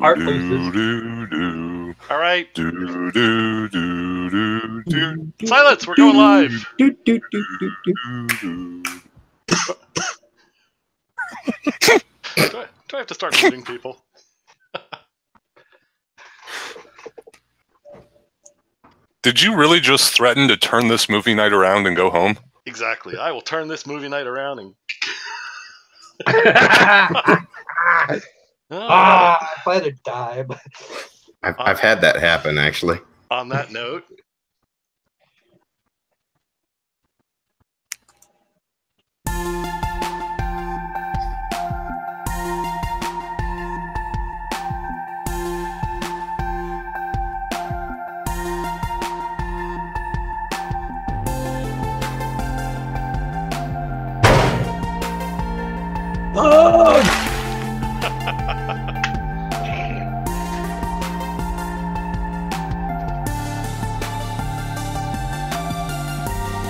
Art poses. All right. Do, Silence, we're going live. do, do, do, do, do. Do I have to start muting people? Did you really just threaten to turn this movie night around and go home? Exactly. I will turn this movie night around and... If I had a dime. I've had that happen, actually. On that note...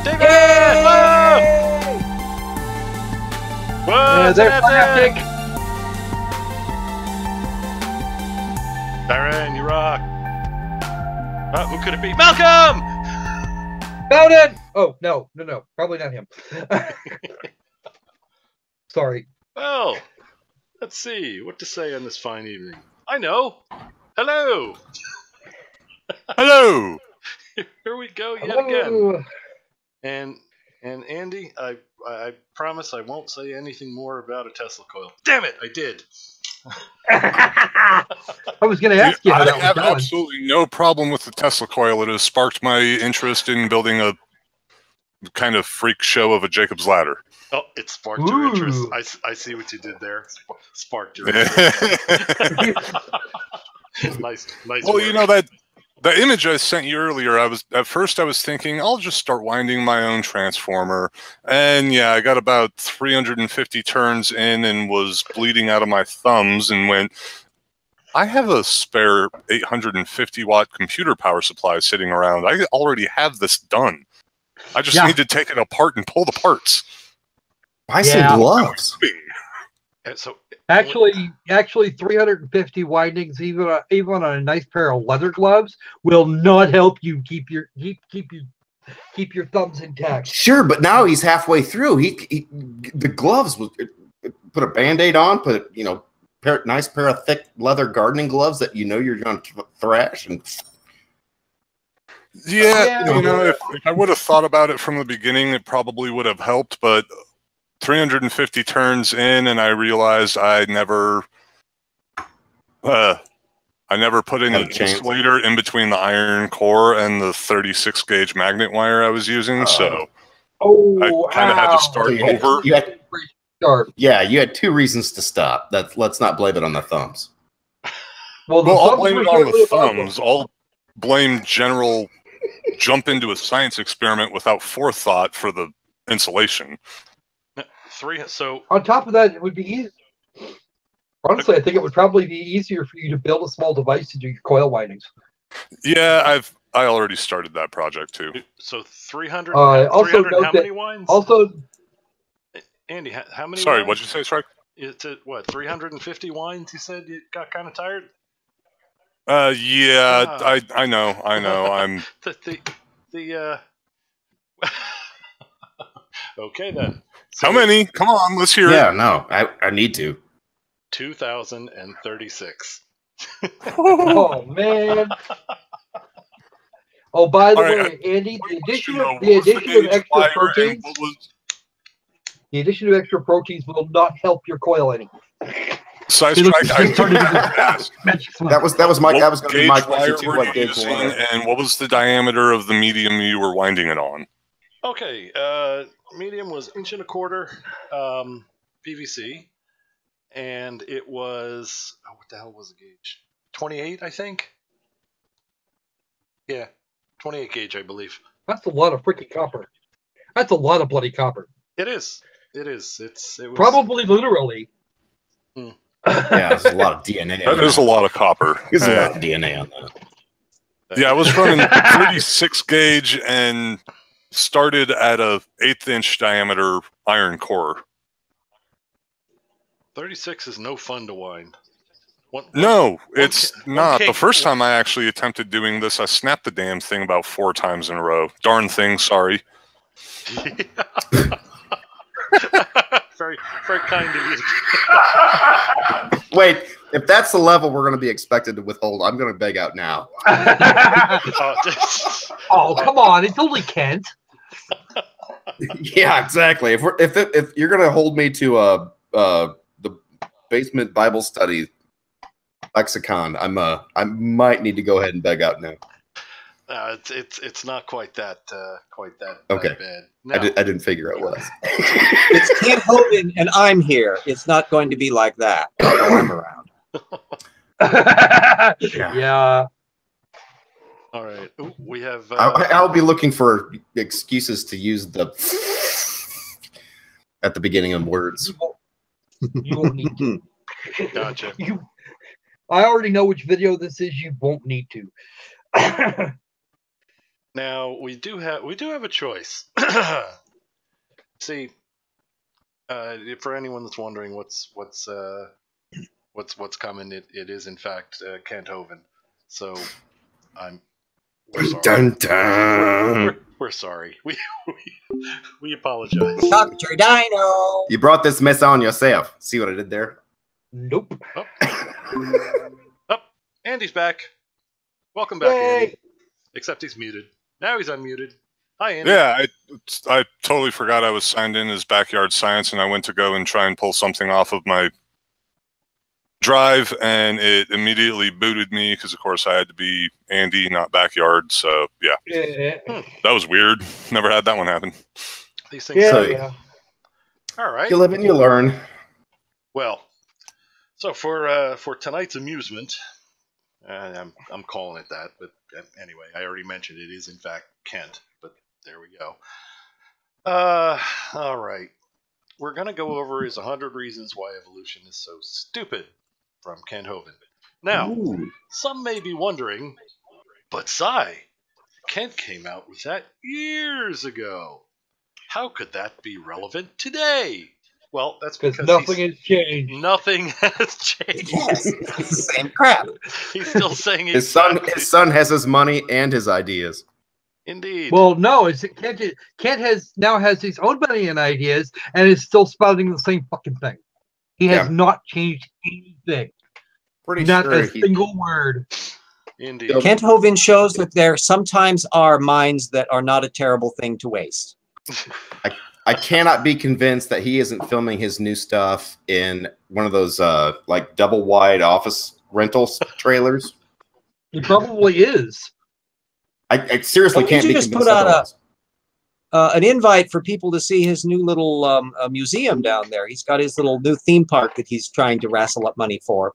David! Whoa! What's happening? Darren, you rock. Who could it be? Malcolm! Found it! Oh, no. Probably not him. Sorry. Well, let's see what to say on this fine evening. I know. Hello. Hello! Here we go yet Hello. again. And Andy, I promise I won't say anything more about a Tesla coil. Damn it, I did. I was going to ask you how I that was have going. absolutely no problem with the Tesla coil. It has sparked my interest in building a kind of freak show of a Jacob's ladder. Oh, it sparked your interest. I see what you did there. Sparked your interest. nice. Well, work. you know that the image I sent you earlier, I was thinking I'll just start winding my own transformer, and yeah, I got about 350 turns in and was bleeding out of my thumbs and went, I have a spare 850 watt computer power supply sitting around. I already have this done. I just need to take it apart and pull the parts. Buy some gloves. So Actually, 350 windings, even on a nice pair of leather gloves, will not help you keep your thumbs intact. Sure, but now he's halfway through. The gloves put a Band-Aid on, put nice pair of thick leather gardening gloves that you're going to thrash and. Yeah, if I would have thought about it from the beginning, it probably would have helped, but 350 turns in, and I realized I never put any insulator in between the iron core and the 36 gauge magnet wire I was using, so I kind of had to start over. You had two reasons to stop. Let's not blame it on the thumbs. Well, I'll blame it on the thumbs. I'll blame general jump into a science experiment without forethought for the insulation. So on top of that, it would be easy. Honestly, I think it would probably be easier for you to build a small device to do your coil windings. Yeah, I already started that project too. So 300. Also 300 how many winds? Also, Andy, how many? Sorry, winds? what'd you say, Strike? It's what 350 winds? You said you got kind of tired. Yeah, I know. I'm Okay then. So how many? Come on, let's hear it. Yeah, no, I need to. 2036. Oh man. Oh, by the way, Andy, the addition of extra proteins. The addition of extra proteins will not help your coil any. Size strike. That was my. That was going to be my question too. What gauge wire? And what was the diameter of the medium you were winding it on? Okay, medium was 1.25 PVC, and it was what the hell was the gauge? 28, I think. Yeah, 28 gauge, I believe. That's a lot of freaking copper. That's a lot of bloody copper. It is. It was probably literally. Yeah, there's a lot of DNA. That is a lot of copper. There's a lot of DNA on that. Yeah, I was running 36 gauge and started at a 1/8 inch diameter iron core. 36 is no fun to wind. No, it's not. The first time I actually attempted doing this, I snapped the damn thing about 4 times in a row. Darn thing, sorry. Very, very kind of you. Wait, if that's the level we're going to be expected to withhold, I'm going to beg out now. Oh, come on! It's only Kent. Yeah, exactly. If you're going to hold me to the basement Bible study lexicon, I might need to go ahead and beg out now. It's not quite that Okay. bad. No. I didn't figure it was. It's Kent Hovind and I'm here. It's not going to be like that. Although I'm around. Yeah. All right. Ooh, we have. I'll be looking for excuses to use the at the beginning of words. You won't need to. Gotcha. I already know which video this is. You won't need to. Now we do have a choice. See, for anyone that's wondering what's coming, it is in fact Kent Hovind. So we're sorry. Dun, dun. We're sorry. We apologize. Dr. Dino. You brought this mess on yourself. See what I did there? Nope. Oh, Andy's back. Welcome back, Andy. Except he's muted. Now he's unmuted. Hi, Andy. Yeah, I totally forgot I was signed in as Backyard Science, and I went to go and try and pull something off of my drive, and it immediately booted me because, of course, I had to be Andy, not Backyard. So, yeah. That was weird. Never had that one happen. These things. Yeah. All right. You live and you learn. Well, so for tonight's amusement, I'm calling it that, but anyway, I already mentioned it is in fact Kent, but there we go. All right. We're going to go over his 100 Reasons Why Evolution is So Stupid from Kent Hovind. Now, some may be wondering, but Kent came out with that years ago. How could that be relevant today? Well, that's because nothing has changed. Nothing has changed. Yes, it's the same crap. He's still saying His son has his money and his ideas. Indeed. Well, no, Kent now has his own money and ideas, and is still spouting the same fucking thing. He has not changed anything. Not a single word. Indeed. Kent Hovind shows that there sometimes are minds that are not a terrible thing to waste. I cannot be convinced that he isn't filming his new stuff in one of those like double wide office rentals trailers. He probably is. I seriously can't be just convinced. Put out an invite for people to see his new little museum down there. He's got his little new theme park that he's trying to wrestle up money for.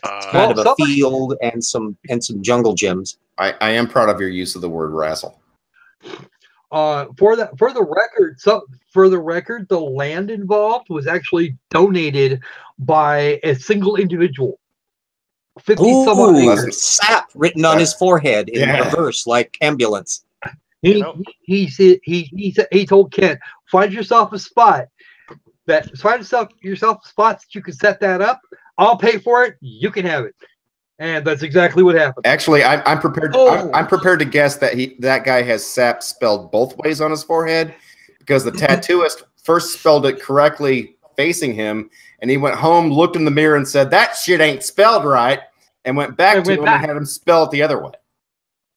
It's kind of a field and some jungle gyms. I am proud of your use of the word wrestle. For the record, the land involved was actually donated by a single individual. 50-some-odd acres. Sap written on his forehead in reverse, like ambulance. He told Kent, find yourself a spot that you can set that up. I'll pay for it. You can have it. And that's exactly what happened. Actually, I'm prepared. I'm prepared to guess that that guy has sap spelled both ways on his forehead, because the tattooist first spelled it correctly facing him, and he went home, looked in the mirror, and said, "That shit ain't spelled right," and went back to him and had him spell it the other way,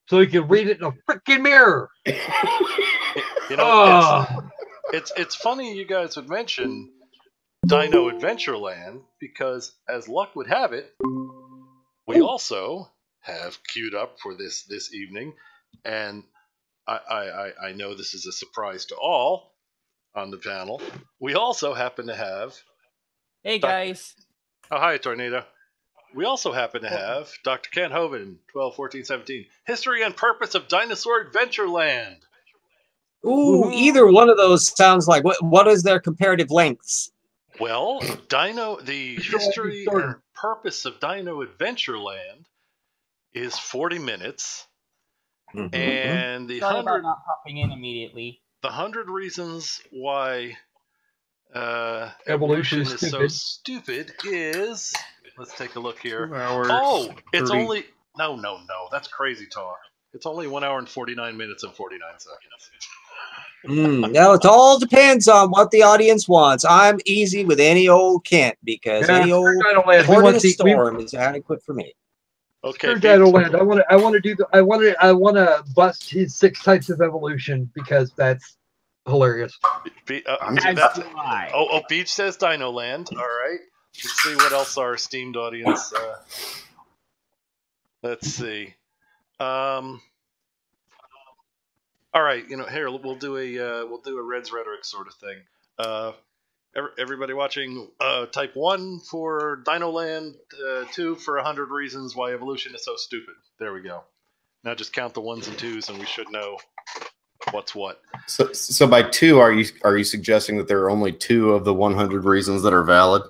so he could read it in a freaking mirror. You know, it's funny you guys would mention Dino Adventureland, because as luck would have it, we also have queued up for this evening, and I know this is a surprise to all on the panel. We also happen to have... Hey, guys. Oh, hi, Tornado. We also happen to have Dr. Kent Hovind, 12-14-17, History and Purpose of Dinosaur Adventureland. Ooh, either one of those sounds like... What is their comparative lengths? Well, the History and Purpose of Dino Adventureland is 40 minutes. And the Sorry about not popping in immediately. The 100 Reasons Why Evolution is So Stupid is let's take a look here. 2 hours. Oh, it's 30. only no. That's crazy talk. It's only 1 hour and 49 minutes and 49 seconds. Now it all depends on what the audience wants. I'm easy with any old Kent because any old Port in a Storm is adequate for me. Okay, Dinoland. I want to bust his 6 types of evolution because that's hilarious. Beach says Dinoland. All right. Let's see what else our esteemed audience. Let's see. All right. Here we'll do a Red's Rhetoric sort of thing. Everybody watching, type 1 for Dinoland, 2 for 100 reasons why evolution is so stupid. There we go. Now just count the 1s and 2s, and we should know what's what. So by 2, are you suggesting that there are only 2 of the 100 reasons that are valid?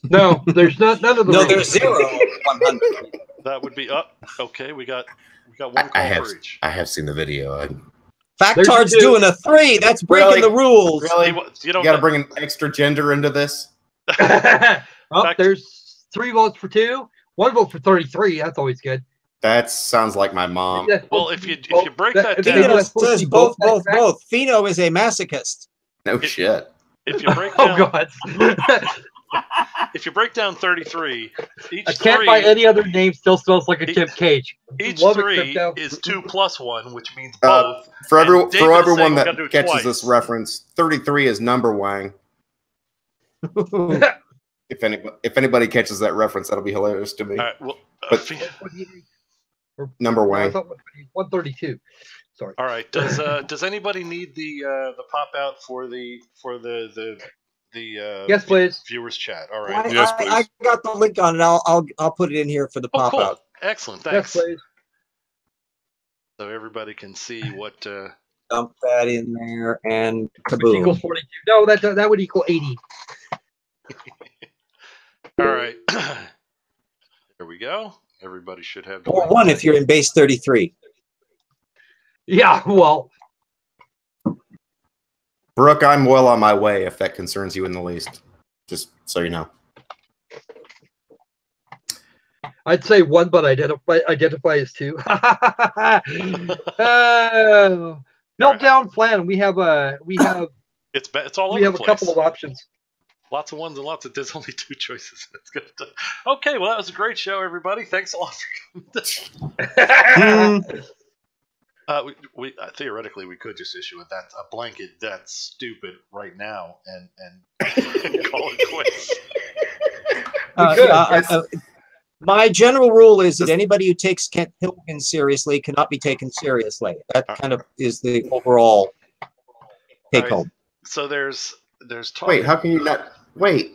No, there's none of them. No, there's 0 of 100. That would be up. Okay, we got one call for each. I have seen the video. Factard's doing a 3. That's breaking the rules. Really? You got to bring an extra gender into this? There's 3 votes for 2. 1 vote for 33. That's always good. That sounds like my mom. Well, if you break that down, Pheno says both. Pheno is a masochist. No shit. If you break down, oh God. If you break down 33, I can't by any other name still smells like a Tim Cage. Each 3 is 2 plus 1, which means both. For everyone that catches this reference, 33 is number Wang. If anybody catches that reference, that'll be hilarious to me. All right, well, number Wang. 132. Sorry. All right. Does anybody need the pop out for the yes, please. Viewers chat? All right. Yes, please. I got the link on it. I'll put it in here for the pop cool. out. Excellent. Thanks. Yes, please. So everybody can see what. Dump that in there and kaboom. Which equals 42. No, that would equal 80. All right. There we go. Everybody should have. Or 1 if you're in base 33. Yeah, well. Brooke, I'm well on my way if that concerns you in the least. Just so you know. I'd say 1, but identify as 2. Meltdown plan. We have it's all over we have the a place. couple of options. Lots of 1s and lots of. There's only 2 choices. That's good. Okay, well that was a great show, everybody. Thanks a lot for coming. We theoretically we could just issue a blanket that's stupid right now and call it quits. My general rule is that anybody who takes Kent Hovind seriously cannot be taken seriously. That kind of is the overall take home. So there's talk. Wait, how can you not? Wait,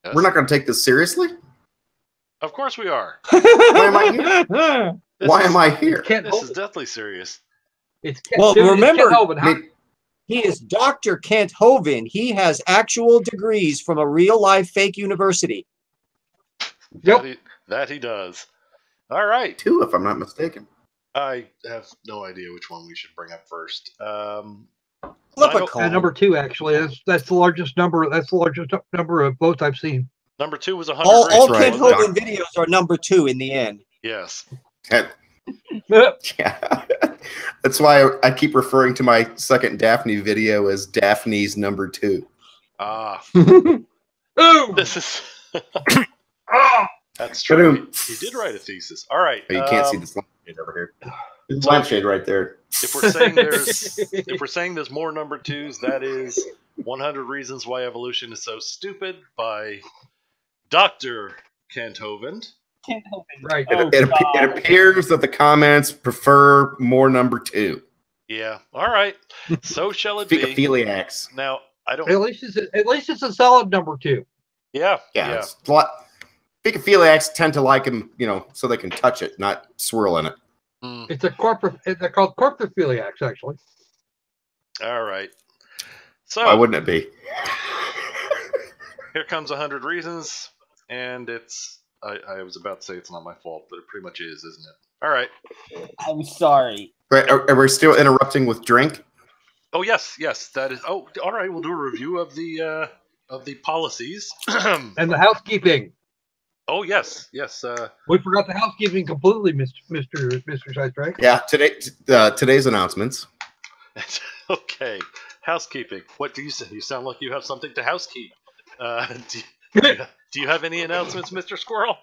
yes. We're not going to take this seriously? Of course we are. Why am I here? Why am I here? This is deathly serious. Remember, he is Dr. Kent Hovind. He has actual degrees from a real-life fake university. Yep. That he does. All right. 2, if I'm not mistaken. I have no idea which one we should bring up first. Number 2, actually. That's the largest number. That's the largest number of votes I've seen. Number 2 was 100. All Kent Hovind videos are number 2 in the end. Yes. Yeah. That's why I keep referring to my second Daphne video as Daphne's number 2. Ah. Oh, this is. That's true. He did write a thesis. All right. But you can't see this lampshade over here. This lampshade right there. If we're saying there's more number 2s, that is 100 Reasons Why Evolution is So Stupid by Dr. Kent Hovind. Right. It appears that the comments prefer more number 2. Yeah. All right. So shall it be. Fecophiliacs. Now I don't. At least it's a solid number 2. Yeah. It's a lot. Fecophiliacs tend to like him, so they can touch it, not swirl in it. It's they're called corporaphiliacs, actually. All right. So why wouldn't it be? Here comes 100 Reasons, and it's. I was about to say it's not my fault, but it pretty much is, isn't it? All right. I'm sorry. Right, are we still interrupting with drink? Oh yes, that is. Oh, all right. We'll do a review of the policies and the housekeeping. Oh yes, yes. We forgot the housekeeping completely, Mr. Sidetrack. Yeah, today's announcements. Okay, housekeeping. What do you say? You sound like you have something to housekeep. Do you have any announcements, Mr. Squirrel?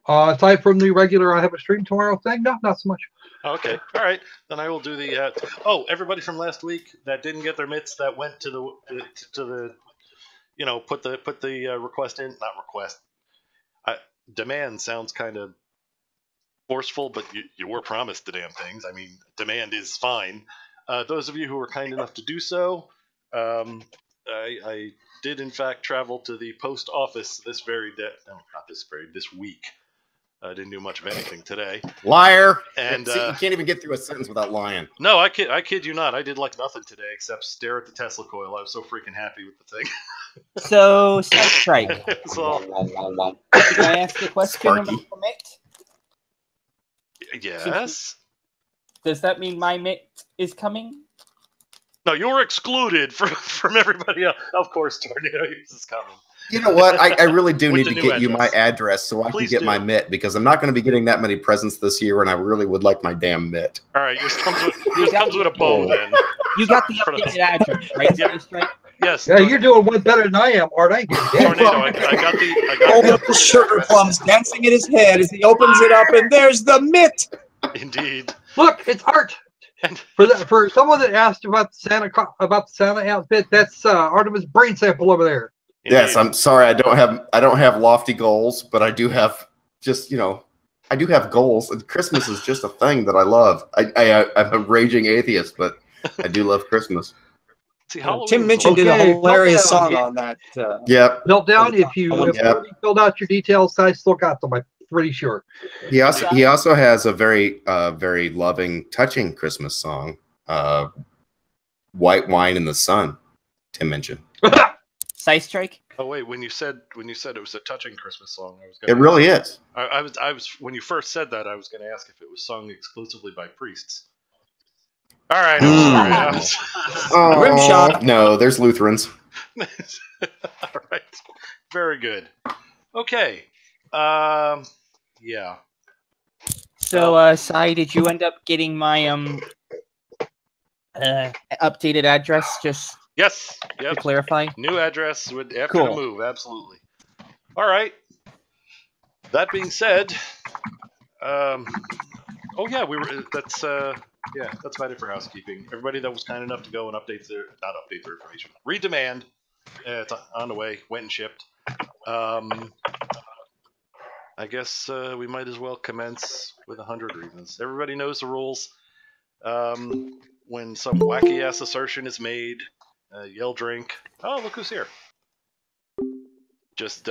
Aside from the regular, I have a stream tomorrow thing. No, not so much. Okay, all right. Then I will do the. Oh, everybody from last week that didn't get their mitts that went to the put the request in. Not request. Demand sounds kind of forceful, but you were promised the damn things. I mean, demand is fine. Those of you who were kind enough to do so, I did in fact travel to the post office this week. I didn't do much of anything today. Liar! And see, you can't even get through a sentence without lying. No, I kid you not. I did like nothing today except stare at the Tesla coil. I was so freaking happy with the thing. So, Strike. So, Can I ask a question about the mitt? Yes. Does that mean my mitt is coming? No, you're excluded from everybody else. Of course, Tornado is coming. You know what? I really do need to get you my address so I can get my mitt, because I'm not going to be getting that many presents this year, and I really would like my damn mitt. All right, yours comes with a bow then. You got the updated address, right? Yeah. Yes. Yeah, you're doing one better than I am, Art. I Tornado, I got Holding up the sugar plums, dancing in his head as he opens it up, and there's the mitt. Indeed. Look, it's Art. For someone that asked about the Santa outfit, that's Artemis' brain sample over there. Indeed. Yes, I'm sorry. I don't have lofty goals, but I do have I do have goals, and Christmas is just a thing that I love. I'm a raging atheist, but I do love Christmas. See, Tim Minchin did a hilarious song on that. Yep. Meltdown. If you filled out your details, I still got them. I'm pretty sure. He also has a very very loving, touching Christmas song, "White Wine in the Sun." Tim Minchin. Side Strike. Oh wait, when you said it was a touching Christmas song, I was It really is. I was when you first said that, I was going to ask if it was sung exclusively by priests. All right. Rim shot. No, there's Lutherans. All right. Very good. Okay. Yeah. So, Sai, did you end up getting my updated address? Just yes. Yep. To clarify. New address after the move. Absolutely. All right. That being said, oh yeah, that's about it for housekeeping. Everybody that was kind enough to go and not update their information. Redemand. It's on the way. Went and shipped. I guess we might as well commence with 100 reasons. Everybody knows the rules. When some wacky ass assertion is made, yell drink. Oh, look who's here. Just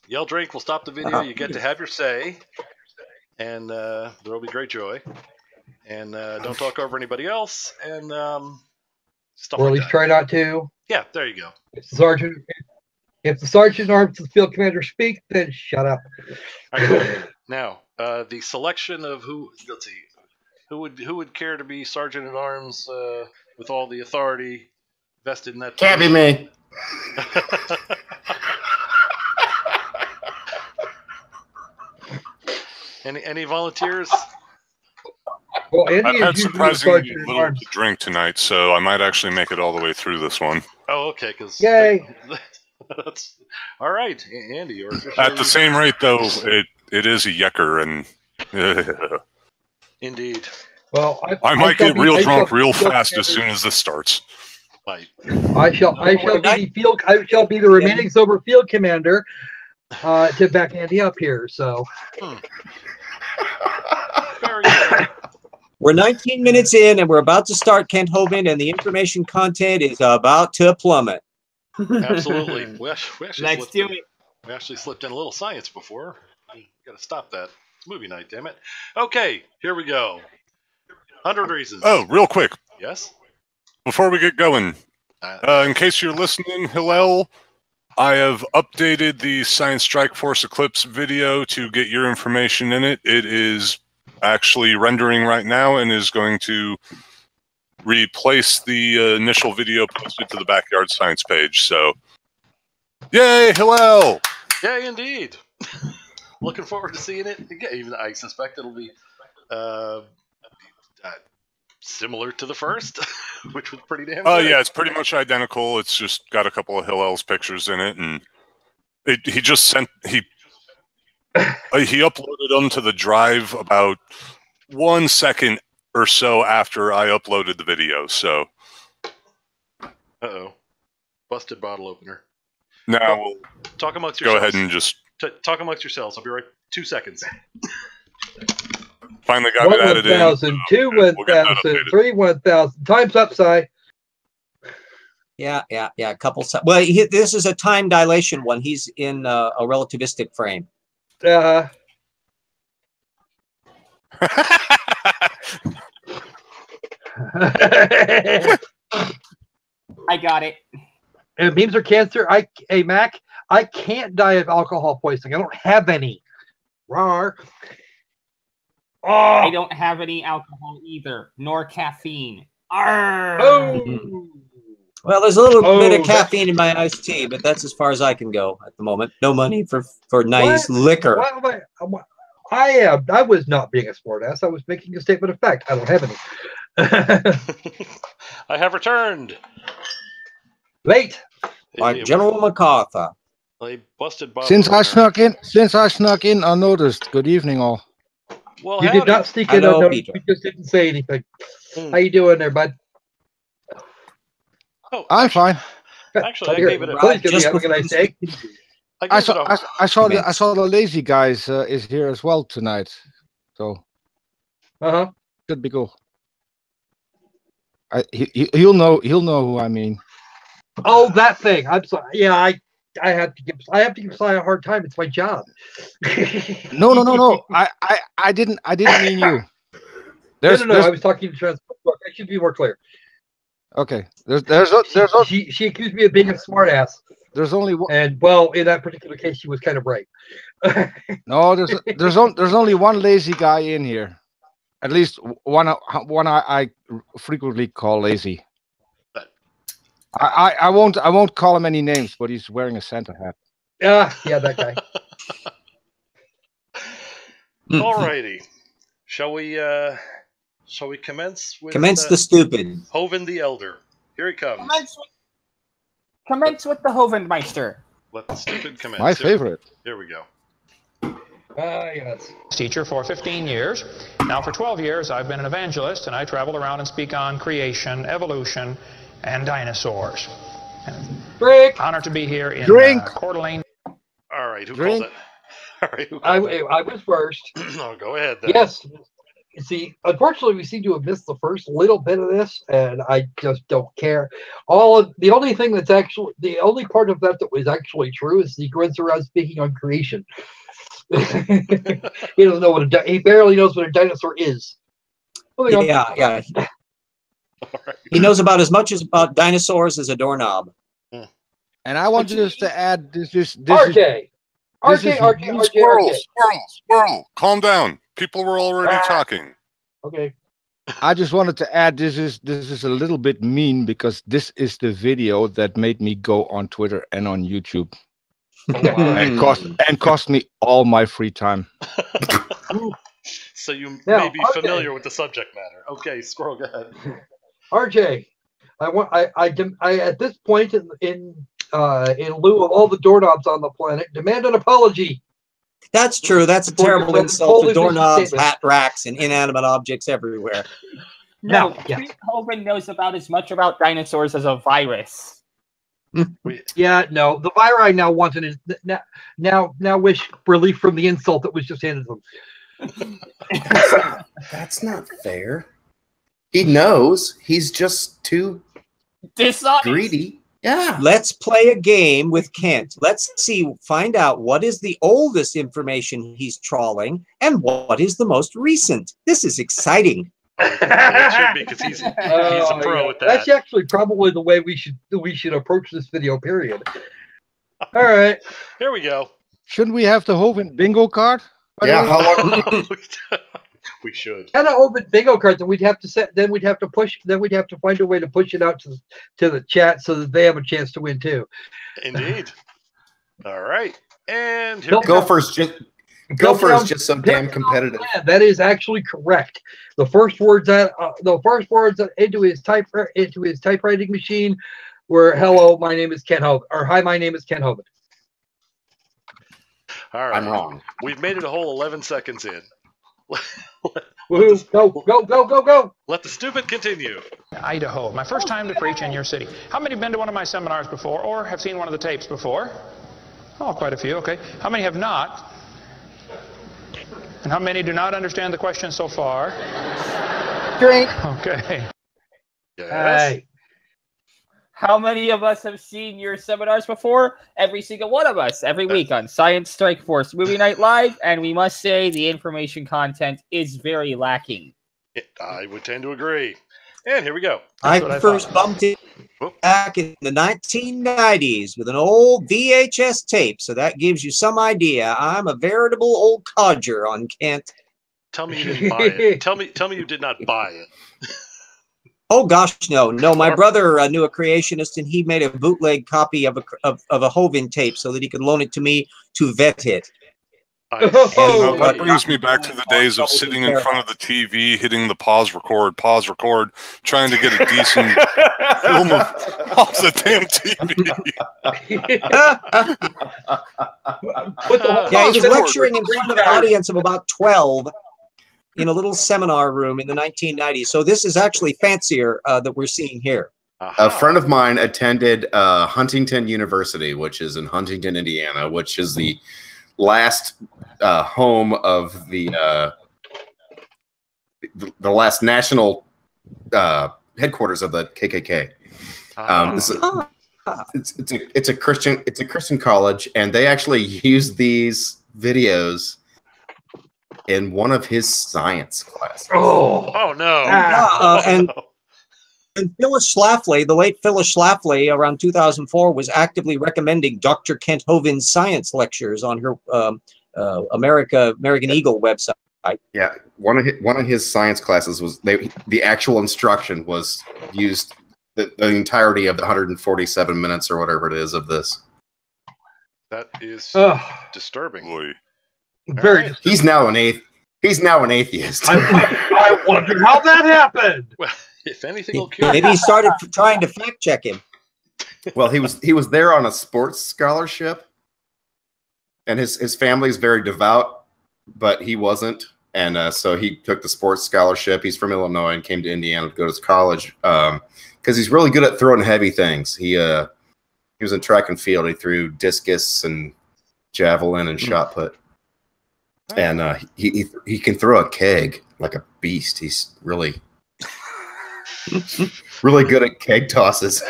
yell drink. We'll stop the video. You get to have your say, and there will be great joy. And don't talk over anybody else, and stuff. Or at least try not to. Yeah, there you go. If the sergeant arms the field commander speak, then shut up. All right, now, the selection of let's see, who would care to be sergeant at arms with all the authority vested in that? Can't be me. Any volunteers? Well, I've had surprisingly little to drink tonight, so I might actually make it all the way through this one. Oh, okay. Yay! That's all right, Andy. At the same rate, though, it is a yucker, and indeed. Well, I might get real drunk real fast as soon as this starts. Right. I shall be the remaining sober field commander to back Andy up here. So. Very good. We're 19 minutes in, and we're about to start Kent Hovind, and the information content is about to plummet. Absolutely. We actually slipped in a little science before. We got to stop that. It's movie night, damn it. Okay, here we go. 100 reasons. Oh, real quick. Yes? Before we get going, in case you're listening, Hillel, I have updated the Science Strike Force Eclipse video to get your information in it. It is actually rendering right now and is going to replace the initial video posted to the Backyard Science page. So Yay, Hillel! Yay, indeed. Looking forward to seeing it again. Even I suspect it'll be similar to the first, which was pretty damn good. Oh, yeah, it's pretty much identical. It's just got a couple of Hillel's pictures in it, and he just sent... He uploaded them to the drive about 1 second or so after I uploaded the video, so... Uh-oh. Busted bottle opener. Now we'll talk amongst yourselves. Go ahead and just... talk amongst yourselves. I'll be right 2 seconds. Finally got it added in. 1,000, 2 1,000, 3 1,000. Time's up, Si. Yeah. A couple. Well, this is a time dilation one. He's in a relativistic frame. I got it. And memes are cancer. Hey, Mac, I can't die of alcohol poisoning. I don't have any. Rawr. Oh. I don't have any alcohol either, nor caffeine. Oh. Well, there's a little bit of caffeine in my iced tea, but that's as far as I can go at the moment. No money for nice liquor. I was not being a smartass. I was making a statement of fact. I don't have any. I have returned. Late. Like General MacArthur. They busted since I snuck in unnoticed. Good evening, all. Well, you did not sneak in unnoticed. You just didn't say anything. How you doing there, bud? Oh, I'm fine. Actually, I gave it a. I saw the lazy guys is here as well tonight, so should be cool. He'll know who I mean. Oh, that thing. I'm sorry. Yeah, I have to give Si a hard time. It's my job. No. I didn't mean you. No. I was talking to Transport. I should be more clear. Okay. She accused me of being a smartass. There's only one, and well, in that particular case, she was kind of right. No, there's only one lazy guy in here. At least one I frequently call lazy. I won't call him any names, but he's wearing a Santa hat. Yeah, that guy. Alrighty, shall we commence with the stupid? Hovind the Elder. Here he comes. Commence with the Hovind-meister. Let the stupid commence. My favorite. Here we go. Yes. Teacher for 15 years. Now for 12 years I've been an evangelist, and I travel around and speak on creation, evolution, and dinosaurs. Drink. Honored to be here in Coeur d'Alene. All right, who called it? All right, I was first. No, go ahead then. Yes. See, unfortunately, we seem to have missed the first little bit of this, and I just don't care. The only part of that was actually true is he runs around speaking on creation. He doesn't know he barely knows what a dinosaur is. Yeah. Right. He knows about as much about dinosaurs as a doorknob. And I want just to add this. RJ. Squirrel. Calm down. People were already talking. Okay. I just wanted to add this is a little bit mean because this is the video that made me go on Twitter and on YouTube. and cost me all my free time. So you may be familiar with the subject matter. Okay, Squirrel, go ahead. RJ, I at this point in lieu of all the doorknobs on the planet, demand an apology. That's true. That's a terrible insult to doorknobs, hat racks, and inanimate objects everywhere. No, Hovind knows about as much about dinosaurs as a virus. Yeah, no. The viri now now wish relief from the insult that was just handed to them. That's not fair. He knows. He's just too dishonest. Greedy. Yeah. Let's play a game with Kent. Let's find out what is the oldest information he's trawling and what is the most recent. This is exciting. It should be because he's a pro at that. That's actually probably the way we should approach this video. Period. All right. Here we go. Shouldn't we have the Hovind bingo card? Yeah. How long? We should. And an open bingo card that we'd have to set. Then we'd have to find a way to push it out to the chat so that they have a chance to win too. Indeed. All right. And here Go first, just so damn competitive. Yeah, that is actually correct. The first words into his typewriting machine were "Hello, my name is Ken Hovind," or "Hi, my name is Ken Hovind." All right. I'm wrong. We've made it a whole 11 seconds in. Go. Let the stupid continue. Idaho, my first time to preach in your city. How many have been to one of my seminars before or have seen one of the tapes before? Oh, quite a few, okay. How many have not? And how many do not understand the question so far? Drink. Okay. Yes. Hey. How many of us have seen your seminars before? Every single one of us, every week on Science Strike Force Movie Night Live, and we must say the information content is very lacking. I would tend to agree. And here we go. I first bumped it back in the 1990s with an old VHS tape, so that gives you some idea. I'm a veritable old codger on Kent. Tell me you didn't buy it. Tell me you did not buy it. Oh gosh, no. My brother knew a creationist, and he made a bootleg copy of a Hovind tape so that he could loan it to me to vet it. That brings me back to the days of sitting in front of the TV, hitting the pause record, trying to get a decent film off the damn TV. Yeah, he was lecturing in front of an audience of about 12 in a little seminar room in the 1990s. So this is actually fancier that we're seeing here. A friend of mine attended Huntington University, which is in Huntington, Indiana, which is the last home of the last national headquarters of the KKK. It's a Christian college, and they actually use these videos in one of his science classes. Oh no! And Phyllis Schlafly, the late Phyllis Schlafly, around 2004, was actively recommending Dr. Kent Hovind's science lectures on her American Eagle website. Yeah, one of his science classes was the actual instruction was used the entirety of the 147 minutes or whatever it is of this. That is disturbing. Boy. Very. He's now an atheist. I wonder how that happened. Well, if anything will cure. Maybe he started trying to fact check him. Well, he was there on a sports scholarship, and his family is very devout, but he wasn't, and so he took the sports scholarship. He's from Illinois and came to Indiana to go to college because he's really good at throwing heavy things. He was in track and field. He threw discus and javelin and shot put. And he can throw a keg like a beast. He's really good at keg tosses.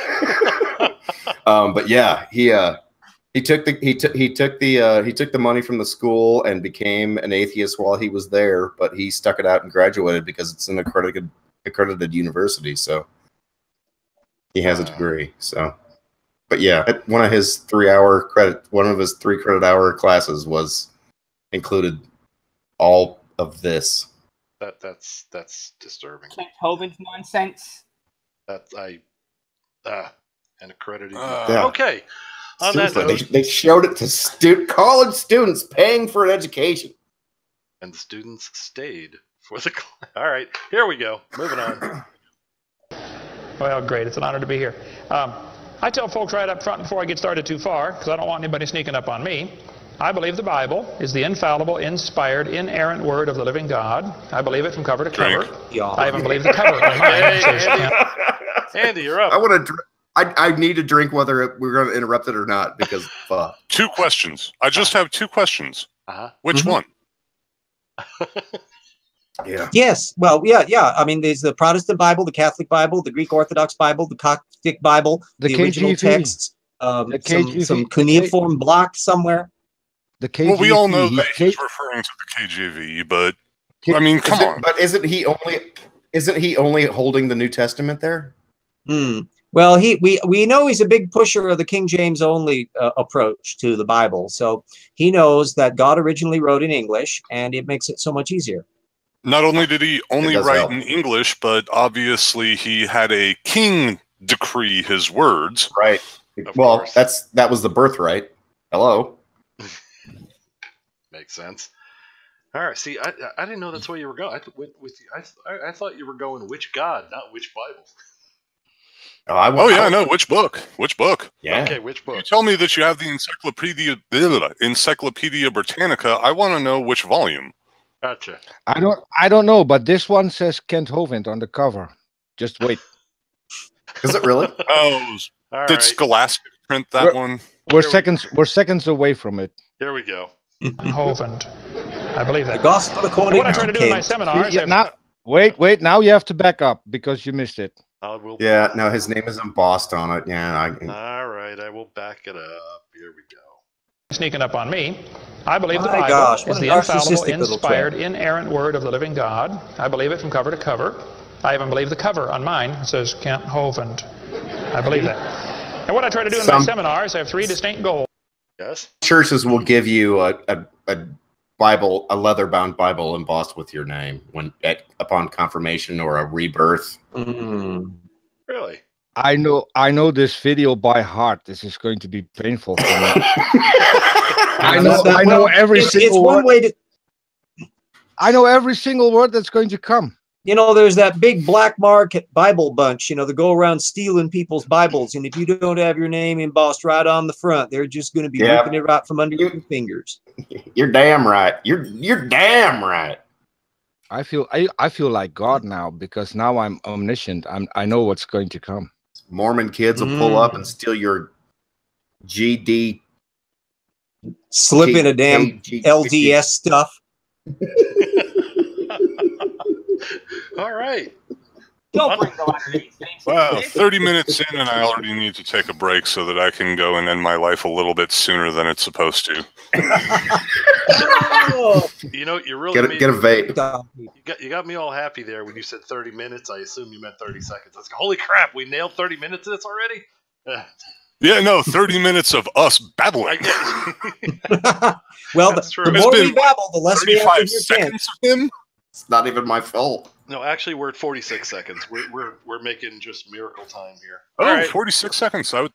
But yeah, he took the money from the school and became an atheist while he was there. But he stuck it out and graduated because it's an accredited university. So he has a degree. So, but yeah, one of his 3 credit hour classes was included all of this. That's disturbing. Kent Hovind's nonsense. That's an accredited. Yeah. Okay. On that note, they showed it to college students paying for an education, and the students stayed for the. All right, here we go. Moving on. Well, great. It's an honor to be here. I tell folks right up front before I get started too far, because I don't want anybody sneaking up on me. I believe the Bible is the infallible, inspired, inerrant word of the living God. I believe it from cover to cover. Yeah. I even believe the cover of mine. Andy, you're up. I need to drink whether we're going to interrupt it or not because 2 questions. I just have 2 questions. Which one? Yeah. Yes. Well, yeah. I mean, there's the Protestant Bible, the Catholic Bible, the Greek Orthodox Bible, the Coptic Bible, the original KJV. texts, some cuneiform block somewhere. The KJV. Well, we all know that he's referring to the KJV, but I mean, come on. But isn't he only holding the New Testament there? Well, we know he's a big pusher of the King James only approach to the Bible, so he knows that God originally wrote in English, and it makes it so much easier. Not only did he only write help in English, but obviously he had a king decree his words. Right. Well, that was the birthright. Hello. Makes sense. All right. See, I didn't know that's where you were going. I thought you were going which God, not which Bible. Oh yeah, no. Which book? Which book? Yeah. Okay, which book? You tell me that you have the Encyclopedia Britannica. I want to know which volume. Gotcha. I don't know, but this one says Kent Hovind on the cover. Just wait. Is it really? Oh, did Scholastic print that one? We're seconds away from it. Here we go. Hovind. I believe that. The gospel according What I try to do in my Kent. seminars. Now, wait. Now you have to back up because you missed it. Yeah. No, his name is embossed on it. Yeah. All right. I will back it up. Here we go. Sneaking up on me. I believe the My Bible gosh, is what the an infallible, narcissistic little inspired, twit. inerrant word of the living God. I believe it from cover to cover. I even believe the cover on mine. It says Kent Hovind. I believe that. And what I try to do in my seminars, I have 3 distinct goals. Yes. Churches will give you a Bible, a leather-bound Bible embossed with your name upon confirmation or a rebirth. Really? I know this video by heart. This is going to be painful for me. I know every single word. I know every single word that's going to come. You know, there's that big black market Bible bunch, you know, that go around stealing people's Bibles. And if you don't have your name embossed right on the front, they're just going to be ripping it right from under your fingers. You're damn right. You're damn right. I feel like God now because now I'm omniscient. I know what's going to come. Mormon kids will pull up and steal your GD. Slip in a damn LDS stuff. All right. Don't bring the Latter-day Saints. Wow, 30 minutes in and I already need to take a break so that I can go and end my life a little bit sooner than it's supposed to. You know, you really get a vape. You got me all happy there when you said 30 minutes. I assume you meant 30 seconds. I was like, holy crap, we nailed 30 minutes of this already? Yeah, no, 30 minutes of us babbling. Well, the more we babble, the less we have to seconds of him. It's not even my fault. No, actually, we're at 46 seconds. We're making just miracle time here. Oh, all right. 46 seconds. I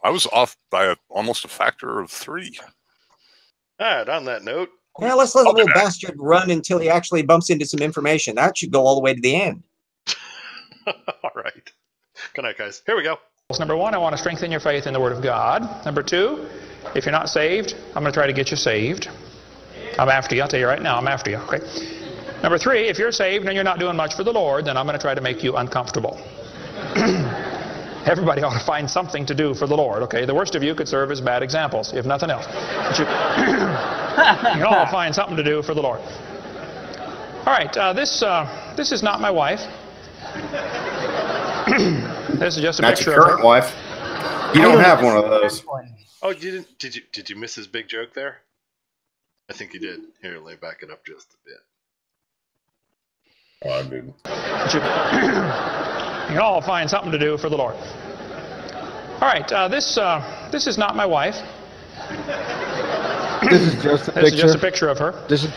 was off by almost a factor of 3. All right, on that note. Yeah, let's let the little bastard run until he actually bumps into some information. That should go all the way to the end. All right. Good night, guys. Here we go. Number 1, I want to strengthen your faith in the Word of God. Number 2, if you're not saved, I'm going to try to get you saved. I'm after you. I'll tell you right now, I'm after you. Okay. Number 3, if you're saved and you're not doing much for the Lord, then I'm going to try to make you uncomfortable. Everybody ought to find something to do for the Lord, okay? The worst of you could serve as bad examples, if nothing else. But you all find something to do for the Lord. All right, this is not my wife. This is just a That's picture your of current her. wife. You don't have one of those. Oh, did you miss his big joke there? I think you did. Here, let me back it up just a bit. Oh, I didn't. You all find something to do for the Lord. All right, this is not my wife. This is just a picture. This is just a picture of her. This is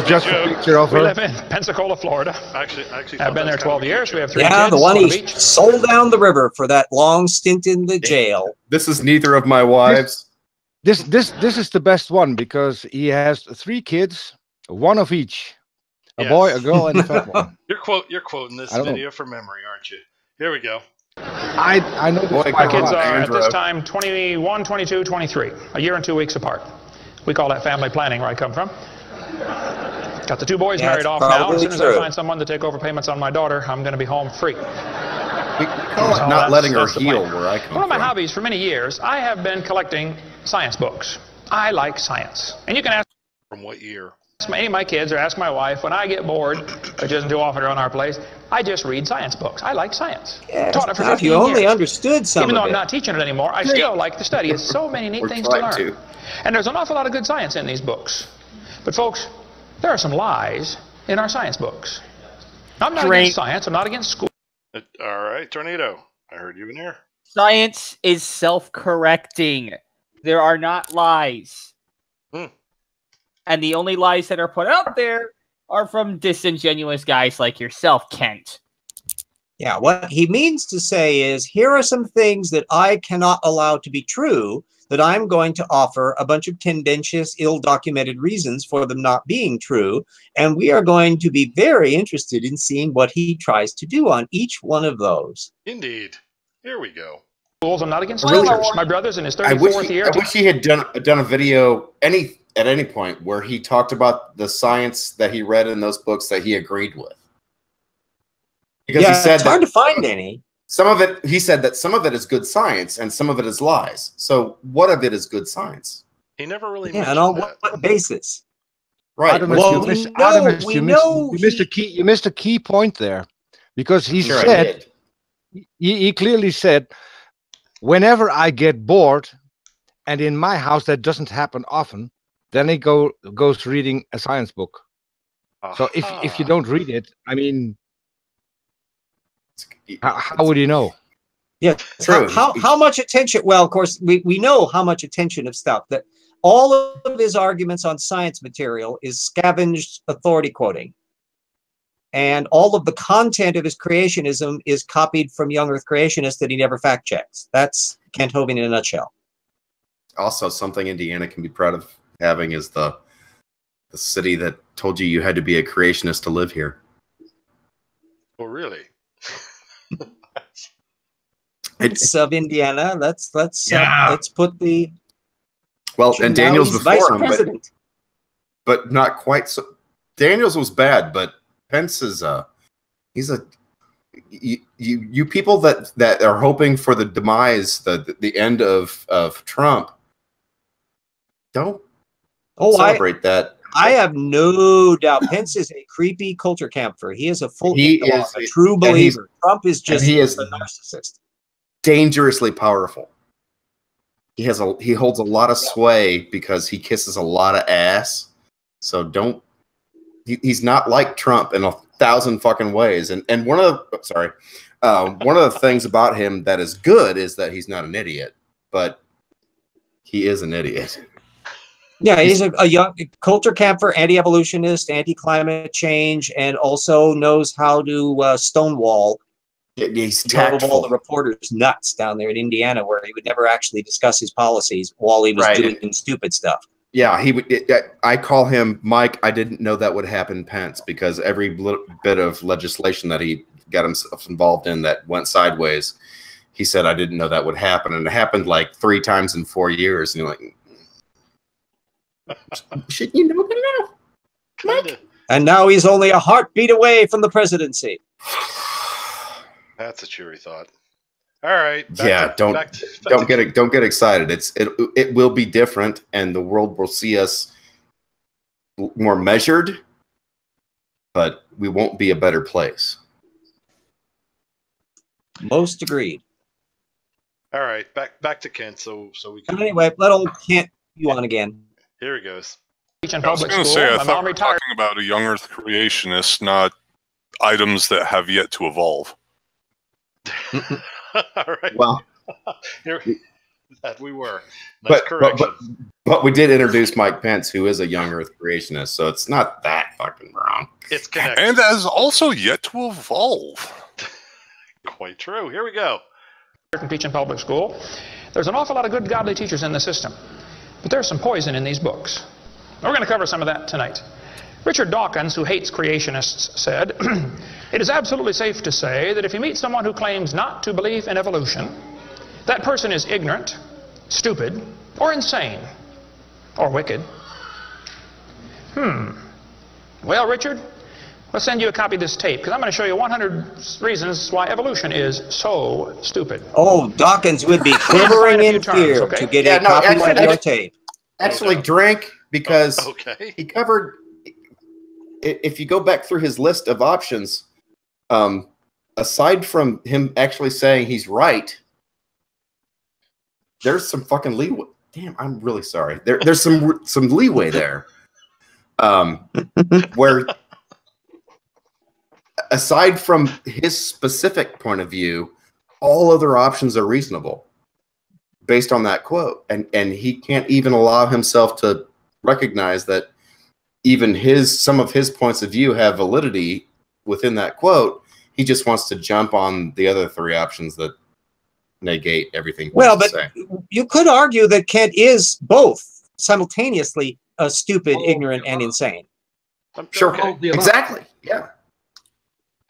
just a picture of We her. live in Pensacola, Florida. Actually, I've been there 12 years. We have 3 Yeah, kids. the one one of he each. sold down the river for that long stint in the jail. This is neither of my wives. This is the best one because he has 3 kids, 1 of each. A boy, a girl, and a fat one. You're quoting this video from memory, aren't you? Here we go. I know this. My kids are at this time 21, 22, 23. A year and 2 weeks apart. We call that family planning where I come from. Got the 2 boys married off now. As soon as I find someone to take over payments on my daughter, I'm going to be home free. We call it not letting her heal where I come from. One of my hobbies for many years, I have been collecting science books. I like science. And you can ask From what year? any of my kids or ask my wife, when I get bored, which isn't too often around our place, I just read science books. I like science. Yes, Taught it for if 15 you only years. understood some Even though of I'm it. not teaching it anymore, I still like to study. It's so many neat things to learn. And there's an awful lot of good science in these books. But folks, there are some lies in our science books. I'm not against science. I'm not against school. All right, Tornado. I heard you in here. Science is self-correcting. There are not lies. And the only lies that are put out there are from disingenuous guys like yourself, Kent. Yeah, what he means to say is, here are some things that I cannot allow to be true that I'm going to offer a bunch of tendentious, ill-documented reasons for them not being true, and we are going to be very interested in seeing what he tries to do on each one of those. Indeed. Here we go. I'm not against research. My brother's in his 34th year. I wish he had done a video at any point where he talked about the science that he read in those books that he agreed with. Because he said it's hard to find any. Some of it, he said that some of it is good science and some of it is lies. So what of it is good science? He never really mentioned and on what basis? Right. Artemis, you missed a key point there, because he said he clearly said, whenever I get bored, and in my house that doesn't happen often, then he goes reading a science book. So if you don't read it, I mean, how would you know? Yeah, how much attention? Well, of course, we know how much attention of stuff that all of his arguments on science material is scavenged authority quoting. And all of the content of his creationism is copied from young Earth creationists that he never fact checks. That's Kent Hovind in a nutshell. Also, something Indiana can be proud of having is the city that told you had to be a creationist to live here. Oh, really? It's of Indiana. Let's put the and Daniels before him, but not quite so. Daniels was bad, but Pence is you people that are hoping for the demise, the end of Trump, don't celebrate that. I have no doubt Pence is a creepy culture camper. He is a true believer. Trump is just a narcissist. Dangerously powerful. He holds a lot of sway because he kisses a lot of ass. So he's not like Trump in 1,000 fucking ways. And one of the things about him that is good is that he's not an idiot, but he is an idiot. Yeah, he's a young culture camper, anti-evolutionist, anti-climate change, and also knows how to stonewall. He's tactful. All the reporters nuts down there in Indiana, where he would never actually discuss his policies while he was doing stupid stuff. Yeah, he would. I call him Mike. I didn't know that would happen, Pence, because every bit of legislation that he got himself involved in that went sideways, he said, I didn't know that would happen, and it happened like 3 times in 4 years. And you're like, shouldn't you know by now, Mike? And now he's only a heartbeat away from the presidency. That's a cheery thought. All right. Don't get excited. It will be different, and the world will see us more measured, but we won't be a better place. Most agreed. All right, back to Kent. So we can. Anyway, let old Kent you on again. Here he goes. I was going to say, I thought we were talking about a young Earth creationist, not items that have yet to evolve. All right. Well, that we were. Nice but we did introduce Mike Pence, who is a young Earth creationist, so it's not that fucking wrong. It's connected. And that is also yet to evolve. Quite true. Here we go. Teach in public school. There's an awful lot of good godly teachers in the system, but there's some poison in these books. We're going to cover some of that tonight. Richard Dawkins, who hates creationists, said, it is absolutely safe to say that if you meet someone who claims not to believe in evolution, that person is ignorant, stupid, or insane, or wicked. Well, Richard, we'll send you a copy of this tape, because I'm going to show you 100 reasons why evolution is so stupid. Oh, Dawkins would be quivering in fear to get a copy of your tape. Actually, drank because he covered... If you go back through his list of options, aside from him actually saying he's right, there's some fucking leeway. Damn, I'm really sorry. There's some leeway there, where aside from his specific point of view, all other options are reasonable based on that quote, and he can't even allow himself to recognize that even some of his points of view have validity within that quote. He just wants to jump on the other 3 options that negate everything. Well, but you could argue that Kent is both simultaneously stupid, ignorant, and insane. Sure, exactly. Yeah.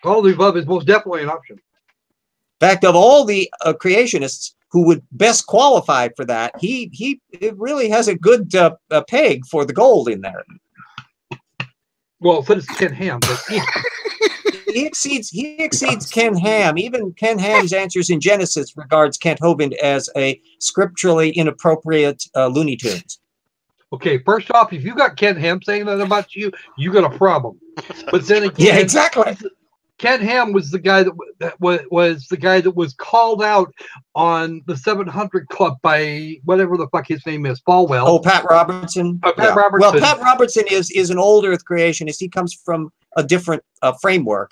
All the above is most definitely an option. In fact, of all the creationists who would best qualify for that, he really has a good peg for the gold in there. Well, so does Ken Ham, but yeah. He exceeds Ken Ham. Even Ken Ham's answers in Genesis regards Kent Hovind as a scripturally inappropriate Looney Tunes. Okay, first off, if you got Ken Ham saying that about you, you got a problem. But then again, yeah, exactly. Ken Ham was the guy that was called out on the 700 Club by whatever the fuck his name is, Falwell. Oh, Pat Robertson. Pat Robertson. Well, Pat Robertson is an old Earth creationist. He comes from a different framework.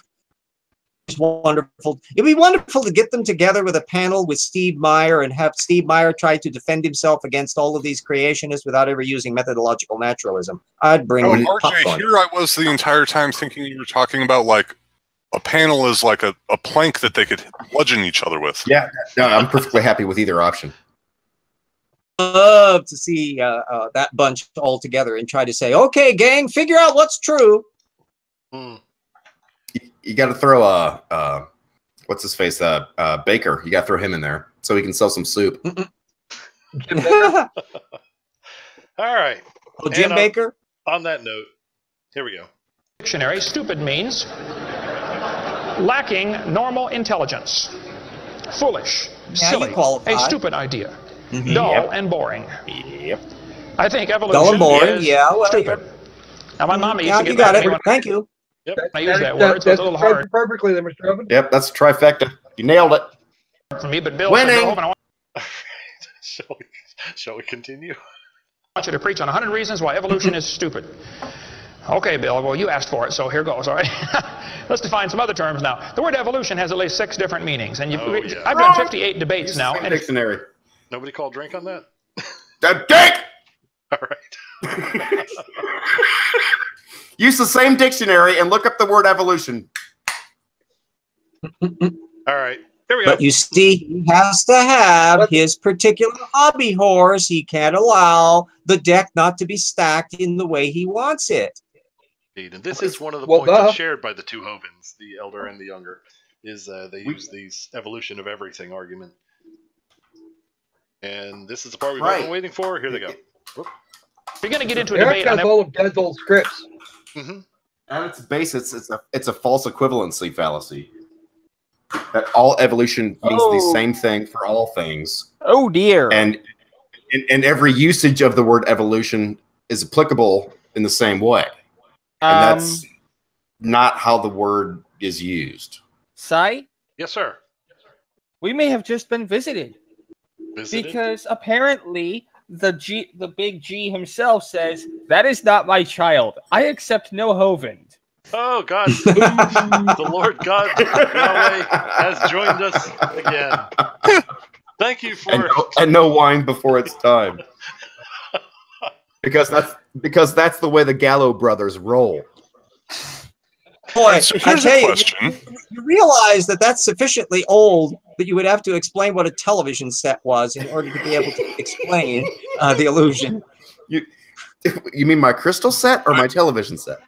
It's wonderful. It'd be wonderful to get them together with a panel with Steve Meyer and have Steve Meyer try to defend himself against all of these creationists without ever using methodological naturalism. I'd bring RJ, popcorn. Here I was the entire time thinking you were talking about like a panel is like a plank that they could bludgeon each other with. Yeah, no, I'm perfectly happy with either option. Love to see that bunch all together and try to say, okay, gang, figure out what's true. You got to throw what's his face, Baker. You got to throw him in there so he can sell some soup. All right. Oh, Jim Baker? On that note, here we go. Dictionary, stupid means lacking normal intelligence, foolish, silly, a stupid idea, dull and boring. Yep. I think evolution dull and boring, is well, stupid. Now, my mom used to get you got that it. Thank you. Yep, I use that word, so it's a little hard. Perfectly, there, Mr. Hovind. Yep, that's a trifecta. You nailed it. For me, but Bill, winning. Shall we continue? I want you to preach on 100 reasons why evolution is stupid. Okay, Bill, well, you asked for it, so here goes, all right? Let's define some other terms now. The word evolution has at least 6 different meanings, and I've done 58 debates now. And dictionary. Nobody called drink on that? The dick! All right. Use the same dictionary and look up the word evolution. All right. Here we go. But you see, he has to have his particular hobby horse. He can't allow the deck not to be stacked in the way he wants it. And this is one of the points that's shared by the two Hovinds, the elder and the younger, is they use these evolution of everything argument. And this is the part we've been waiting for. Here they go. Whoop. You're going to get into a debate on all of Dad's old scripts. At its base, it's a false equivalency fallacy. That all evolution means the same thing for all things. Oh dear! And every usage of the word evolution is applicable in the same way. And that's not how the word is used. Sai? Yes, sir. We may have just been visited. Because apparently the big G himself says, that is not my child. I accept no Hovind. Oh, God. The Lord God Yahweh has joined us again. Thank you for... And no wine before it's time. Because that's the way the Gallo brothers roll. Boy, I tell you realize that that's sufficiently old that you would have to explain what a television set was in order to be able to explain the illusion. You mean my crystal set or my television set?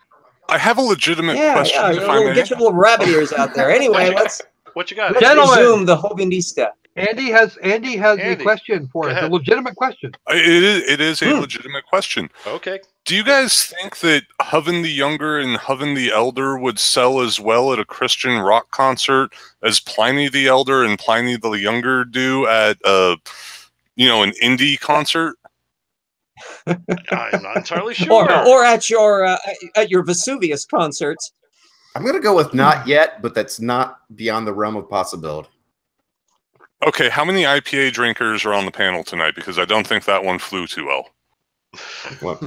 I have a legitimate question. Yeah, get your little rabbit ears out there. Anyway, let's resume the Hovindista. Andy has a question for us, a legitimate question. It is a legitimate question. Okay. Do you guys think that Hovind the Younger and Hovind the Elder would sell as well at a Christian rock concert as Pliny the Elder and Pliny the Younger do at an indie concert? I'm not entirely sure. Or at your Vesuvius concerts. I'm going to go with not yet, but that's not beyond the realm of possibility. Okay, how many IPA drinkers are on the panel tonight? Because I don't think that one flew too well. Pliny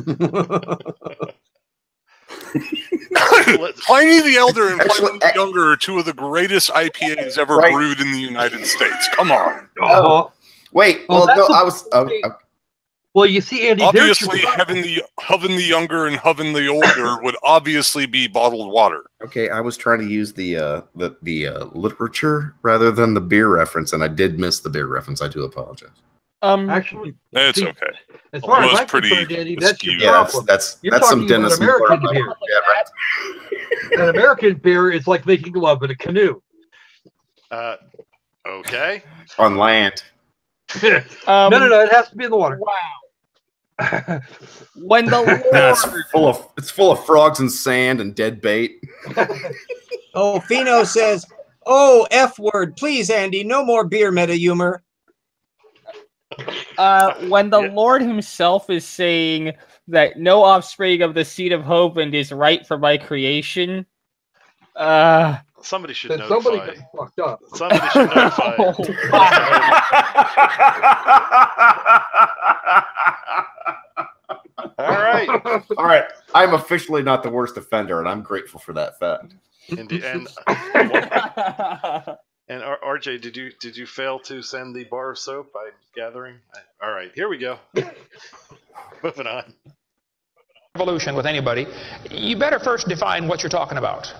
the Elder and Pliny the Younger are two of the greatest IPAs ever brewed in the United States. Come on. Wait, well, no, I was... Well, you see, Andy, obviously having the younger and having the older would obviously be bottled water. Okay, I was trying to use the literature rather than the beer reference, and I did miss the beer reference. I do apologize. Actually, it's see, okay. As far as I'm pretty concerned, Andy, that's your yeah, problem. that's You're some talking about Dennis American Miller. beer. Yeah, right. An American beer is like making love in a canoe. Okay. On land. No, it has to be in the water. Wow. When the Lord... it's full of frogs and sand and dead bait. Oh, Fino says, "Oh, F word, please, Andy, no more beer meta humor." When the Lord himself is saying that no offspring of the seed of Hovind is right for my creation, somebody should then notify. somebody got fucked up. Somebody should notify. All right. I'm officially not the worst offender, and I'm grateful for that fact. Indeed, and RJ, did you fail to send the bar of soap? I'm gathering. All right, here we go. Moving on. Evolution with anybody, you better first define what you're talking about.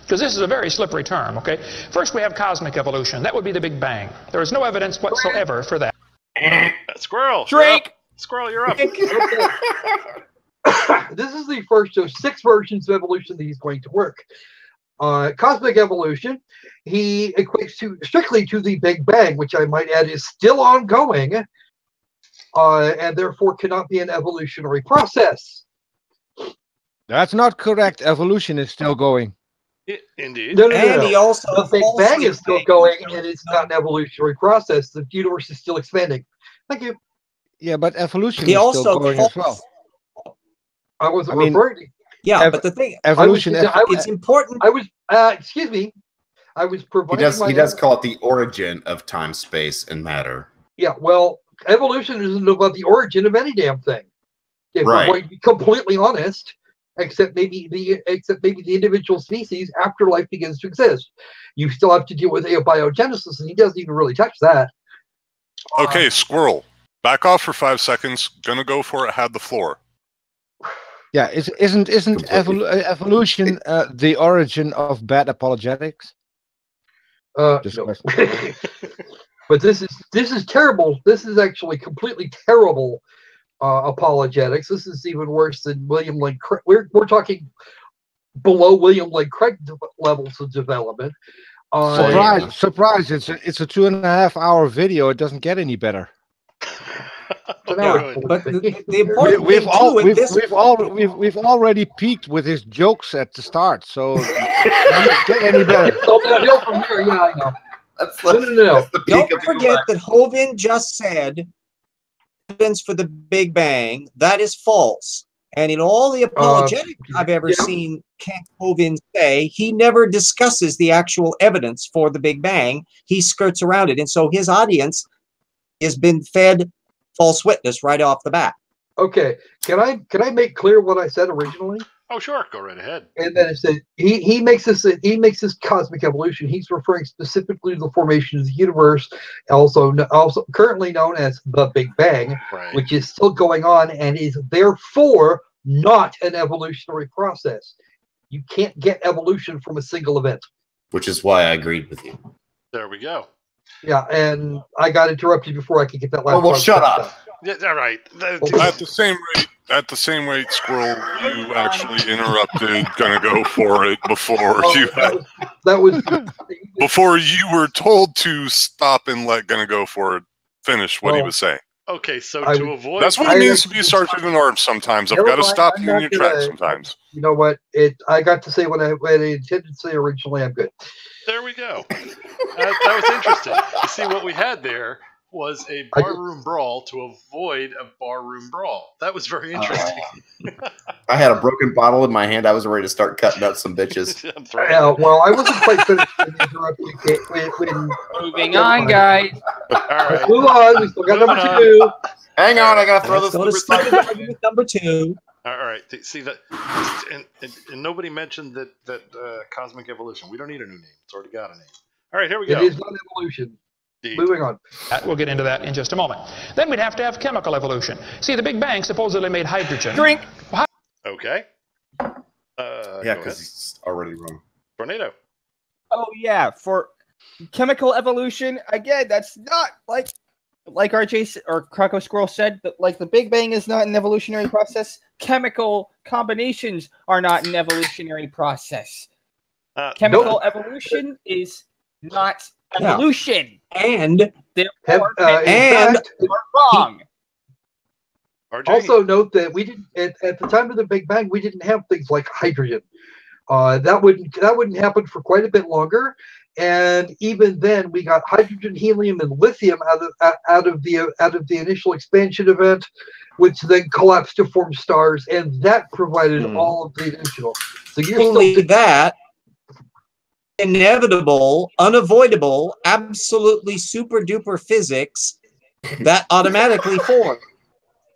Because this is a very slippery term, okay? First, we have cosmic evolution. That would be the Big Bang. There is no evidence whatsoever for that. Squirrel! Drake! Squirrel, you're up. This is the first of 6 versions of evolution that he's going to work. Cosmic evolution, he equates strictly to the Big Bang, which I might add is still ongoing, and therefore cannot be an evolutionary process. That's not correct. Evolution is still going. Indeed. No. And he also the Big Bang is still going, and it's not an evolutionary process. The universe is still expanding. Thank you. Yeah, but evolution He is also still going as well. I wasn't referring to. Yeah, but the thing, evolution. it's important. I was, excuse me, I was providing. He does call it the origin of time, space, and matter. Yeah, well, evolution isn't about the origin of any damn thing. If we're going to be completely honest, except maybe the individual species after life begins to exist. You still have to deal with abiogenesis, and he doesn't even really touch that. Okay, Squirrel, back off for 5 seconds. Gonna go for it. Had the floor. Yeah, isn't evolution the origin of bad apologetics? No. But this is terrible. This is actually completely terrible apologetics. This is even worse than William Lane Craig. We're talking below William Lane Craig levels of development. Surprise! It's a 2.5-hour video. It doesn't get any better. But the important we've already peaked with his jokes at the start, so it doesn't get any better. From here, yeah, I know. No. Don't forget that Hovind just said evidence for the Big Bang. That is false. And in all the apologetics I've ever seen Kent Hovind say, he never discusses the actual evidence for the Big Bang. He skirts around it. And so his audience has been fed false witness right off the bat. Okay. Can I make clear what I said originally? Oh, sure. Go right ahead. And then it said he makes this cosmic evolution. He's referring specifically to the formation of the universe, also currently known as the Big Bang, which is still going on and is therefore not an evolutionary process. You can't get evolution from a single event. Which is why I agreed with you. There we go. Yeah, and I got interrupted before I could get that last. Oh, well, shut up. Yeah, all right. At the same rate, Squirrel, you actually interrupted. Gonna go for it before before you were told to stop and let Gonna go for it finish what he was saying. Okay, so to avoid that's what it means to be sergeant in arms. Sometimes I've got to stop you in your tracks. Sometimes. You know what? I got to say what I intended to say originally. I'm good. There we go. That was interesting. You see, what we had there was a barroom brawl to avoid a barroom brawl. That was very interesting. I had a broken bottle in my hand. I was ready to start cutting up some bitches. Well, I wasn't quite finished when moving on, guys. All right. Move on. We still got number 2. Hang on, I gotta throw this number 2. All right. See that, and nobody mentioned that cosmic evolution. We don't need a new name. It's already got a name. All right, here we go. It is not evolution. Moving on. We'll get into that in just a moment. Then we'd have to have chemical evolution. See, the Big Bang supposedly made hydrogen. Drink. Okay. Yeah, because he's already wrong. Tornado. Oh yeah, for chemical evolution again. That's not like RJ or Croco Squirrel said. But like the Big Bang is not an evolutionary process. Chemical combinations are not an evolutionary process. Chemical evolution is not evolution. And therefore, and wrong. Also note that we didn't at the time of the Big Bang we didn't have things like hydrogen. That wouldn't happen for quite a bit longer, and even then we got hydrogen, helium, and lithium out of the initial expansion event, which then collapsed to form stars, and that provided all of the additional. So you're only still that. Inevitable, unavoidable, absolutely super duper physics that automatically forms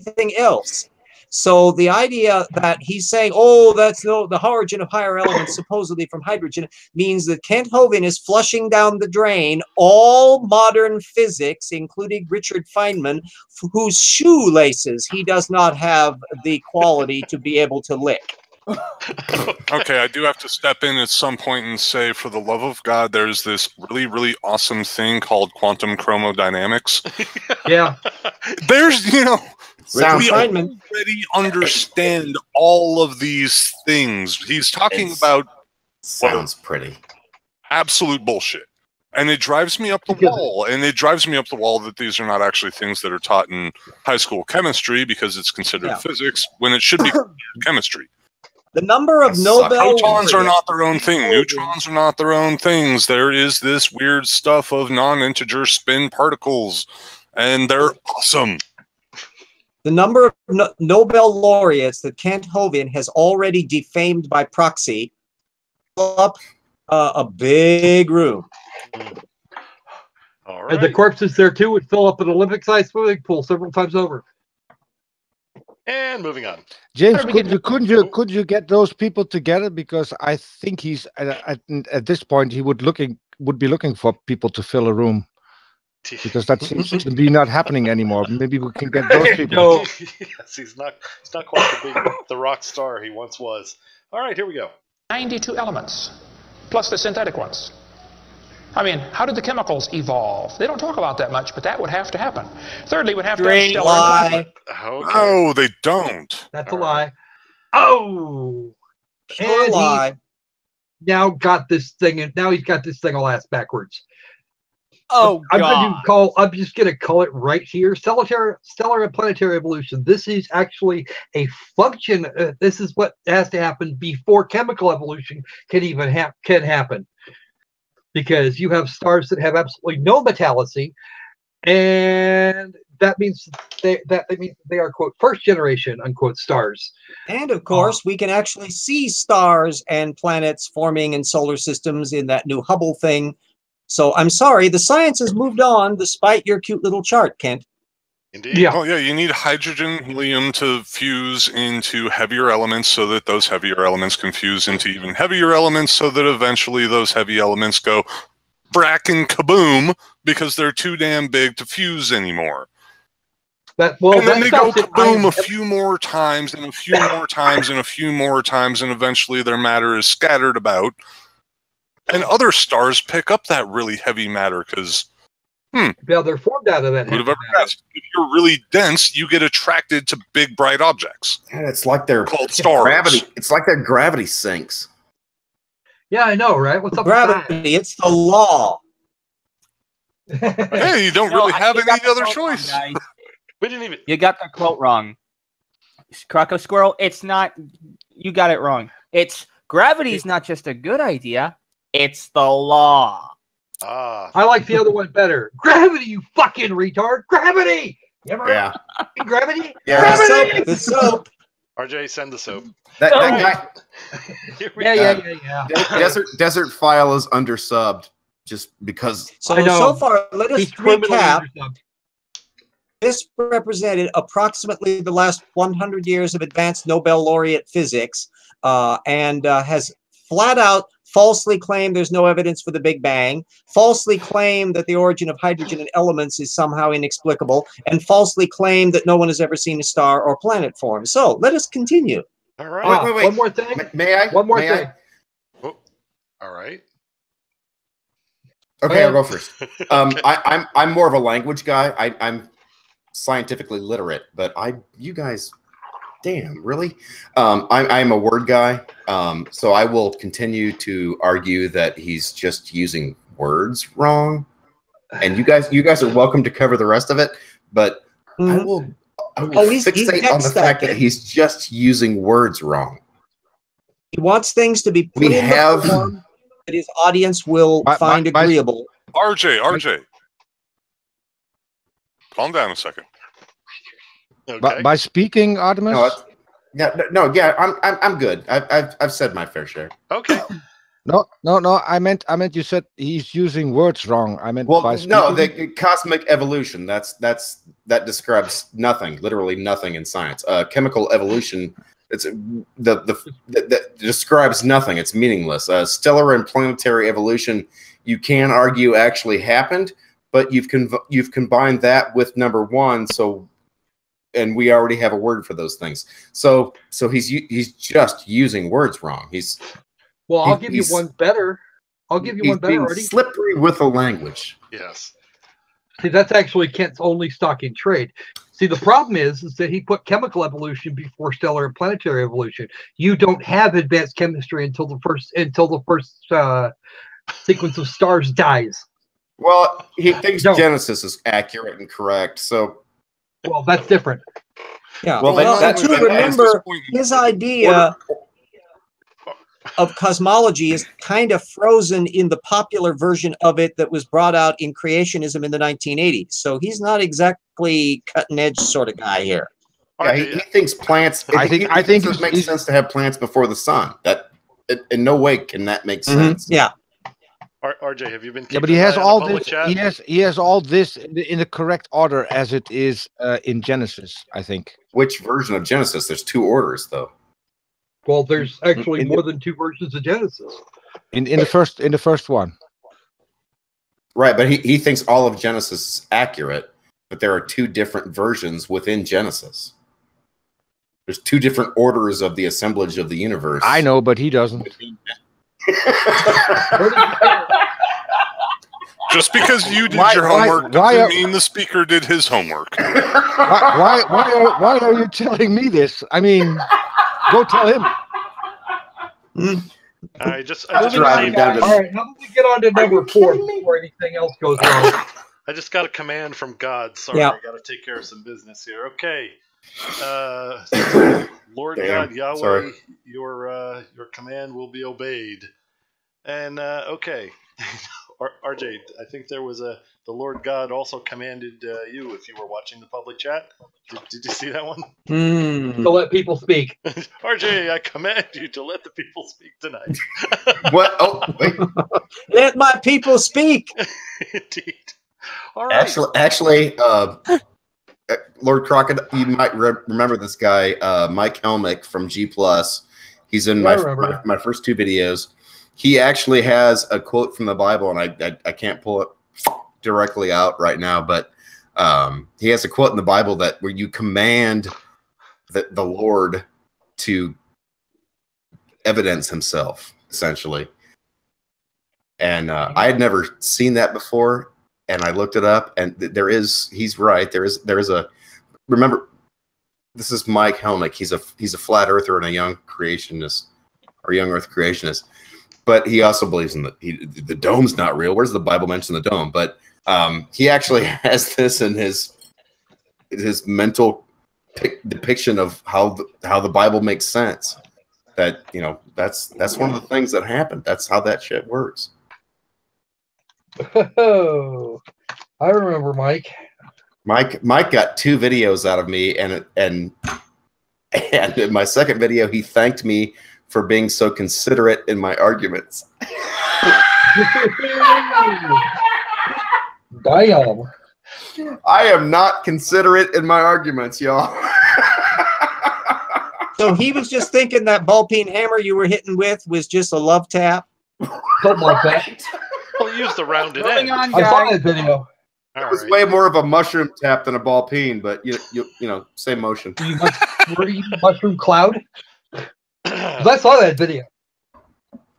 anything else. So the idea that he's saying, oh, that's the origin of higher elements supposedly from hydrogen means that Kent Hovind is flushing down the drain all modern physics, including Richard Feynman, whose shoelaces he does not have the quality to be able to lick. Okay, I do have to step in at some point and say, for the love of God, there's this really, really awesome thing called quantum chromodynamics. Yeah. There's, we Feynman already understand all of these things. He's talking about sounds pretty absolute bullshit. And it drives me up the wall. And it drives me up the wall that these are not actually things that are taught in high school chemistry because it's considered physics when it should be chemistry. The number of Nobel protons are not their own thing. Neutrons are not their own things. There is this weird stuff of non-integer spin particles, and they're awesome. The number of Nobel laureates that Kent Hovind has already defamed by proxy fill up a big room. All right. And the corpses there too would fill up an Olympic-sized swimming pool several times over. And moving on. James, could you get those people together? Because I think he's at this point he would be looking for people to fill a room, because that seems to be not happening anymore. Maybe we can get those people. No. Yes, he's not quite the rock star he once was. All right, here we go. 92 elements, plus the synthetic ones. I mean, how did the chemicals evolve? They don't talk about that much, but that would have to happen. Thirdly, we'd have to have stellar lie. Okay. No, they don't. That's a lie. Oh, Pure lie. Now got this thing, and now he's got this thing all ass backwards. Oh God! I'm just going to call it right here: stellar and planetary evolution. This is actually a function. This is what has to happen before chemical evolution can even happen. Because you have stars that have absolutely no metallity, and that means they are, quote, first generation, unquote, stars. And of course, we can actually see stars and planets forming in solar systems in that new Hubble thing. So I'm sorry, the science has moved on despite your cute little chart, Kent. Indeed. Yeah. Oh, yeah, you need hydrogen, helium to fuse into heavier elements so that those heavier elements can fuse into even heavier elements so that eventually those heavy elements go fracking kaboom because they're too damn big to fuse anymore. And then they go kaboom a few more times and a few more times and a few more times, and eventually their matter is scattered about. And other stars pick up that really heavy matter because yeah, they're formed out of that. Would have ever guessed? If you're really dense, you get attracted to big, bright objects. Yeah, it's like they're called stars. Gravity. It's like their gravity sinks. Yeah, I know, right? What's up gravity? with It's the law. Hey, you don't really have any other choice. We didn't even. You got the quote wrong, Croco Squirrel. It's not. You got it wrong. It's gravity's not just a good idea. It's the law. I like the other one better. Gravity, you fucking retard! Gravity. You ever gravity? Yeah. Gravity. The soap. RJ, send the soap. That guy. Yeah. Desert File is undersubbed just because. So far, let us recap. This represented approximately the last 100 years of advanced Nobel laureate physics, and has flat out falsely claim there's no evidence for the Big Bang, falsely claim that the origin of hydrogen and elements is somehow inexplicable, and falsely claim that no one has ever seen a star or planet form. So let us continue. All right. Wait. One more thing. May I? One more thing. Oh, all right. Okay, I'll go first. I'm more of a language guy. I'm scientifically literate, but you guys, damn, really? I'm a word guy. So I will continue to argue that he's just using words wrong. And you guys are welcome to cover the rest of it, but I will fixate on the fact that he's just using words wrong. He wants things to be put in the form that his audience will find agreeable. RJ, calm down a second. Okay. By speaking, Artemis? I'm good. I've said my fair share. Okay. Oh. No. I meant you said he's using words wrong. I meant by speaking. No, the cosmic evolution. That describes nothing, literally nothing in science. Chemical evolution. It's that describes nothing. It's meaningless. Stellar and planetary evolution, you can argue actually happened, but you've combined that with number one. So, and we already have a word for those things. So he's just using words wrong. I'll give you one better. I'll give you one better already. Slippery with the language. Yes. See, that's actually Kent's only stock in trade. See, the problem is that he put chemical evolution before stellar and planetary evolution. You don't have advanced chemistry until the first sequence of stars dies. Well, he thinks Genesis is accurate and correct. So, well, that's different. Yeah. Well, remember his idea of cosmology is kind of frozen in the popular version of it that was brought out in creationism in the 1980s. So he's not exactly cutting edge sort of guy here. Yeah, he thinks plants. I think it makes sense to have plants before the sun. That in no way can that make sense. Yeah. RJ, have you been? Yeah, but he has all this. He has all this in the correct order as it is in Genesis. I think. Which version of Genesis? There's two orders, though. Well, there's actually more than two versions of Genesis. In the first one. Right, but he thinks all of Genesis is accurate, but there are two different versions within Genesis. There's two different orders of the assemblage of the universe. I know, but he doesn't. Just because you did your homework doesn't mean the speaker did his homework. Why are you telling me this? I mean, go tell him. I just drive him down. All right, how about we get on to number 4 before anything else goes wrong? I just got a command from God. Sorry, I got to take care of some business here. Okay. Lord God Yahweh, sorry. Your command will be obeyed. And okay, RJ, I think there was the Lord God also commanded you if you were watching the public chat. Did you see that one? To let people speak. RJ, I command you to let the people speak tonight. What? Oh, wait. Let my people speak. Indeed. All right. Actually, Lord Crockett, you might remember this guy, Mike Helmick from G+. He's in my first two videos. He actually has a quote from the Bible, and I can't pull it directly out right now, but he has a quote in the Bible that where you command the Lord to evidence himself, essentially. And I had never seen that before, and I looked it up, and he's right. There is a, remember, this is Mike Helmick. He's a flat earther and a young creationist, or young earth creationist. But he also believes in the dome's not real. Where's the Bible mention the dome? But he actually has this in his mental depiction of how the Bible makes sense. That, you know, that's one of the things that happened. That's how that shit works. Oh, I remember Mike. Mike got 2 videos out of me, and in my second video, he thanked me for being so considerate in my arguments. Damn. I am not considerate in my arguments, y'all. So he was just thinking that ball peen hammer you were hitting with was just a love tap. Something like that. Well, use the rounded Moving end. on, I saw guys. that video. It was way more of a mushroom tap than a ball peen, but you know, same motion. Were you mushroom cloud? 'Cause I saw that video.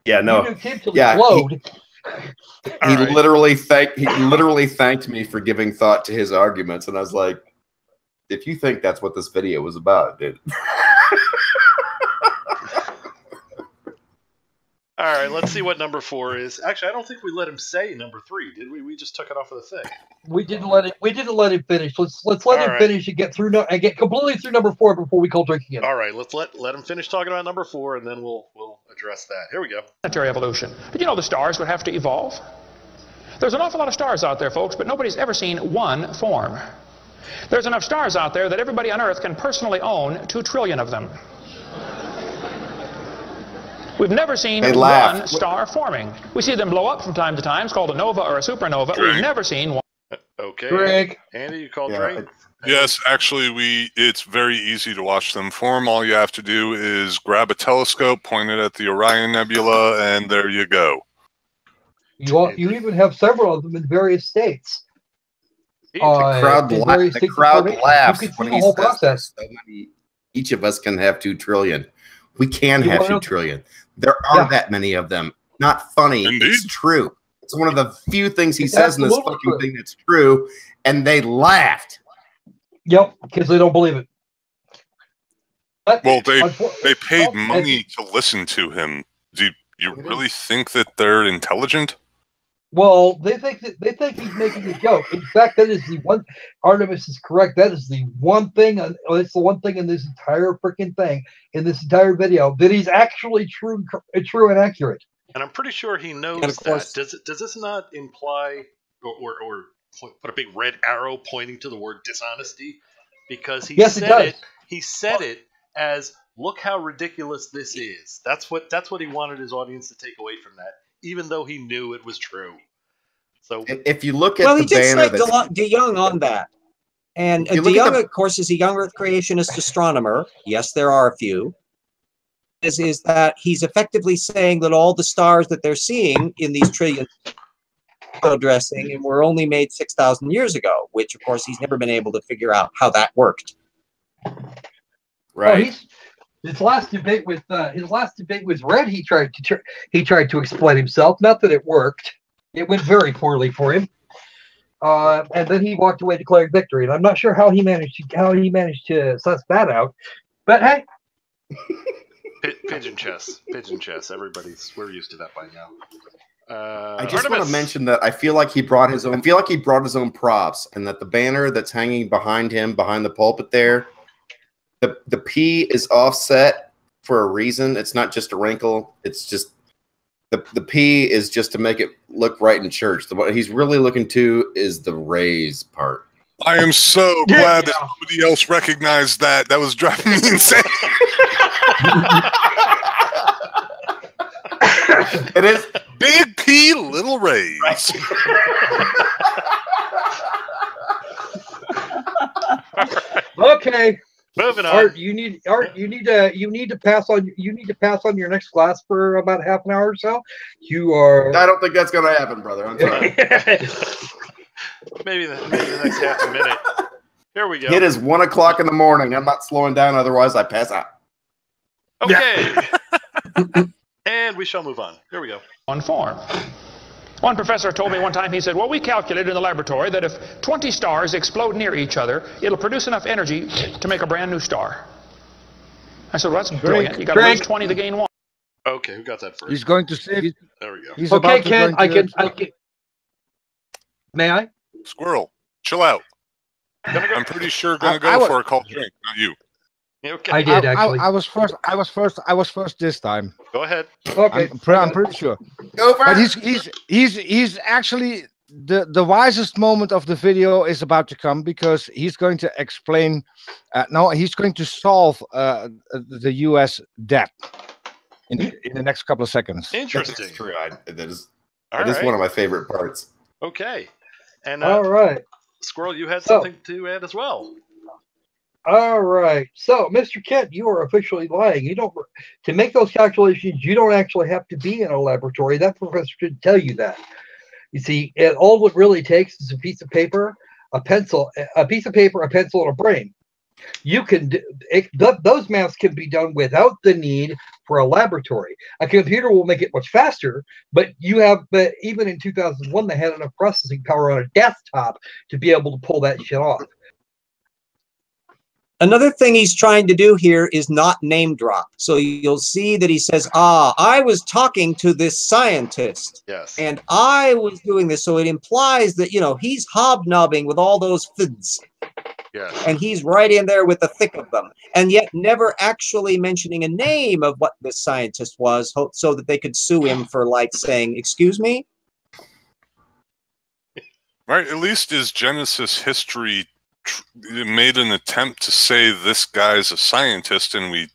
Yeah, no. You came to explode. He literally thanked me for giving thought to his arguments, and I was like, if you think that's what this video was about, dude. All right, let's see what number 4 is. Actually, I don't think we let him say number 3, did we? We just took it off of the thing. We didn't let him finish. Let's let him finish and get completely through number 4 before we call drinking it. All right, let's let him finish talking about number 4, and then we'll address that. Here we go. Planetary evolution. Did you know the stars would have to evolve? There's an awful lot of stars out there, folks, but nobody's ever seen one form. There's enough stars out there that everybody on Earth can personally own 2 trillion of them. We've never seen one star forming. We see them blow up from time to time. It's called a nova or a supernova. Drake. We've never seen one. Okay. Drake. Andy, you called Drake? Yes, actually, it's very easy to watch them form. All you have to do is grab a telescope, point it at the Orion Nebula, and there you go. You even have several of them in various states. The crowd laughs when he says this. So each of us can have 2 trillion. We can have 2 trillion. There are that many of them. Not funny. Indeed. It's true. It's one of the few things he says in this fucking thing that's true, and they laughed. Yep, because they don't believe it. But, well, they paid money to listen to him. Do you really think that they're intelligent? Well, they think he's making a joke. In fact, that is the one. Artemis is correct. That is the one thing. It's the one thing in this entire freaking thing, in this entire video, that he's actually true and accurate. And I'm pretty sure he knows that. Does this not imply or put a big red arrow pointing to the word dishonesty? Because he said it as, look how ridiculous this is. That's what he wanted his audience to take away from that, even though he knew it was true. So if you look at the banner, he did cite DeYoung on that, and DeYoung, of course, is a young Earth creationist astronomer. Yes, there are a few. Is that he's effectively saying that all the stars that they're seeing in these trillions dressing and were only made 6,000 years ago, which of course he's never been able to figure out how that worked. Right. Well, his last debate with Red, he tried to explain himself. Not that it worked. It went very poorly for him. And then he walked away declaring victory. And I'm not sure how he managed to suss that out. But hey. Pigeon chess. We're used to that by now. I just want to mention that I feel like he brought his own props, and that the banner that's hanging behind him, behind the pulpit there, the P is offset for a reason. It's not just a wrinkle. It's just the P is just to make it look right in church. What he's really looking to is the raise part. I am so glad that somebody else recognized that. That was driving me insane. It is big P, little raise. Right. Okay. Moving on. Art, you need to pass on your next class for about half an hour or so. You are. I don't think that's going to happen, brother. I'm sorry. maybe the next half a minute. Here we go. It is 1 o'clock in the morning. I'm not slowing down, otherwise I pass out. Okay. And we shall move on. Here we go. One form. One professor told me one time, he said, well, we calculated in the laboratory that if 20 stars explode near each other, it'll produce enough energy to make a brand new star. I said, well, that's brilliant. You got to lose 20 to gain 1. Okay, who got that first? He's going to save. There we go. He's okay, Ken, I can. May I? Squirrel, chill out. I'm pretty sure going to go for a cold drink, not you. Okay. I did actually. I was first this time. Go ahead. Okay. I'm pretty sure. Go for it. He's actually the wisest moment of the video is about to come, because he's going to explain. No, he's going to solve the U.S. debt in the next couple of seconds. Interesting. That's true. That is one of my favorite parts. Okay. And all right, Squirrel, you had something to add as well. All right. So, Mr. Kent, you are officially lying. You don't to make those calculations. You don't actually have to be in a laboratory. That professor didn't tell you that. You see, all it really takes is a piece of paper, a pencil, a pencil, and a brain. You can those maths can be done without the need for a laboratory. A computer will make it much faster, but even in 2001 they had enough processing power on a desktop to be able to pull that shit off. Another thing he's trying to do here is not name drop. So you'll see that he says, I was talking to this scientist. Yes. And I was doing this. So it implies that, he's hobnobbing with all those fids. Yes. And he's right in there with the thick of them. And yet never actually mentioning a name of what this scientist was so that they could sue him for, saying, excuse me? Right. At least his Genesis history made an attempt to say this guy's a scientist, and we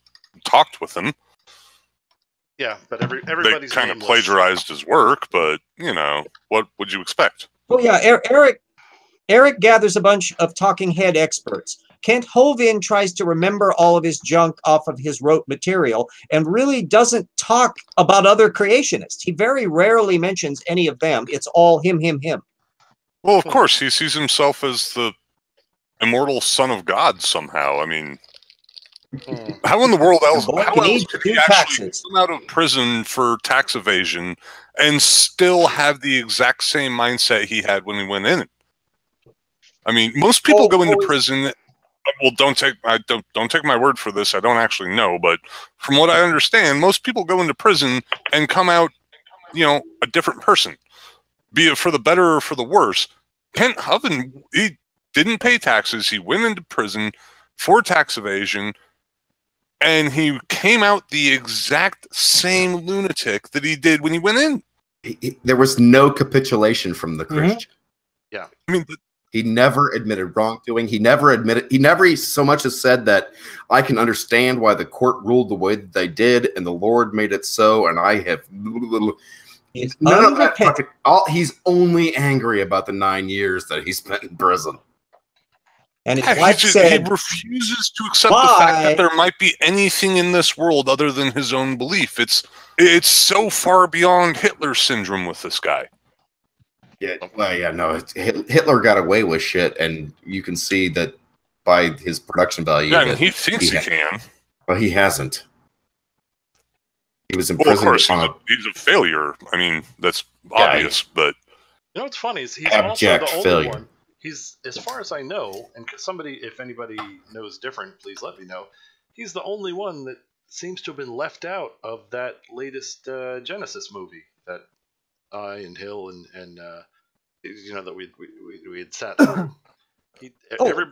talked with him. Yeah, but everybody's they kind of plagiarized his work, but what would you expect? Oh yeah, Eric gathers a bunch of talking head experts. Kent Hovind tries to remember all of his junk off of his rote material and really doesn't talk about other creationists. He very rarely mentions any of them. It's all him. Well, of course, he sees himself as the immortal son of God somehow. I mean, how in the world else? How else could he actually come out of prison for tax evasion and still have the exact same mindset he had when he went in? I mean, most people go into prison. Well, don't take my word for this. I don't actually know, but from what I understand, most people go into prison and come out, a different person, be it for the better or for the worse. Kent Hovind, he didn't pay taxes. He went into prison for tax evasion, and he came out the exact same lunatic that he did when he went in. There was no capitulation from the Christian. Yeah. I mean, he never admitted wrongdoing. He never so much as said that I can understand why the court ruled the way that they did, and the Lord made it so, and I have... None of that he's only angry about the 9 years that he spent in prison. And his wife said, he refuses to accept the fact that there might be anything in this world other than his own belief. It's so far beyond Hitler syndrome with this guy. Yeah, well, yeah, no, Hitler got away with shit, and you can see that by his production value. Yeah, and he thinks he can. But he hasn't. He was in prison. Of course, he's a failure. I mean, that's obvious, but... what's funny is he's also the only one. He's, as far as I know, and if anybody knows different, please let me know. He's the only one that seems to have been left out of that latest Genesis movie that I and Hill and that we had sat through.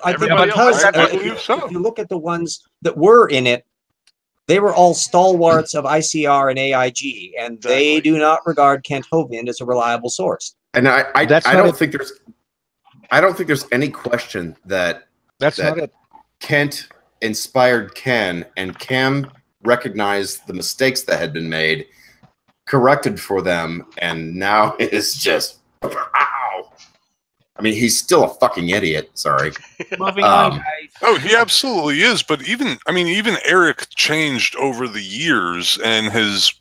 Everybody else. If you look at the ones that were in it, they were all stalwarts of ICR and AIG, and they do not regard Kent Hovind as a reliable source. And I don't think there's any question that Kent inspired Ken, and Ken recognized the mistakes that had been made, corrected for them, and now is just ow. I mean, he's still a fucking idiot. Sorry. Moving on, guys. Oh, he absolutely is. But even Eric changed over the years, and he's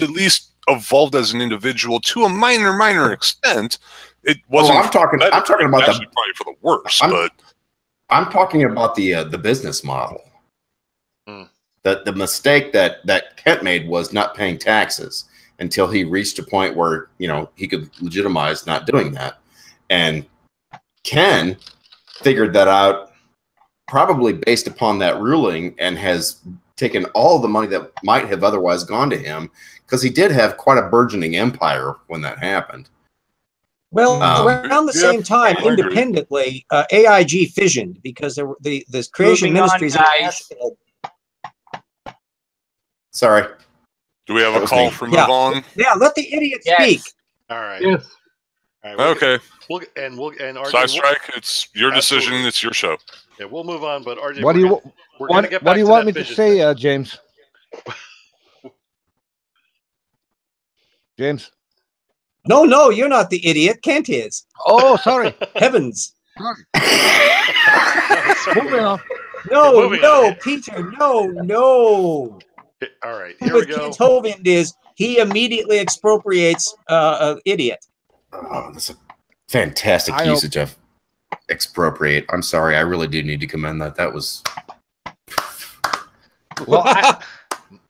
at least evolved as an individual to a minor extent. It wasn't. I'm talking about probably for the worst. I'm talking about the business model. The mistake that Kent made was not paying taxes until he reached a point where he could legitimize not doing that, and Ken figured that out probably based upon that ruling, and has taken all the money that might have otherwise gone to him, because he did have quite a burgeoning empire when that happened. Well, around the same time, independently, AIG fissioned because there were the Creation Ministries. Sorry. Do we have a call from Yvonne? Yeah, let the idiot speak. All right. Yes. All right, okay. RJ, Strike. It's your decision. It's your show. Yeah, we'll move on. But RJ, what do you want me to say, James? James. No, you're not the idiot. Kent is. Oh, sorry. Heavens. Sorry. Moving on. No, no, Peter, no. All right, here With we go. Kids Hovind is he immediately expropriates an idiot. Oh, that's a fantastic usage of expropriate. I'm sorry, I really do need to commend that. That was well.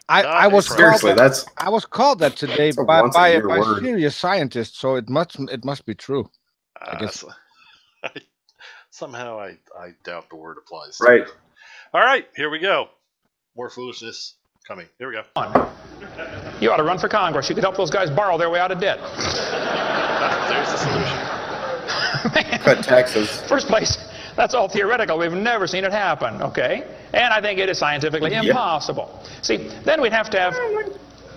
I was seriously I was called that today by a serious scientist, so it must be true. I guess. Somehow I doubt the word applies. Right. All right, here we go. More foolishness coming. Here we go. You ought to run for Congress. You could help those guys borrow their way out of debt. There's the solution. Cut taxes. First place, that's all theoretical. We've never seen it happen, okay? And I think it is scientifically impossible. See, then we'd have to have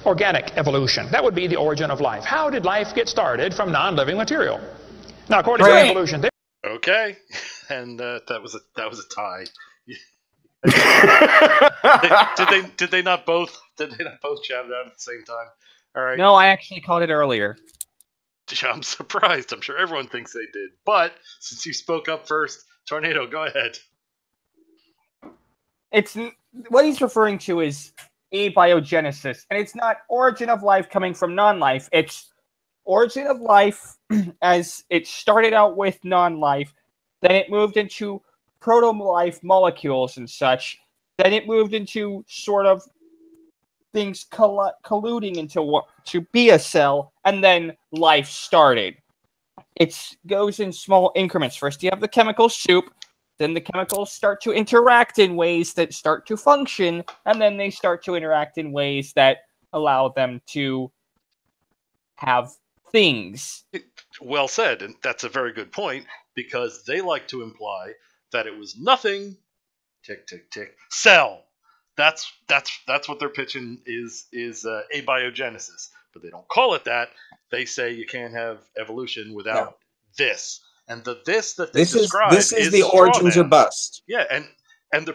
organic evolution. That would be the origin of life. How did life get started from non-living material? Now, according to evolution... Okay, and that was a tie. did they not both shout it out at the same time? All right. No, I actually called it earlier. I'm surprised. I'm sure everyone thinks they did. But since you spoke up first, Tornado, go ahead. It's what he's referring to is abiogenesis, and it's not origin of life coming from non-life. It's origin of life as it started out with non-life, then it moved into proto-life molecules and such, then it moved into sort of things colluding to be a cell, and then life started. It goes in small increments. First you have the chemical soup, then the chemicals start to interact in ways that start to function, and then they start to interact in ways that allow them to have things. Well said, and that's a very good point, because they like to imply that it was nothing, tick, tick, tick, cell. That's what they're pitching is abiogenesis. But they don't call it that. They say you can't have evolution without this. And this that they describe is the origins or bust. Yeah, and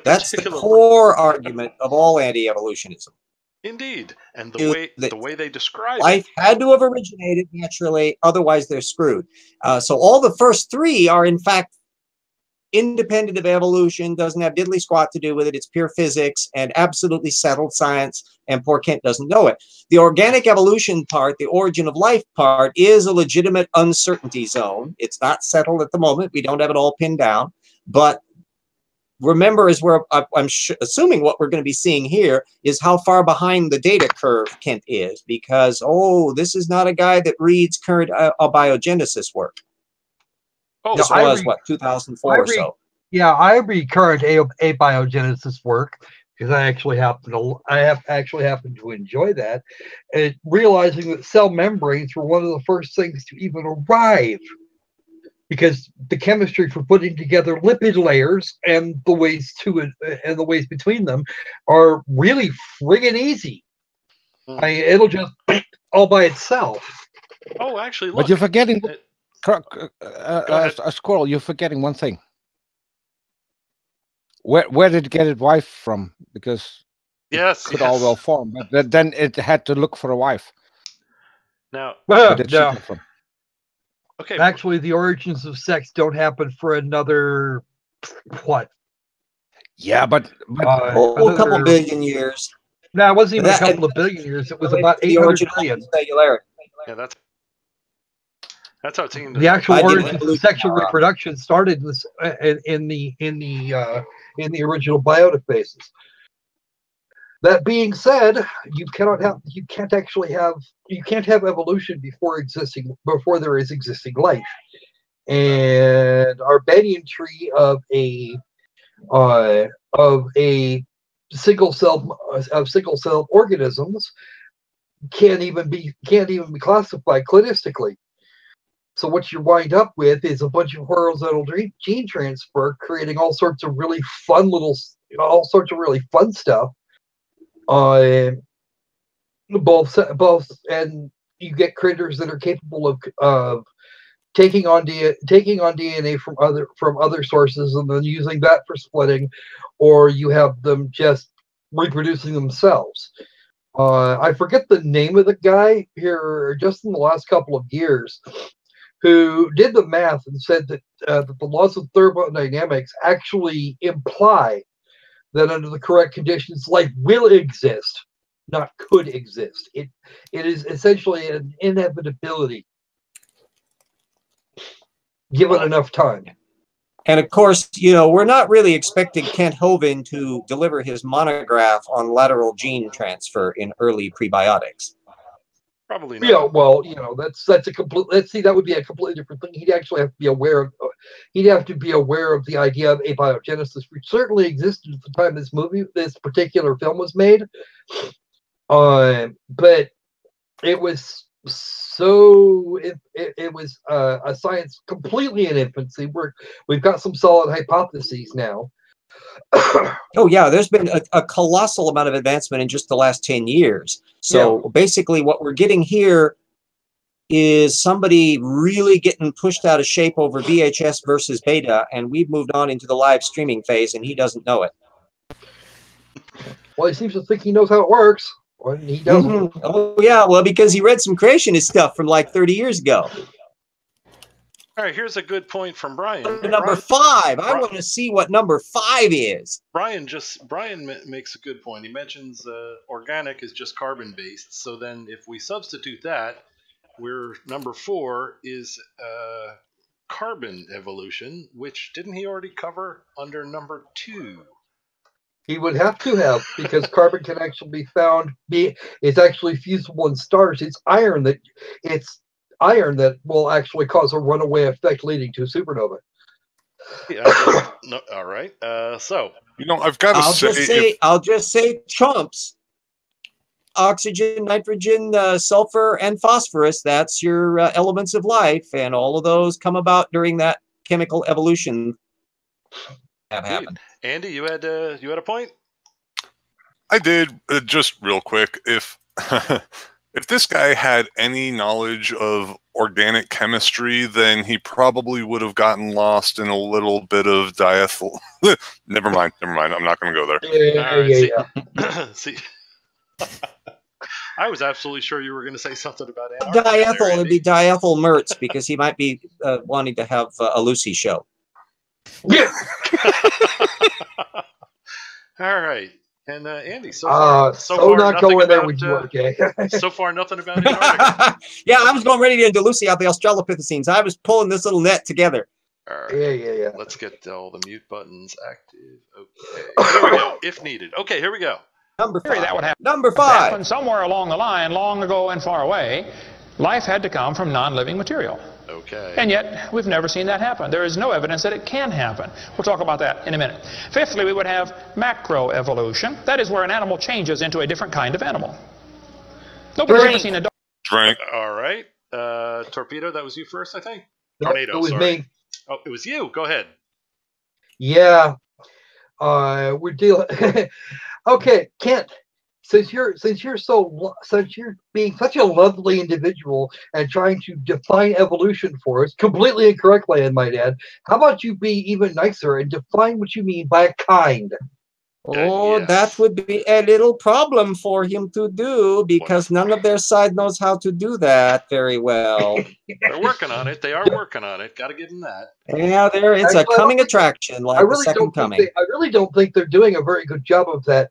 that's the core argument of all anti-evolutionism. Indeed, and the way they describe life had to have originated naturally, otherwise they're screwed. So all the first three are in fact independent of evolution, doesn't have diddly squat to do with it. It's pure physics and absolutely settled science, and poor Kent doesn't know it. The organic evolution part, the origin of life part, is a legitimate uncertainty zone. It's not settled at the moment. We don't have it all pinned down, but remember, as I'm assuming what we're going to be seeing here is how far behind the data curve Kent is, because, this is not a guy that reads current abiogenesis work. This was, 2004 or so? Yeah, I read current abiogenesis work, because I have actually happened to enjoy that, and realizing that cell membranes were one of the first things to even arrive. Because the chemistry for putting together lipid layers and the ways to it and the ways between them are really friggin' easy. I mean, it'll just all by itself. Oh, actually, look. But you're forgetting, a squirrel. You're forgetting one thing. Where did it get its wife from? Because it could all well form, but then it had to look for a wife. Now, where did she come from? Okay. Actually, the origins of sex don't happen for another what? Yeah, but a couple billion years. No, it wasn't even a couple of billion years. It was about 800 billion. Yeah, that's how team. The actual origins of sexual reproduction started in the original biota-phases. That being said, you can't have evolution before there is existing life. And our banyan tree of single cell organisms can't even be classified clinistically. So what you wind up with is a bunch of horizontal gene transfer, creating all sorts of really fun stuff. Both, and you get critters that are capable of taking on DNA from other sources and then using that for splitting, or you have them just reproducing themselves. I forget the name of the guy here. Just in the last couple of years, who did the math and said that, that the laws of thermodynamics actually imply that under the correct conditions, life will exist, not could exist. It is essentially an inevitability given enough time. And of course, you know, we're not really expecting Kent Hovind to deliver his monograph on lateral gene transfer in early prebiotics. Probably not. Yeah, well, you know, that's a complete. Let's see, that would be a completely different thing. He'd actually have to be aware of. He'd have to be aware of the idea of abiogenesis, which certainly existed at the time this particular film was made. But it was so it was a science completely in infancy. We've got some solid hypotheses now. Oh yeah, there's been a colossal amount of advancement in just the last 10 years. So basically what we're getting here is somebody really getting pushed out of shape over VHS versus beta, and we've moved on into the live streaming phase, and he doesn't know it. Well, he seems to think he knows how it works. Well, he doesn't. Oh yeah, well, because he read some creationist stuff from like 30 years ago. All right, here's a good point from Brian. Number 5. I want to see what number 5 is. Brian makes a good point. He mentions organic is just carbon based. So then, if we substitute that, number 4 is carbon evolution, which didn't he already cover under number 2? He would have to have, because carbon can actually be found. It's actually fusible in stars. It's iron that will actually cause a runaway effect leading to a supernova. Yeah, no, all right. So you know, I've got to I'll just say chumps. Oxygen, nitrogen, sulfur, and phosphorus. That's your elements of life, and all of those come about during that chemical evolution have happened. Andy, you had a point? I did. Just real quick, if if this guy had any knowledge of organic chemistry, then he probably would have gotten lost in a little bit of diethyl. Never mind. I'm not going to go there. See, I was absolutely sure you were going to say something about Antarctica. Diethyl would be diethyl Mertz, because he might be wanting to have a Lucy show. Yeah. All right. And Andy, so far not going there with you, okay? So far, nothing about Antarctica. Yeah, I was going ready to Lucy out the Australopithecines. I was pulling this little net together. All right. Yeah. Let's get all the mute buttons active. Okay. Here we go, if needed. Okay, here we go. Number 5. That would happen. Number 5. Happened somewhere along the line, long ago and far away, life had to come from non-living material. Okay. And yet, we've never seen that happen. There is no evidence that it can happen. We'll talk about that in a minute. Fifthly, we would have macroevolution. That is where an animal changes into a different kind of animal. Nobody's ever seen a dog. Drink. All right. Torpedo, that was you first, I think? Nope, Tornado, it was sorry. me. Oh, it was you. Go ahead. Yeah. We're dealing. Okay, Kent. Since you're being such a lovely individual and trying to define evolution for us completely incorrectly, I might add, how about you be even nicer and define what you mean by kind? Oh, yes. That would be a little problem for him to do, because none of their side knows how to do that very well. They're working on it. They are working on it. Got to give them that. Yeah, it's a coming attraction, like the second coming. I really don't think they're doing a very good job of that.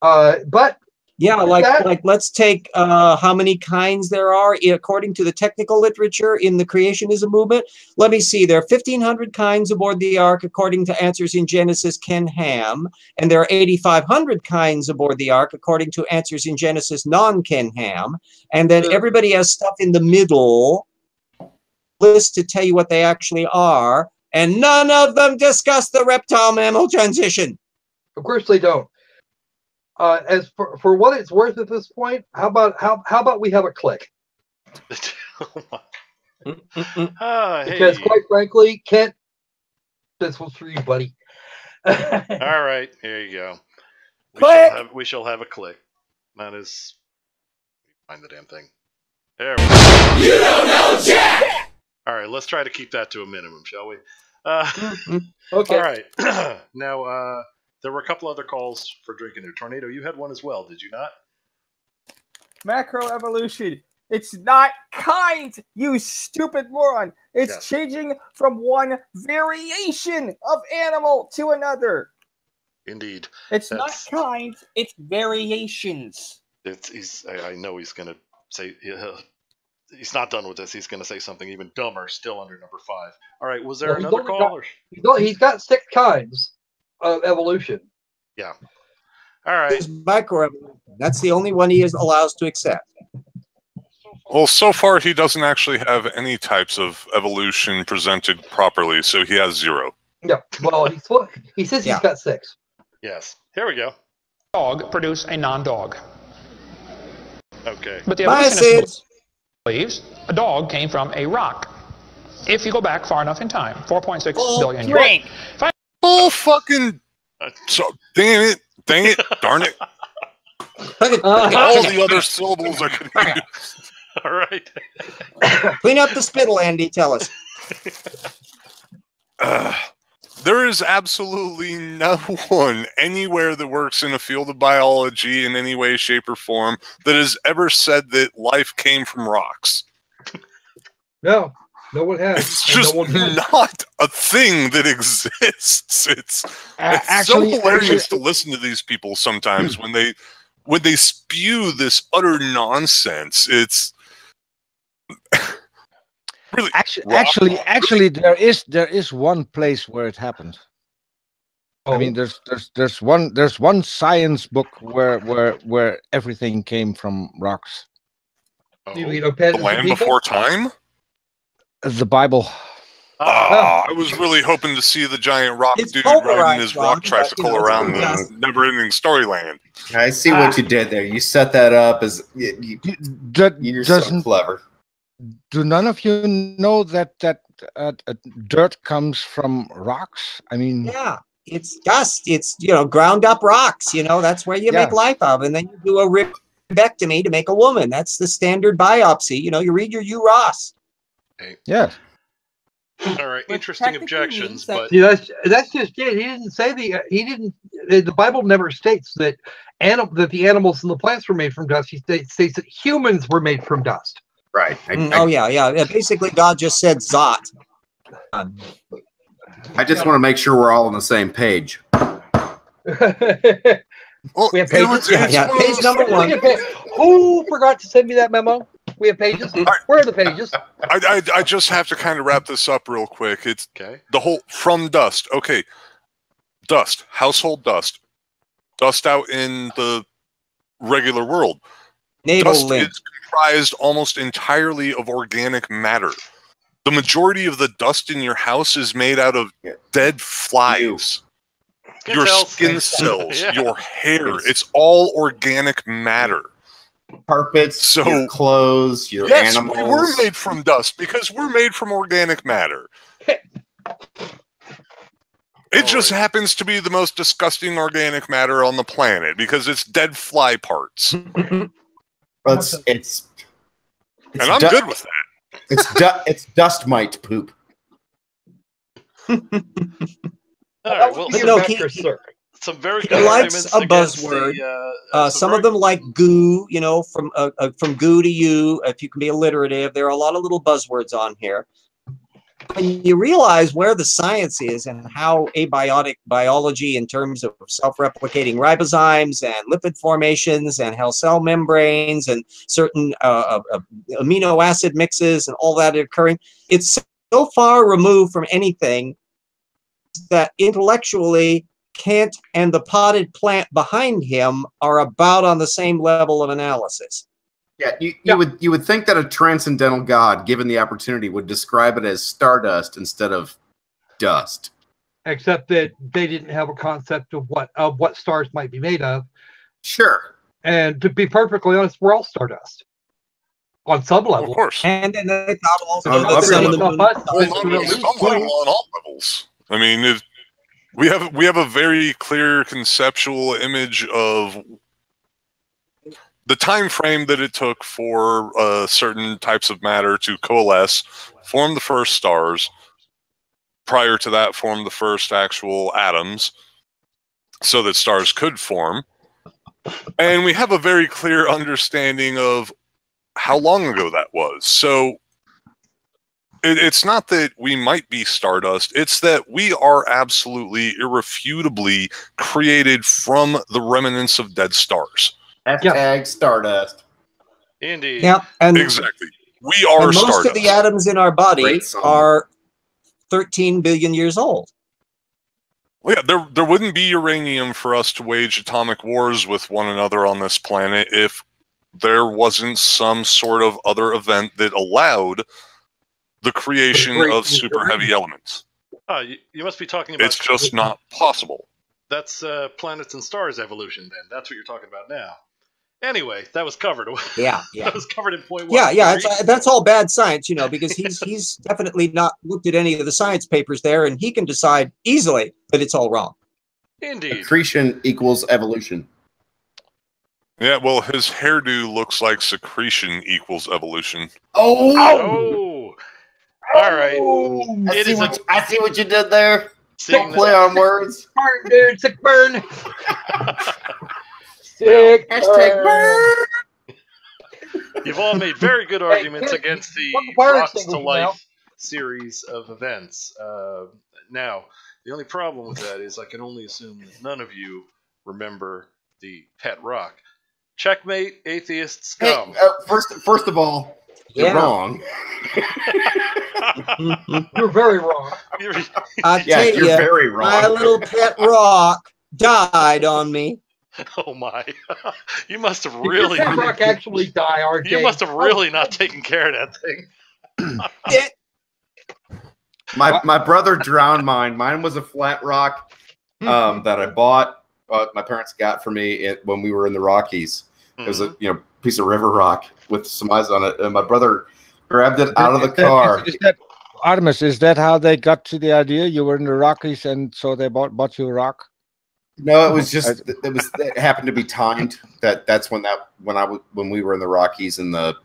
But yeah, like let's take how many kinds there are according to the technical literature in the creationism movement. Let me see. There are 1,500 kinds aboard the Ark according to Answers in Genesis, Ken Ham, and there are 8,500 kinds aboard the Ark according to Answers in Genesis, non-Ken Ham, and then everybody has stuff in the middle list to tell you what they actually are, and none of them discuss the reptile-mammal transition. Of course they don't. As for what it's worth at this point, how about we have a click? Because quite frankly, Kent, this was for you, buddy. All right, here you go. We shall have a click. That is, find the damn thing. There we go. You don't know Jack. All right, let's try to keep that to a minimum, shall we? Okay. All right. Now, there were a couple other calls for drinking there. Tornado, you had one as well, did you not? Macroevolution. It's not kind, you stupid moron. It's changing from one variation of animal to another. Indeed. It's not kind, it's variations. I know he's going to say... he's not done with this. He's going to say something even dumber still under number 5. All right, was there another call? He's got 6 kinds of evolution. Yeah. All right. Macroevolution. That's the only one he is allows to accept. Well, so far he doesn't actually have any types of evolution presented properly, so he has 0. Yeah. Well, he says he's got 6. Yes. Here we go. Dog produce a non-dog. Okay. But the evolutionist believes a dog came from a rock. If you go back far enough in time, 4.6 billion years. Oh, fucking... So, dang it, darn it. All the other syllables I could use. All right. Clean up the spittle, Andy, tell us. There is absolutely no one anywhere that works in a field of biology in any way, shape, or form that has ever said that life came from rocks. No one has. It's just not a thing that exists. It's actually so hilarious to listen to these people sometimes when they spew this utter nonsense. It's really actually there is one place where it happened. I mean, there's one science book where everything came from rocks. You mean the Land Before Time? The Bible. I was really hoping to see the giant rock dude riding his rock tricycle around the never-ending Storyland. I see what you did there. You set that up as you're so clever. Do none of you know that dirt comes from rocks? I mean, yeah, it's dust. It's ground up rocks. That's where you make life of, and then you do a ribectomy to make a woman. That's the standard biopsy. You read your UROS. Okay. Yeah. All right. Interesting objections, but that's just it. He didn't say the Bible never states that the animals and the plants were made from dust. He states that humans were made from dust. Right. Yeah. Basically, God just said Zot. I just want to make sure we're all on the same page. We have pages. Page number 1. Who forgot to send me that memo? We have pages. Where are the pages? I just have to kind of wrap this up real quick. It's the whole from dust. Okay, dust, household dust out in the regular world. Dust is comprised almost entirely of organic matter. The majority of the dust in your house is made out of dead flies. Your skin cells, your hair, it's all organic matter. Carpets, your clothes, your animals. Yes, we're made from dust because we're made from organic matter. It just happens to be the most disgusting organic matter on the planet because it's dead fly parts. And I'm good with that. It's dust mite poop. All right, well, some very good he likes a buzzword. Some of them like goo, from goo to you. If you can be alliterative, there are a lot of little buzzwords on here. When you realize where the science is and how abiotic biology in terms of self-replicating ribozymes and lipid formations and how cell membranes and certain amino acid mixes and all that are occurring, it's so far removed from anything that intellectually Kant and the potted plant behind him are about on the same level of analysis. Yeah, you would think that a transcendental God, given the opportunity, would describe it as stardust instead of dust. Except that they didn't have a concept of what stars might be made of. Sure. And to be perfectly honest, we're all stardust on some level. Of course. And then they thought also on all levels. I mean, we have a very clear conceptual image of the time frame that it took for certain types of matter to coalesce, form the first stars, prior to that form the first actual atoms, so that stars could form. And we have a very clear understanding of how long ago that was. So it's not that we might be stardust, it's that we are absolutely, irrefutably created from the remnants of dead stars. Hashtag Stardust. Indeed. Yeah, and exactly. We are most stardust. of the atoms in our body are 13 billion years old. Well, yeah, there wouldn't be uranium for us to wage atomic wars with one another on this planet if there wasn't some sort of other event that allowed the creation of super heavy elements. You must be talking about... It's just not possible. That's planets and stars evolution, then. That's what you're talking about now. Anyway, that was covered. Yeah. That was covered in point 1. Yeah. That's all bad science, you know, because he's definitely not looked at any of the science papers there, and he can decide easily that it's all wrong. Indeed. Accretion equals evolution. Yeah, well, his hairdo looks like secretion equals evolution. Oh! All right. I see what you did there. Don't play on words. Burn, dude. Sick burn. Sick burn. You've all made very good arguments against the Rocks to Life series of events. Now, the only problem with that is I can only assume that none of you remember the pet rock. Checkmate, atheist scum. Hey, first of all, you're wrong. You're very wrong. You're very wrong. My little pet rock died on me. Oh my! You must have really. Did pet rock actually die, RJ? You must have really not taken care of that thing. My brother drowned mine. Mine was a flat rock that I bought. My parents got for me when we were in the Rockies. It was a piece of river rock with some eyes on it, and my brother grabbed it out of the car. Is that Artemis? Is that how they got to the idea? You were in the Rockies, and so they bought you a rock. No, it was just it happened to be timed. That's when we were in the Rockies in the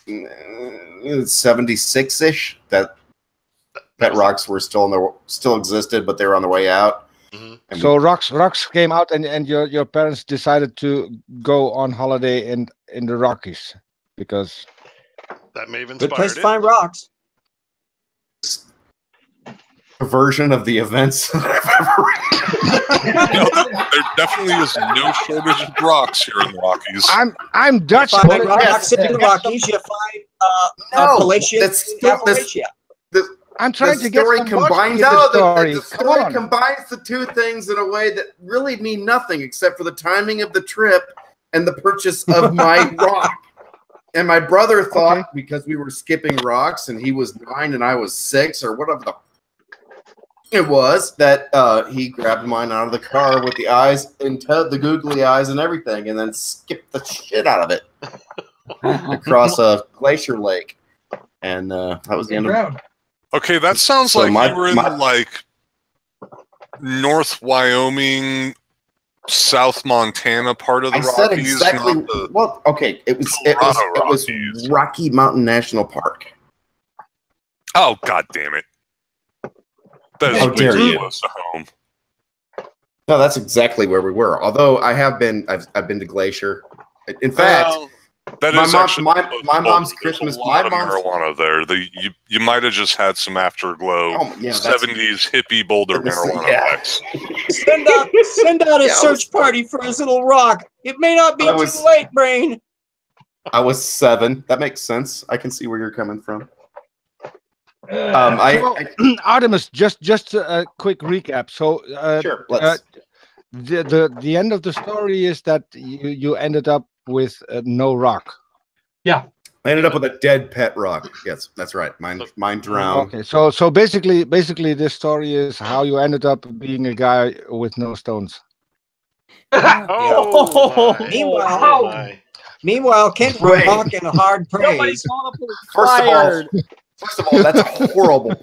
76-ish. That rocks were still existed, but they were on the way out. Mm-hmm. So rocks came out, and your parents decided to go on holiday in the Rockies because that may have good inspired place to it. find rocks. A version of the events that I've ever read. There definitely is no shortage of rocks here in the Rockies. I'm Dutch. You find rocks in the Rockies. You find Appalachia. I'm trying to get story some combines the story. The story combines the two things in a way that really mean nothing except for the timing of the trip and the purchase of my rock. And my brother thought because we were skipping rocks and he was 9 and I was 6 or whatever it was that he grabbed mine out of the car with the eyes and the googly eyes and everything, and then skipped the shit out of it across a glacier lake, and that was the end of it. Okay, that sounds like you were in like North Wyoming, South Montana part of the Rockies. I said exactly. Well, okay, it was Rocky Mountain National Park. Oh, God damn it! That is way too close to home. No, that's exactly where we were. Although I've been to Glacier. In fact, that my is mom's Christmas. My mom's marijuana there. You might have just had some afterglow. 70s hippie Boulder marijuana mix. Send out a search party for his little rock. It may not be too late, Brain. I was 7. That makes sense. I can see where you're coming from. Artemis, just a quick recap. So, sure. The end of the story is that you ended up with no rock. Yeah, I ended up with a dead pet rock. Yes, that's right. Mine drowned. Okay, so basically, this story is how you ended up being a guy with no stones. Meanwhile, Kent rock and hard praise. First of all, that's a horrible pun.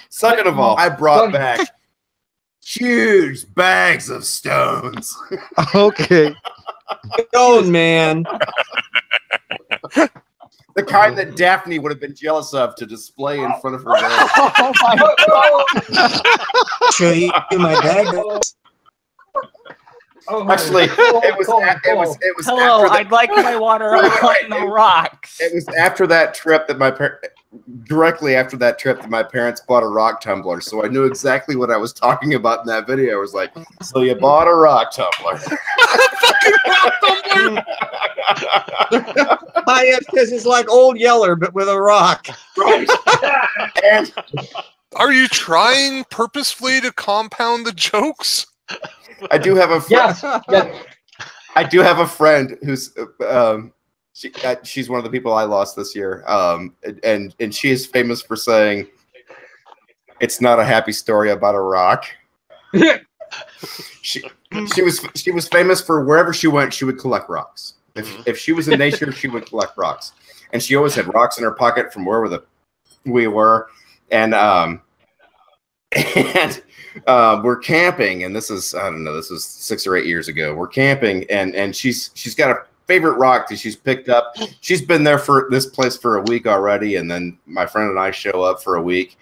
Second of all, I brought back huge bags of stones. Okay. Stone man. The kind that Daphne would have been jealous of to display in front of her bed. Oh my God. Show you my bag. Actually, it was. Hello, I'd like my water on the rocks. It was after that trip that directly after that trip that my parents bought a rock tumbler, so I knew exactly what I was talking about in that video. I was like, "So you bought a rock tumbler?" Because it's like Old Yeller, but with a rock. Right. And are you trying purposefully to compound the jokes? I do have a friend. Yes. I do have a friend who's she's one of the people I lost this year, and she is famous for saying, "It's not a happy story about a rock." she was famous for wherever she went, she would collect rocks. If she was in nature, she would collect rocks, and she always had rocks in her pocket from wherever we were, and we're camping, and this is, I don't know, this was 6 or 8 years ago. We're camping, and she's got a favorite rock that she's picked up. She's been there for this place for a week already, and then my friend and I show up for a week,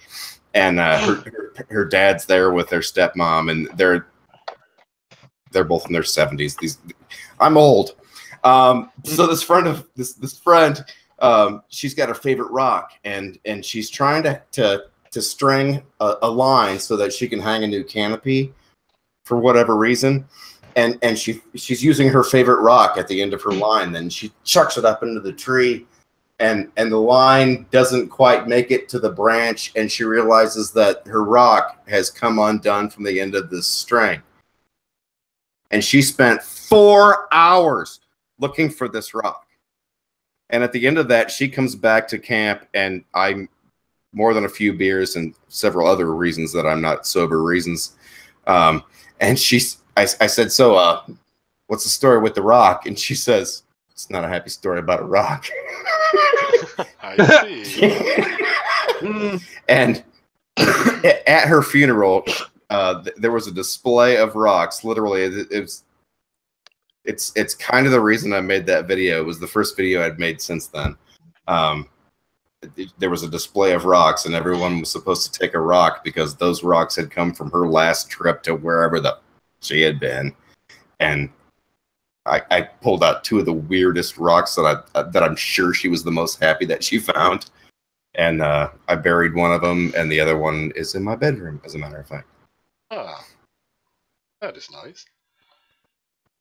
and her dad's there with their stepmom, and they're both in their 70s. I'm old. So this friend, she's got a favorite rock, and she's trying to string a line so that she can hang a new canopy for whatever reason, and she's using her favorite rock at the end of her line. Then she chucks it up into the tree, and the line doesn't quite make it to the branch, and she realizes that her rock has come undone from the end of this string, and she spent 4 hours looking for this rock. And at the end of that, she comes back to camp, and I'm more than a few beers and several other reasons that I'm not sober reasons. And I said, "So, what's the story with the rock?" And she says, "It's not a happy story about a rock." I see. And at her funeral, there was a display of rocks. Literally, it's kind of the reason I made that video. It was the first video I'd made since then. There was a display of rocks, and everyone was supposed to take a rock because those rocks had come from her last trip to wherever she had been. And I pulled out 2 of the weirdest rocks that I'm sure she was the most happy that she found. And I buried one of them, and the other one is in my bedroom, as a matter of fact. Ah, that is nice.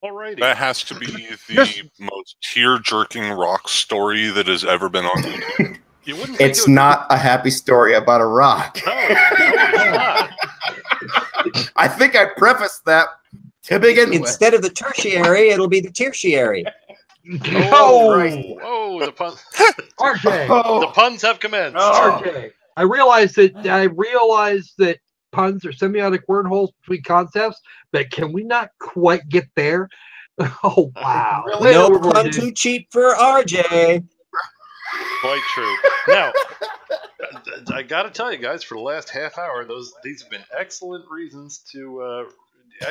Alrighty. That has to be the most tear-jerking rock story that has ever been on YouTube. It's not a happy story about a rock. No, it's not. I think I prefaced that to begin with. Instead of the tertiary, it'll be the tertiary. Oh, the puns. RJ. The puns have commenced. RJ. I realize that puns are semiotic wormholes between concepts, but can we not quite get there? Oh, wow. Really? No pun too cheap for RJ. Quite true. Now, I got to tell you guys, for the last half hour, these have been excellent reasons to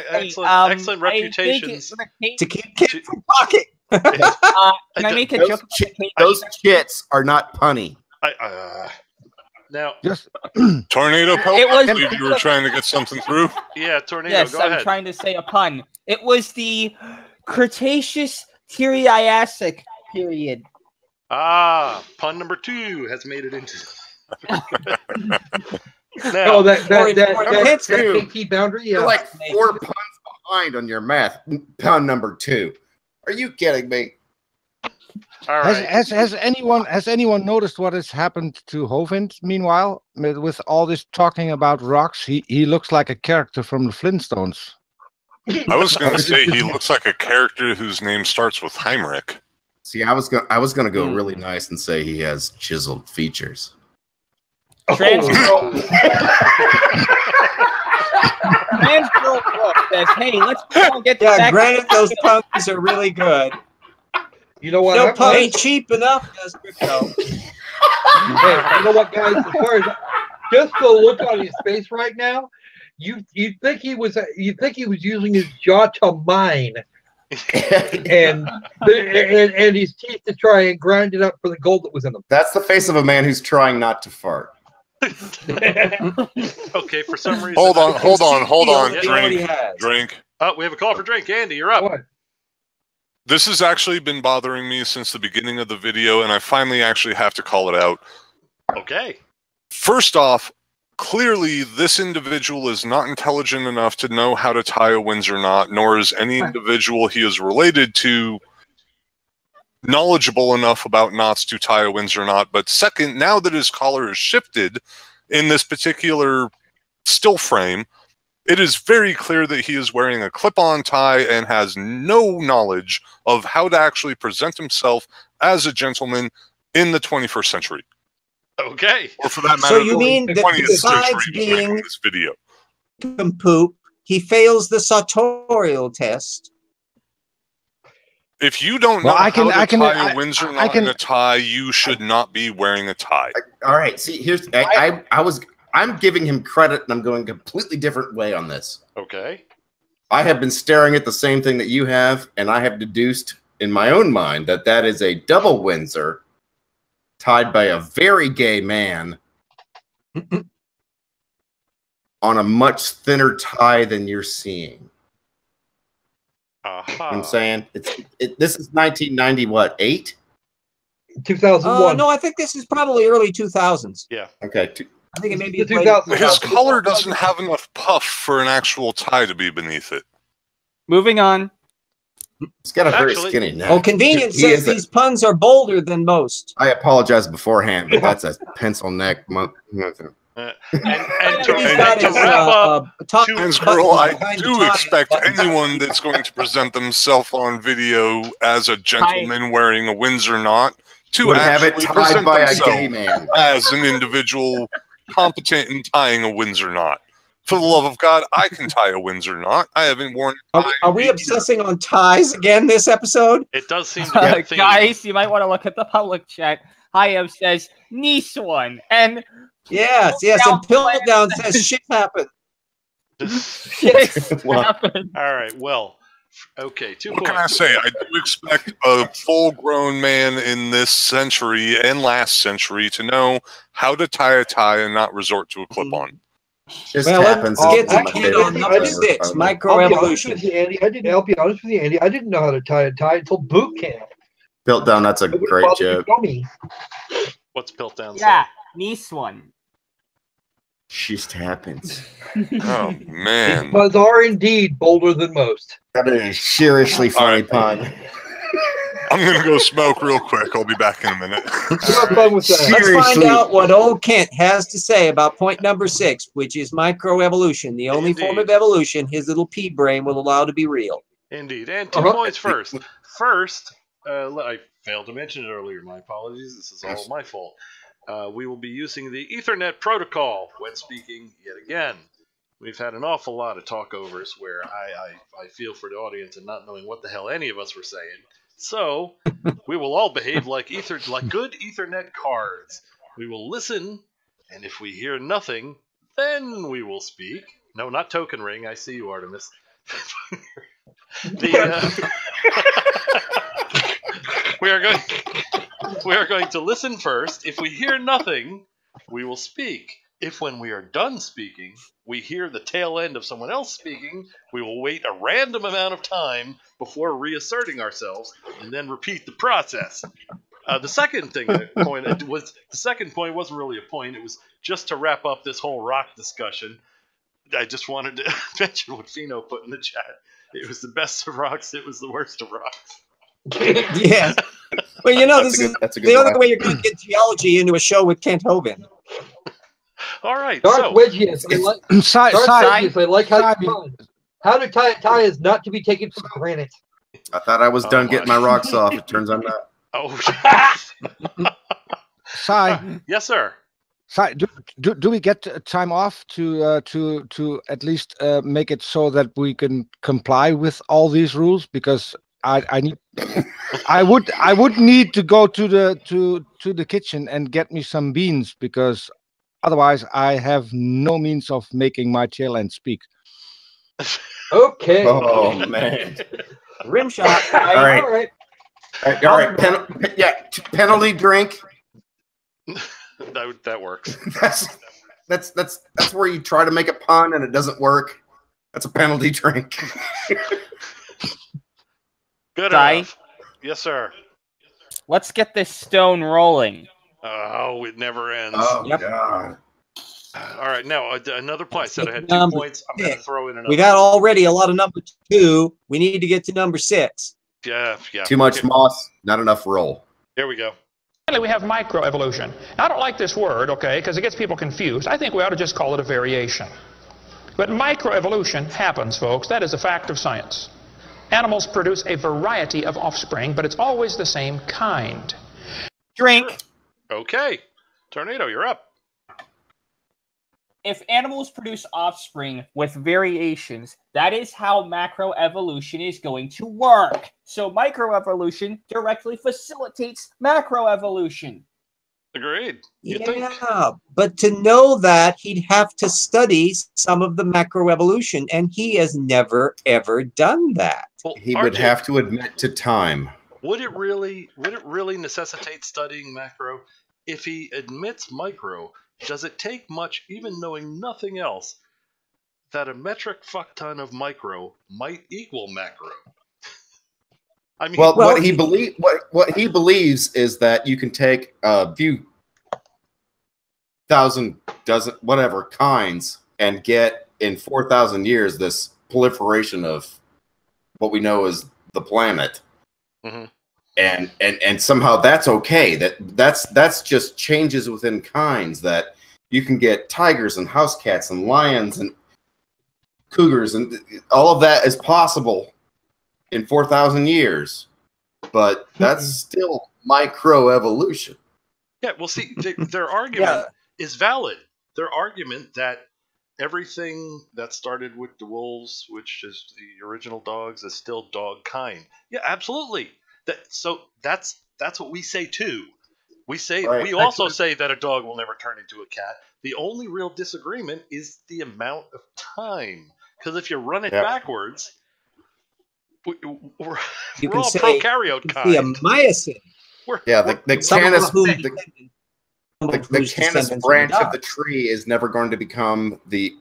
excellent reputations to keep kids from pocket. Can I make a joke? Those chits are not punny. Now, just tornado poke. It was. You were trying to get something through. Yeah, tornado. Yes, go ahead. I'm trying to say a pun. It was the Cretaceous Triassic period. Ah, pun number 2 has made it into. Now, that KT boundary. Yeah. You're like 4 puns behind on your math. Pun number 2. Are you kidding me? All right. Has anyone noticed what has happened to Hovind? Meanwhile, with all this talking about rocks, he looks like a character from the Flintstones. I was going to say he looks like a character whose name starts with Heinrich. See, I was gonna go really nice and say he has chiseled features. Trans girl says, "Hey, let's all get back." Yeah, granted, those puns are really good. You know what? No pun ain't cheap enough, does crypto. Hey, you know what, guys? As far as just the look on his face right now, you think he was using his jaw to mine. and his teeth to try and grind it up for the gold that was in them. That's the face of a man who's trying not to fart. Okay, for some reason. Hold on. Yep. Drink. Oh, we have a call for drink. Andy, you're up. What? This has actually been bothering me since the beginning of the video, and I finally actually have to call it out. Okay. First off, clearly this individual is not intelligent enough to know how to tie a Windsor knot, nor is any individual he is related to knowledgeable enough about knots to tie a Windsor knot. But second, now that his collar is shifted in this particular still frame, it is very clear that he is wearing a clip-on tie and has no knowledge of how to actually present himself as a gentleman in the 21st century. Okay. Or for that matter, So you mean the that 20th besides century being this video. poop, he fails the sartorial test? If you don't know how to tie a Windsor knot in a tie, you should not be wearing a tie. All right. See, here's I'm giving him credit, and I'm going a completely different way on this. Okay. I have been staring at the same thing that you have, and I have deduced in my own mind that that is a double Windsor tied by a very gay man on a much thinner tie than you're seeing. I'm saying this is 1990, what, 8? 2001. No, I think this is probably early 2000s. Yeah. Okay. I think it may be The 2000s. His collar doesn't have enough puff for an actual tie to be beneath it. Moving on. He's got a very skinny neck. Oh, Convenient says these puns are bolder than most. I apologize beforehand, but that's a pencil neck. And He's got his, top Trans button girl, I behind the do top expect button. anyone that's going to present themselves on video as a gentleman wearing a Windsor knot to would have it actually tied present by a themselves gay man as an individual competent in tying a Windsor knot. For the love of God, I can tie a Windsor knot. I haven't worn a tie. Are we obsessing on ties again this episode? It does seem to be a theme. Guys, you might want to look at the public chat. Hayev says, nice one. And yes, and Piltdown says shit happened. shit happened. All right, well, okay, 2 What points. can I say? I do expect a full-grown man in this century and last century to know how to tie a tie and not resort to a clip-on. Just Well, happens. let's get It's to my kid on favorite number ever. 6, I'll be honest macroevolution. with you, Andy. I'll be honest with you, Andy. I didn't know how to tie a tie until boot camp. Built down. That's a Nobody great bothered to joke. show me. What's Piltdown Yeah, nice one. Just happens. Oh, man. Puns are indeed bolder than most. That is a seriously funny pun. I'm going to go smoke real quick. I'll be back in a minute. Have fun with that. Let's find out what old Kent has to say about point number 6, which is microevolution, the only form of evolution his little pea brain will allow to be real. Indeed. And 2 points first. First, I failed to mention it earlier. My apologies. This is all my fault. We will be using the Ethernet protocol when speaking yet again. We've had an awful lot of talkovers where I feel for the audience and not knowing what the hell any of us were saying. So we will all behave like good Ethernet cards. We will listen, and if we hear nothing, then we will speak. No, not token ring. I see you, Artemis. We are going to listen first. If we hear nothing, we will speak. If when we are done speaking, we hear the tail end of someone else speaking, we will wait a random amount of time before reasserting ourselves and then repeat the process. The second point wasn't really a point. It was just to wrap up this whole rock discussion. I just wanted to mention what Fino put in the chat. It was the best of rocks. It was the worst of rocks. Yes. Well, you know, this is the only way you're going to get geology into a show with Kent Hovind. All right. Dark wedges. I like how you pun. How to tie a tie is not to be taken for granted. I thought I was done getting my rocks off. It turns out not. Oh. Sai. Yes, sir. Sai, do we get time off to at least make it so that we can comply with all these rules? Because I would need to go to the kitchen and get me some beans, because otherwise I have no means of making my tail end speak. Okay. Oh man. Rim shot. All right. All right. Penalty drink. That works. That's where you try to make a pun and it doesn't work. That's a penalty drink. Good Ty? enough. Yes, sir. Let's get this stone rolling. Oh, it never ends. Oh, Yep. God. All right, now another play. I said I had 2 Number points. I'm going to throw in another. We got already a lot of number 2. We need to get to number 6. Yeah. Too much moss, not enough roll. Here we go. Finally, we have microevolution. I don't like this word, okay, because it gets people confused. I think we ought to just call it a variation. But microevolution happens, folks. That is a fact of science. Animals produce a variety of offspring, but it's always the same kind. Drink. Okay. Tornado, you're up. If animals produce offspring with variations, that is how macroevolution is going to work. So microevolution directly facilitates macroevolution. Agreed. Yeah, but to know that, he'd have to study some of the macroevolution, and he has never, ever done that. Well, He would have to admit to time. Would it really necessitate studying macro? If he admits micro, does it take much, even knowing nothing else, that a metric fuckton of micro might equal macro? I mean, Well, what he believes is that you can take a few thousand, dozen, whatever kinds, and get in 4,000 years this proliferation of what we know as the planet. Mm-hmm. And somehow that's okay. That's just changes within kinds, that you can get tigers and house cats and lions and cougars, and all of that is possible in 4,000 years. But that's still microevolution. Yeah, well, see, their argument is valid. Their argument that everything that started with the wolves, which is the original dogs, is still dog kind. Yeah, absolutely. That's what we say too. We say we also say that a dog will never turn into a cat. The only real disagreement is the amount of time. Because if you run it backwards, we're all prokaryote kind. The myosin. The canis branch of the tree is never going to become the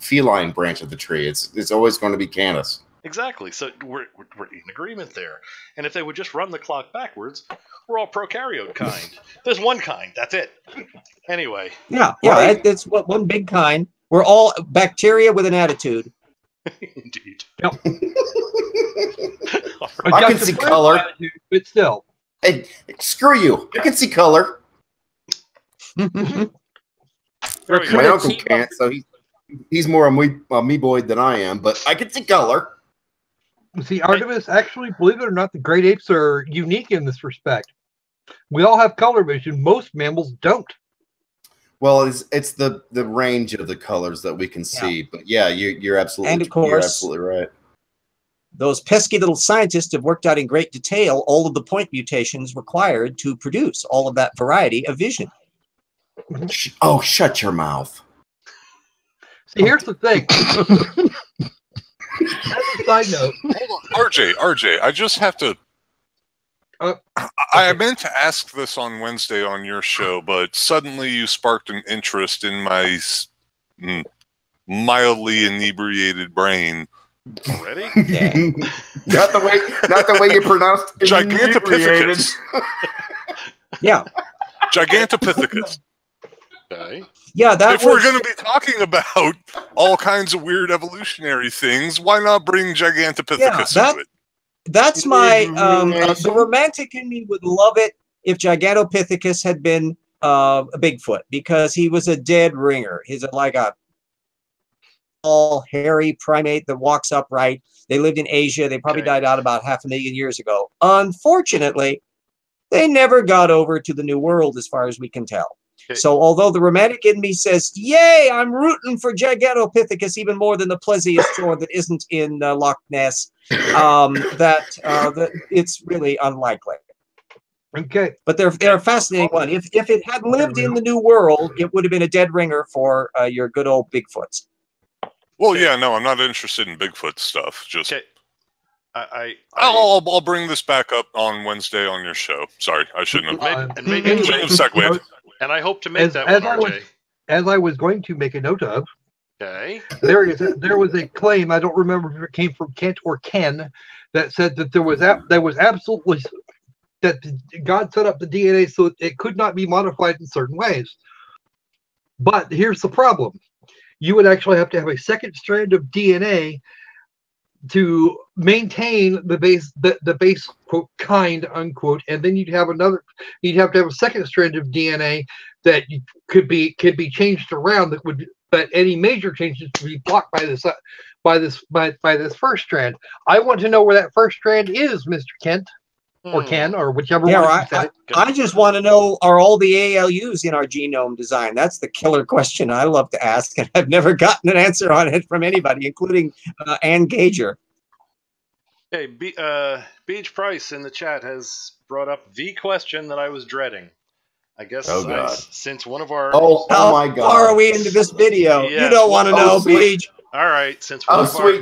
feline branch of the tree. It's always going to be canis. Exactly. So we're in agreement there. And if they would just run the clock backwards, we're all prokaryote kind. There's one kind. That's it. Anyway. Yeah. It's one big kind. We're all bacteria with an attitude. Indeed. Yep. I can see color. But still. Hey, screw you. I can see color. My uncle can't, so he's more amoeboid than I am, but I can see color. See, Artemis, actually, believe it or not, the great apes are unique in this respect. We all have color vision. Most mammals don't. Well, it's the range of the colors that we can see. But yeah, you're absolutely, and of course, you're absolutely right. Those pesky little scientists have worked out in great detail all of the point mutations required to produce all of that variety of vision. Oh, shut your mouth. See, here's the thing. As a side note, hold on, RJ, I just have to. I meant to ask this on Wednesday on your show, but suddenly you sparked an interest in my mildly inebriated brain. Already? Yeah. not the way you pronounced Gigantopithecus. Yeah. Gigantopithecus. Okay. Yeah, if we're going to be talking about all kinds of weird evolutionary things, why not bring Gigantopithecus into it? That's my the romantic in me would love it if Gigantopithecus had been a Bigfoot, because he was a dead ringer. He's like a tall, hairy primate that walks upright. They lived in Asia. They probably died out about 500,000 years ago. Unfortunately, they never got over to the New World, as far as we can tell. So although the romantic in me says, yay, I'm rooting for Gigantopithecus even more than the plesiosaur that isn't in Loch Ness, that it's really unlikely. Okay. But they're a fascinating one. If it had lived in the New World, it would have been a dead ringer for your good old Bigfoots. Well, yeah, no, I'm not interested in Bigfoot stuff. Just I'll bring this back up on Wednesday on your show. Sorry, I shouldn't have. And I hope to make that one, RJ. As I was going to make a note of, Okay. There was a claim, I don't remember if it came from Kent or Ken, that said that there was absolutely that God set up the DNA so it could not be modified in certain ways. But here's the problem: you would actually have to have a second strand of DNA to maintain the base quote kind unquote, and then you'd have to have a second strand of DNA that could be changed around that would. But any major changes would be blocked by this first strand. I want to know where that first strand is, Mr. Kent, or Ken, or whichever one you said. I just want to know, are all the ALUs in our genome design? That's the killer question I love to ask, and I've never gotten an answer on it from anybody, including Ann Gager. Hey, Beach Price in the chat has brought up the question that I was dreading. I guess since one of our my God, how far are we into this video? Yes, you don't want to know, Beach. All right, since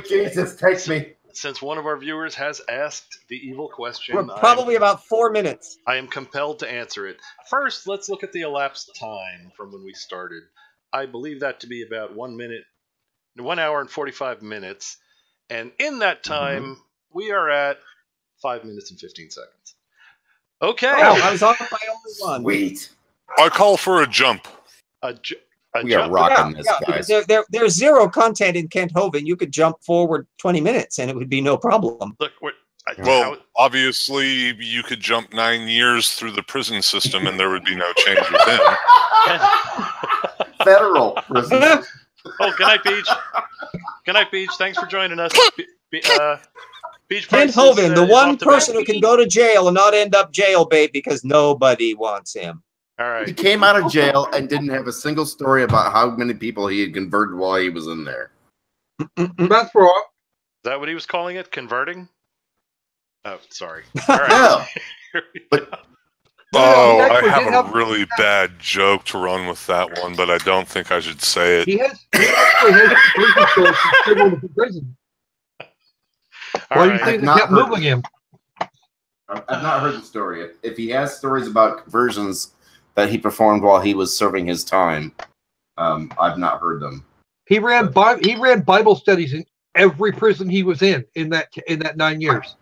Jesus, take me. Since one of our viewers has asked the evil question, We're probably about 4 minutes. I am compelled to answer it. First, let's look at the elapsed time from when we started. I believe that to be about 1 hour and 45 minutes, and in that time, we are at 5 minutes and 15 seconds. Okay. Oh, I was off by only one. Sweet. I call for a jump. We are rocking this, guys. There's zero content in Kent Hovind. You could jump forward 20 minutes and it would be no problem. Look, obviously, you could jump 9 years through the prison system and there would be no change within. Federal prison. Oh, good night, Beach. Good night, Beach. Thanks for joining us. Beach Kent Hovind, the one person who can go to jail and not end up jailbait because nobody wants him. All right. He came out of jail and didn't have a single story about how many people he had converted while he was in there. That's wrong. Is that what he was calling it? Converting? Oh, sorry. All right. No. But I have a really bad joke to run with that one, but I don't think I should say it. He actually has prison stories from prison. Why do you think they kept moving him? I've not heard the story. If he has stories about conversions that he performed while he was serving his time, I've not heard them. He ran Bible studies in every prison he was in that 9 years.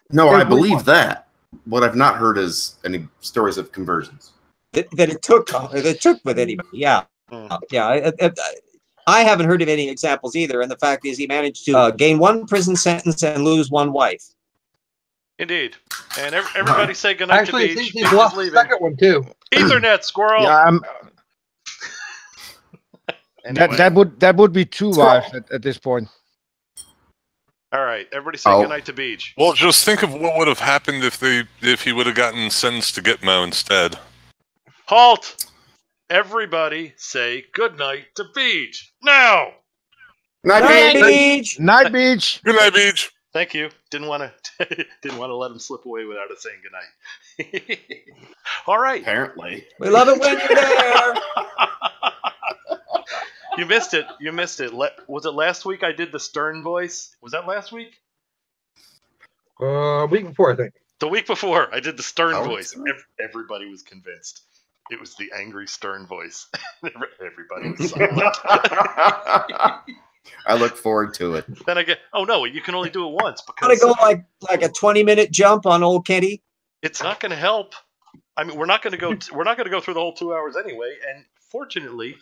No, I believe that. What I've not heard is any stories of conversions. That it took with anybody. Yeah, yeah. I haven't heard of any examples either, and the fact is he managed to gain one prison sentence and lose one wife. Indeed. And everybody say goodnight to Beach. Actually, he's lost the second one, too. Ethernet, squirrel! Yeah, anyway. that would be 2 wives at this point. All right, everybody say goodnight to Beach. Well, just think of what would have happened if he would have gotten sentenced to Gitmo instead. Halt! Everybody say goodnight to Beach now. Night, Beach. Night, Beach. Good night, Beach. Thank you. Didn't want to let him slip away without us saying goodnight. All right. Apparently, we love it when you're there. You missed it. You missed it. Was it last week I did the stern voice? Was that last week? Week before, I think. The week before, I did the stern voice. Everybody was convinced. It was the angry stern voice. Everybody was silent. I look forward to it. Then I get, oh no, you can only do it once. Because go like a 20-minute jump on old Kenny. It's not going to help. I mean, we're not going to go through the whole 2 hours anyway. And fortunately,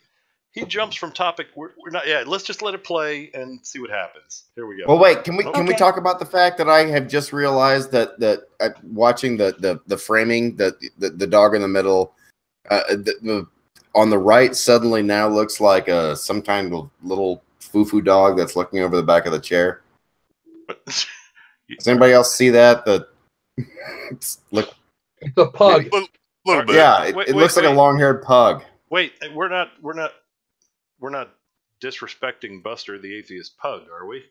he jumps from topic. We're not. Yeah, let's just let it play and see what happens. Here we go. Well, wait. Can we talk about the fact that I have just realized that watching the framing, the dog in the middle, on the right suddenly now looks like some kind of little foo-foo dog that's looking over the back of the chair. Does anybody else see that? It's a pug. A little bit. Yeah, it looks like a long-haired pug. Wait, we're not disrespecting Buster the Atheist Pug, are we?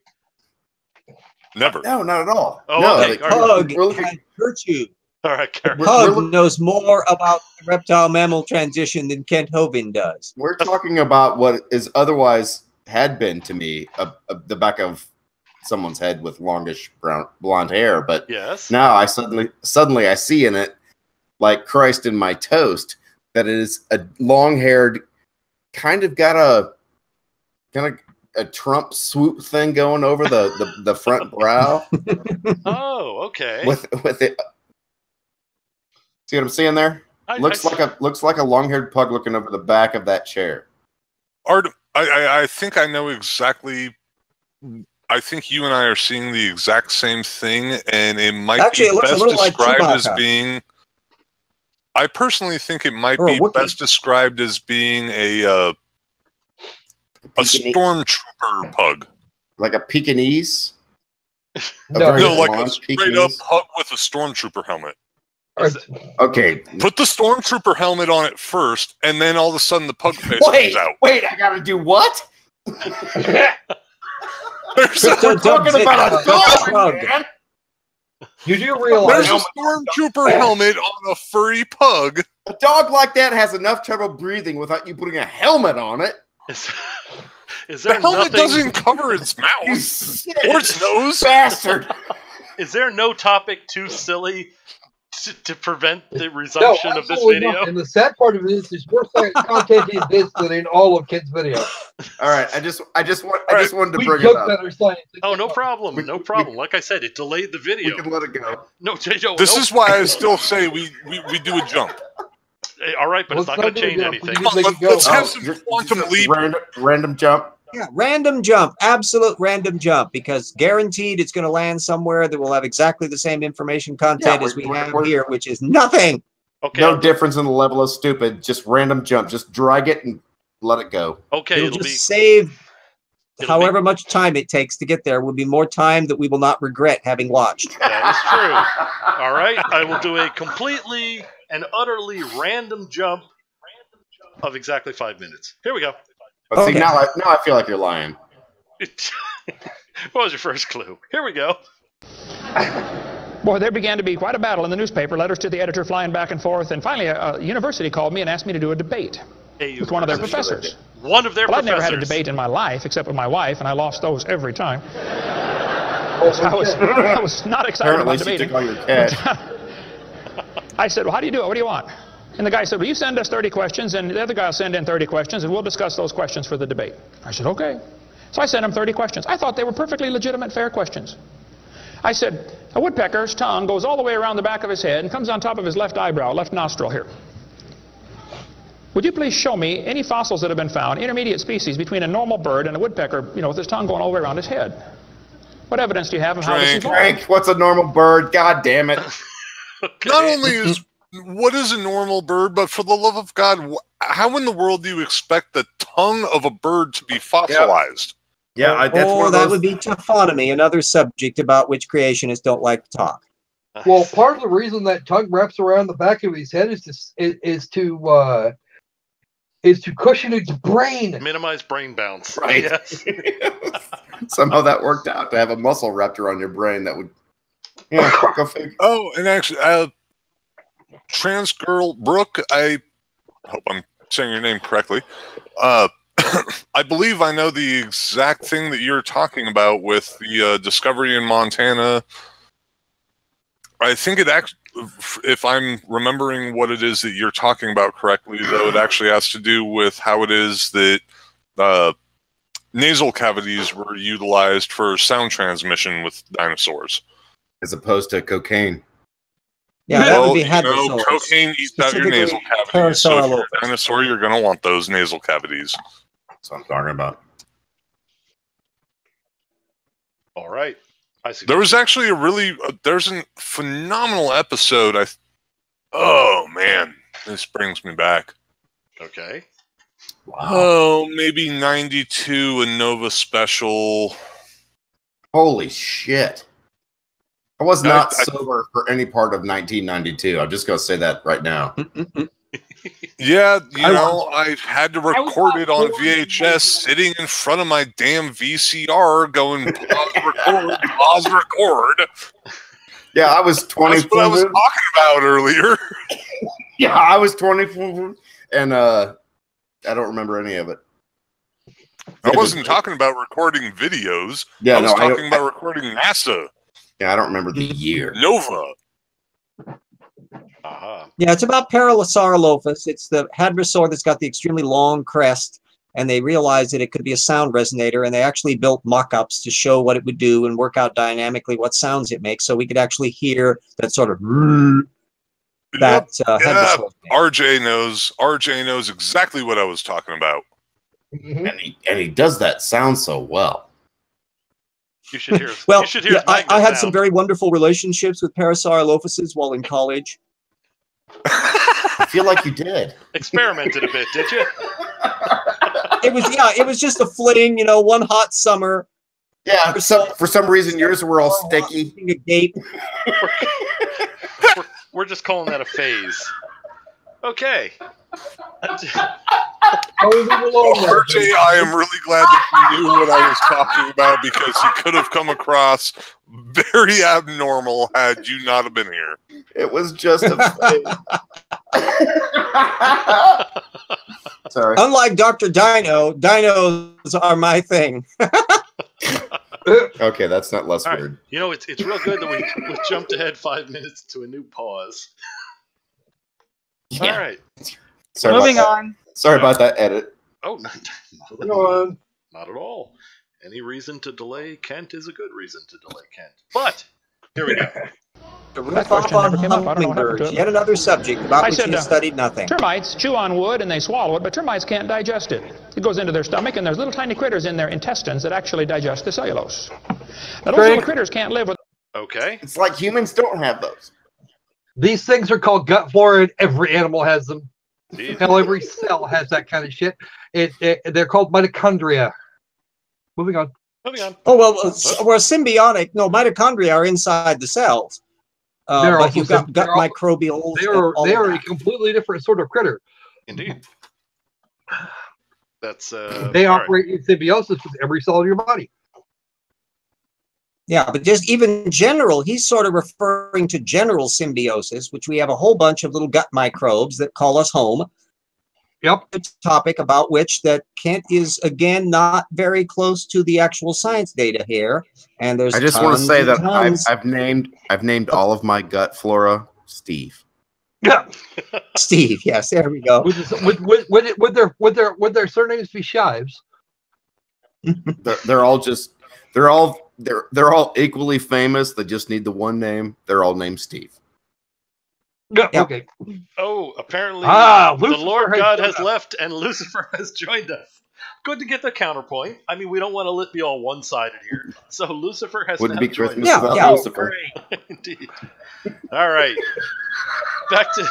Never. No, not at all. Oh, no, okay. Pug can hurt you. All right, Pug knows more about the reptile-mammal transition than Kent Hovind does. We're talking about what is otherwise had been to me the back of someone's head with longish blonde hair, but yes, now I suddenly I see in it, like Christ in my toast, that it is a long-haired, kind of got a kind of a Trump swoop thing going over the front brow. Oh, okay. With it. See what I'm seeing there? Looks like a long-haired pug looking over the back of that chair. Art, I think I know exactly. I think you and I are seeing the exact same thing, and it might be best described as being. I personally think it might be best described as being a stormtrooper pug, like a Pekingese. No, like a straight-up pug with a stormtrooper helmet. Okay. Put the stormtrooper helmet on it first, and then all of a sudden the pug face comes out. Wait, I gotta do what? We're talking about a dog, man. You do realize there's a stormtrooper helmet on a furry pug. A dog like that has enough trouble breathing without you putting a helmet on it. Is there the helmet doesn't cover its mouth or its nose. Bastard. Is there no topic too silly to prevent the resumption of this video? Not. And the sad part of it is there's more content in this than in all of Kid's video. All right, I just wanted to bring it up. Oh, no problem, no problem. Like I said, it delayed the video. We can let it go. No, this is why I still say we do a jump. Hey, all right, but it's not going to change anything. Come on, let's have some quantum leap. Random jump. Yeah, random jump, absolute random jump, because guaranteed it's going to land somewhere that will have exactly the same information content as we have here, which is nothing. Okay. No difference in the level of stupid. Just random jump. Just drag it and let it go. Okay, it'll just save however much time it takes to get there. Will be more time that we will not regret having watched. That is true. All right, I will do a completely and utterly random jump of exactly 5 minutes. Here we go. But see, now I feel like you're lying. What was your first clue? Here we go. Boy, there began to be quite a battle in the newspaper, letters to the editor flying back and forth, and finally a university called me and asked me to do a debate with one of their professors. One of their professors? I'd never had a debate in my life, except with my wife, and I lost those every time. So I was not excited about debating. Took all your cash. I said, well, how do you do it? What do you want? And the guy said, well, you send us 30 questions, and the other guy will send in 30 questions, and we'll discuss those questions for the debate. I said, okay. So I sent him 30 questions. I thought they were perfectly legitimate, fair questions. I said, a woodpecker's tongue goes all the way around the back of his head and comes on top of his left eyebrow, left nostril here. Would you please show me any fossils that have been found, intermediate species between a normal bird and a woodpecker, with his tongue going all the way around his head? What evidence do you have of how this evolved? What's a normal bird? God damn it. Okay. Not only is what is a normal bird, but for the love of God, how in the world do you expect the tongue of a bird to be fossilized? Yeah, that would be taphonomy, another subject about which creationists don't like to talk. Well, part of the reason that tongue wraps around the back of his head is to cushion its brain, minimize brain bounce. Right. Yes. Somehow that worked out to have a muscle wrapped around your brain that would. Yeah, go figure. Oh, and actually, trans girl Brooke, I hope I'm saying your name correctly. I believe I know the exact thing that you're talking about with the discovery in Montana. I think it actually, if I'm remembering what it is that you're talking about correctly, though, it actually has to do with how it is that nasal cavities were utilized for sound transmission with dinosaurs. As opposed to cocaine. Yeah, that would be hadrosaurs. Cocaine eats out your nasal cavities. So if you're a dinosaur, you're going to want those nasal cavities. That's what I'm talking about. All right. I see. There was actually there's a phenomenal episode. Oh, man. This brings me back. Okay. Wow. Oh, maybe 92, a Nova special. Holy shit. I was not sober for any part of 1992. I'm just going to say that right now. Yeah, I had to record it on VHS sitting in front of my damn VCR going pause record. Yeah, I was 24. That's what I was talking about earlier. Yeah, I was 24 and I don't remember any of it. I wasn't talking about recording videos. Yeah, I was talking about recording NASA. Yeah, I don't remember the year. Nova. Yeah, it's about Parasaurolophus. It's the hadrosaur that's got the extremely long crest and they realized that it could be a sound resonator, and they actually built mock-ups to show what it would do and work out dynamically what sounds it makes, so we could actually hear that sort of that had the source. RJ knows exactly what I was talking about. And he does that sound so well. You should hear. Well, you should hear I had some very wonderful relationships with Parasaurolophuses while in college. I feel like you did. Experimented a bit, did you? It was just a fling, you know, one hot summer. Yeah, for some reason yours were all sticky. A gape. We're just calling that a phase. Okay. RJ, I am really glad that you knew what I was talking about, because you could have come across very abnormal had you not have been here. It was just a Sorry. Unlike Dr. Dino, dinos are my thing. Okay, that's not less All right. weird. You know, it's real good that we jumped ahead 5 minutes to a new pause. Yeah. All right. Sorry Moving on. Sorry about that edit. Oh, not at all. Any reason to delay Kent is a good reason to delay Kent. But here we go. The roof off on hummingbirds, yet another subject about which he has studied nothing. Termites chew on wood and they swallow it, but termites can't digest it. It goes into their stomach, and there's little tiny critters in their intestines that actually digest the cellulose. Now, those little critters can't live with... Okay. It's like humans don't have those. These things are called gut flora, and every animal has them. Indeed. Hell, every cell has that kind of shit. They're called mitochondria. Moving on. Moving on. Oh, well, we're symbiotic. No, mitochondria are inside the cells. But you've got gut microbials. They are a completely different sort of critter. Indeed. That's they operate in symbiosis with every cell in your body. Yeah, but just even general, he's sort of referring to general symbiosis, which we have a whole bunch of little gut microbes that call us home. Yep. A topic about which that Kent is, again, not very close to the actual science data here. And there's I just want to say that I've named all of my gut flora Steve. Yeah. Steve, yes, there we go. Would their surnames be Shives? They're all equally famous. They just need the one name. They're all named Steve. Yeah. Okay. Oh, apparently the Lord God has us. left and Lucifer has joined us. Good to get the counterpoint. I mean, we don't want to be all one-sided here. So Lucifer has Wouldn't now be joined Christmas us. without Lucifer. Indeed. All right. Back to...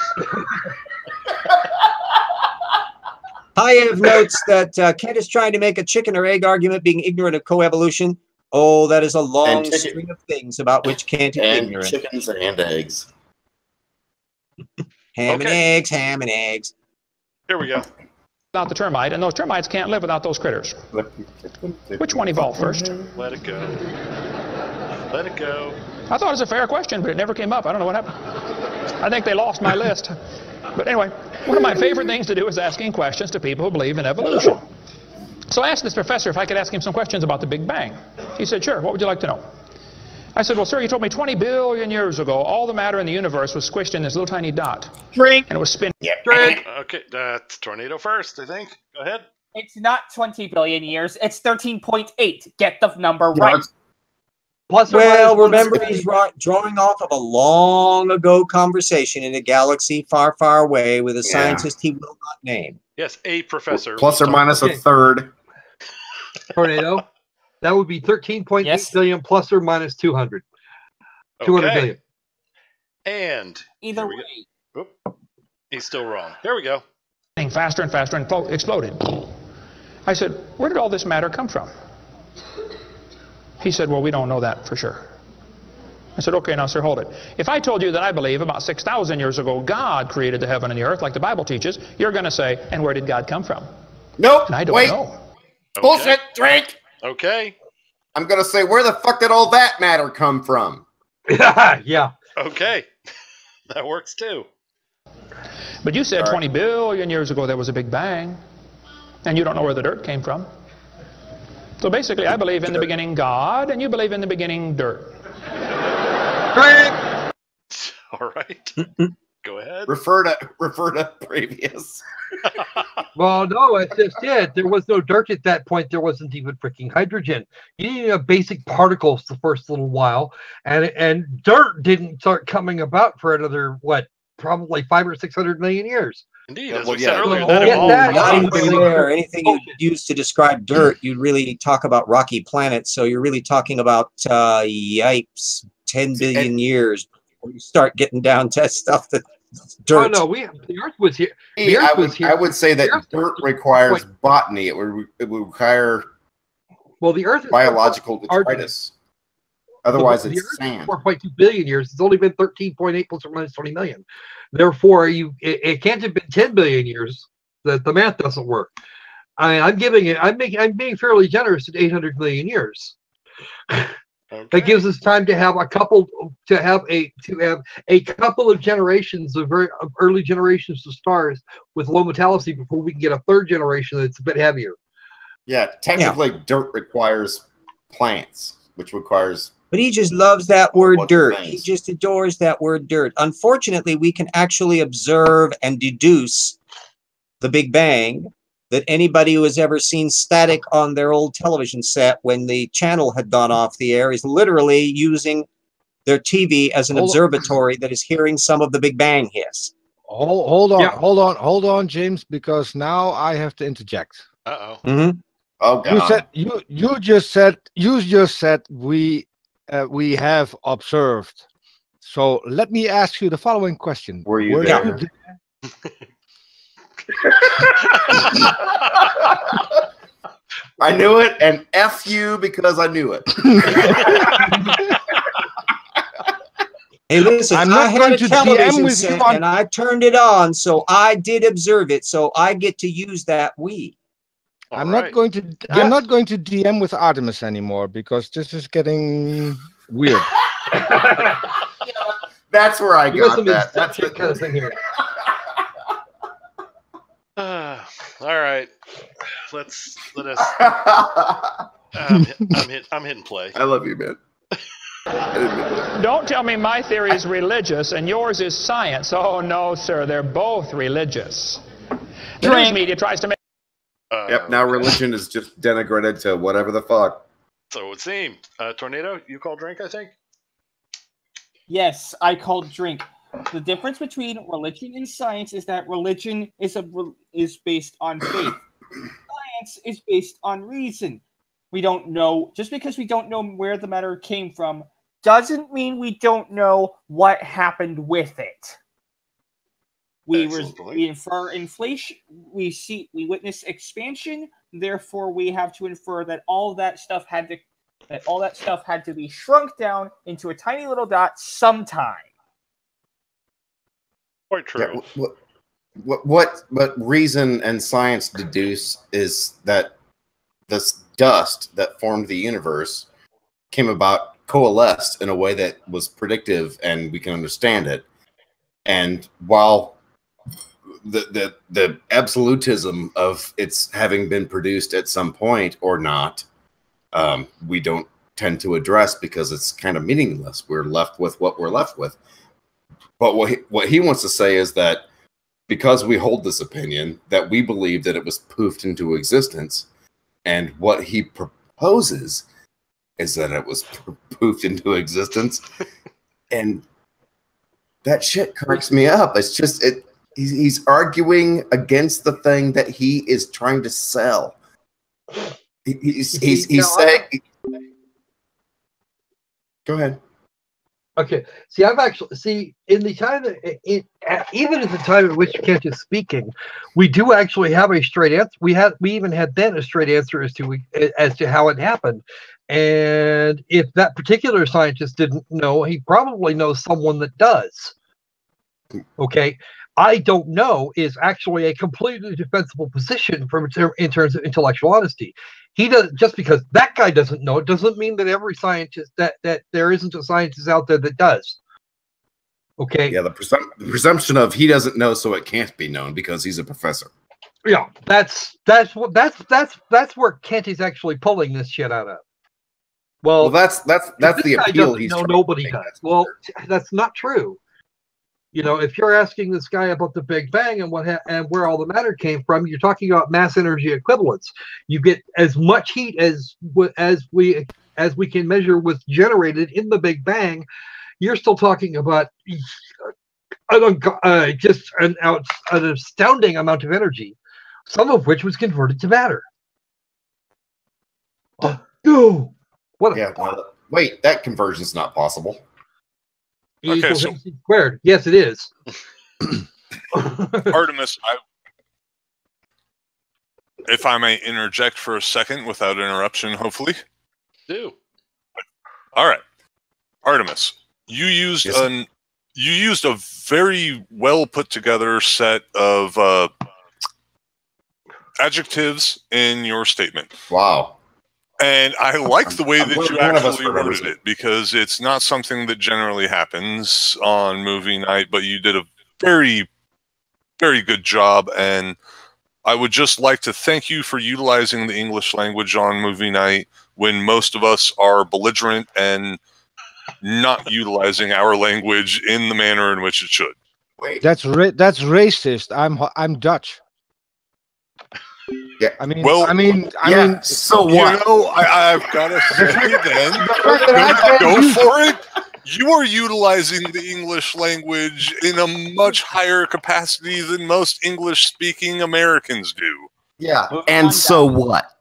Hayev notes that Kent is trying to make a chicken or egg argument, being ignorant of coevolution. Oh, that is a long string of things about which Kent is ignorant. Chickens and eggs. Ham and eggs, ham and eggs. Here we go. Without the termite, and those termites can't live without those critters. Which one evolved first? Let it go. Let it go. I thought it was a fair question, but it never came up. I don't know what happened. I think they lost my list. But anyway, one of my favorite things to do is asking questions to people who believe in evolution. So I asked this professor if I could ask him some questions about the Big Bang. He said, sure, what would you like to know? I said, well, sir, you told me 20 billion years ago, all the matter in the universe was squished in this little tiny dot. Drink. And it was spinning. Drink. Okay, that's tornado first, I think. Go ahead. It's not 20 billion years. It's 13.8. Get the number right. Well, remember, he's drawing off of a long ago conversation in a galaxy far, far away with a scientist he will not name. Yes, a professor. Plus or minus a third. Tornado. That would be 13.8 billion plus or minus 200. 200 billion. And either way. Oop, he's still wrong. There we go. Faster and faster and exploded. I said, where did all this matter come from? He said, well, we don't know that for sure. I said, okay, now, sir, hold it. If I told you that I believe about 6,000 years ago God created the heaven and the earth like the Bible teaches, you're going to say, and where did God come from? Nope. And I don't know. Okay. Bullshit, Drake. Okay. I'm going to say, where the fuck did all that matter come from? Yeah. Okay. That works too. But you said 20 billion years ago there was a Big Bang, and you don't know where the dirt came from. So basically, I believe in the beginning God, and you believe in the beginning dirt. All right. Go ahead. Refer to previous. Well, no, it's just it. There was no dirt at that point. There wasn't even freaking hydrogen. You didn't have basic particles the first little while, and dirt didn't start coming about for another probably 500 or 600 million years. Indeed, as we said earlier, that not evolved. even there. Anything you use to describe dirt, you really talk about rocky planets. So you're really talking about yipes, 10 billion years before you start getting down to stuff that dirt. Oh no, the Earth was here. I would say that dirt requires botany. It would require the Earth is biological detritus. Otherwise, it's sand. 4.2 billion years. It's only been 13.8 plus or minus 20 million. Therefore, it can't have been 10 billion years. That the math doesn't work. I'm being fairly generous at 800 million years. Okay. That gives us time to have a couple of generations of early generations of stars with low metallicity before we can get a third generation that's a bit heavier. Yeah, technically, dirt requires plants, which requires. But he just loves that word dirt. He just adores that word dirt. Unfortunately, we can actually observe and deduce the Big Bang that anybody who has ever seen static on their old television set when the channel had gone off the air is literally using their TV as an observatory that is hearing some of the Big Bang hiss. Hold on, James, because now I have to interject. Uh-oh. Mm-hmm. Oh, God. You just said we have observed. So let me ask you the following question. Were you there? I knew it, and F you because I knew it. Hey, listen, I had a television set and I turned it on, so I did observe it, so I get to use that we. I'm not going to DM with Artemis anymore because this is getting weird. That's where I got that. That's the kind of thing here. All right, let us. I'm hitting play. I love you, man. Don't tell me my theory is religious and yours is science. Oh no, sir, they're both religious. The news media tries to make. Yep. Now religion is just denigrated to whatever the fuck. So it would seem. Tornado, you call drink, I think. Yes, I called drink. The difference between religion and science is that religion is based on faith. Science is based on reason. We don't know, just because we don't know where the matter came from, doesn't mean we don't know what happened with it. We infer inflation. We witness expansion. Therefore, we have to infer that all that stuff had to be shrunk down into a tiny little dot sometime. Quite true. Yeah, what reason and science deduce is that this dust that formed the universe came about, coalesced in a way that was predictive and we can understand it. And while the absolutism of its having been produced at some point or not, we don't tend to address because it's kind of meaningless. We're left with what we're left with. But what he wants to say is that because we hold this opinion, that we believe that it was poofed into existence, and what he proposes is that it was poofed into existence, and that shit cracks me up. It's just he's arguing against the thing that he is trying to sell. He's saying. Go ahead. Okay. See, in the time even at the time at which Kent is speaking, we do actually have a straight answer. We even had then a straight answer as to how it happened. And if that particular scientist didn't know, he probably knows someone that does. Okay. I don't know is actually a completely defensible position in terms of intellectual honesty. He does, just because that guy doesn't know, it doesn't mean that every scientist that there isn't a scientist out there that does. Okay. Yeah, the presumption of he doesn't know, so it can't be known because he's a professor. Yeah, that's where Kent is actually pulling this shit out of. Well, that's the appeal. He's nobody does. Well, that's not true. You know, if you're asking this guy about the Big Bang and and where all the matter came from, you're talking about mass energy equivalence. You get as much heat as we can measure was generated in the Big Bang. You're still talking about just an astounding amount of energy, some of which was converted to matter. No. What? Yeah. Wait, that conversion's not possible. E equals MC squared. Yes, it is. Artemis, if I may interject for a second without interruption, hopefully. Do. All right, Artemis, you used a very well put together set of adjectives in your statement. Wow. And I like the way that you actually worded it, because it's not something that generally happens on movie night, but you did a very, very good job. And I would just like to thank you for utilizing the English language on movie night when most of us are belligerent and not utilizing our language in the manner in which it should. Wait. That's racist. I'm Dutch. Yeah. I mean, so what? You know, I've got to say then, go for it. You are utilizing the English language in a much higher capacity than most English-speaking Americans do. Yeah, and so what?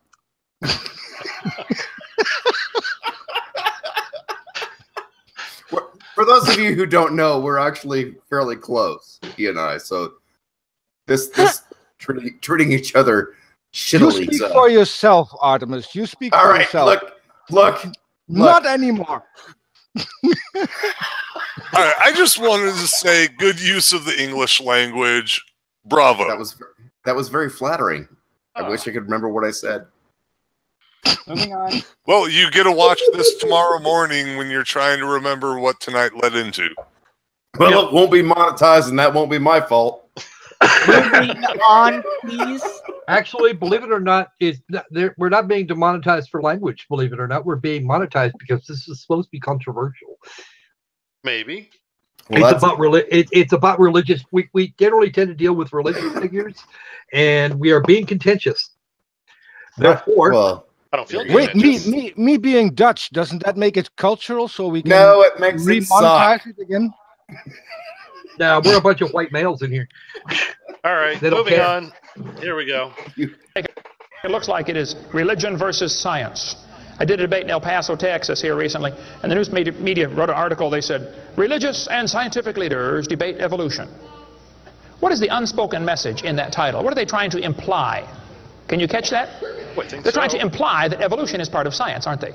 For those of you who don't know, we're actually fairly close, he and I. So this treating each other shittily. You speak for yourself, Artemis. You speak for yourself. Look. Not anymore. All right, I just wanted to say good use of the English language. Bravo. That was very flattering. I wish I could remember what I said. Moving on. Well, you get to watch this tomorrow morning when you're trying to remember what tonight led into. Well, it won't be monetized, and that won't be my fault. Moving on, please. Actually, believe it or not, we're not being demonetized for language. Believe it or not, we're being monetized because this is supposed to be controversial. Maybe. Well, it's about religious. We generally tend to deal with religious figures, and we are being contentious. Therefore, I don't feel wait, me being Dutch, doesn't that make it cultural so we can it makes it remonetize it again? Now we're a bunch of white males in here. All right, moving on. Here we go. It looks like it is religion versus science. I did a debate in El Paso, Texas here recently, and the news media wrote an article. They said, religious and scientific leaders debate evolution. What is the unspoken message in that title? What are they trying to imply? Can you catch that? They're trying to imply that evolution is part of science, aren't they?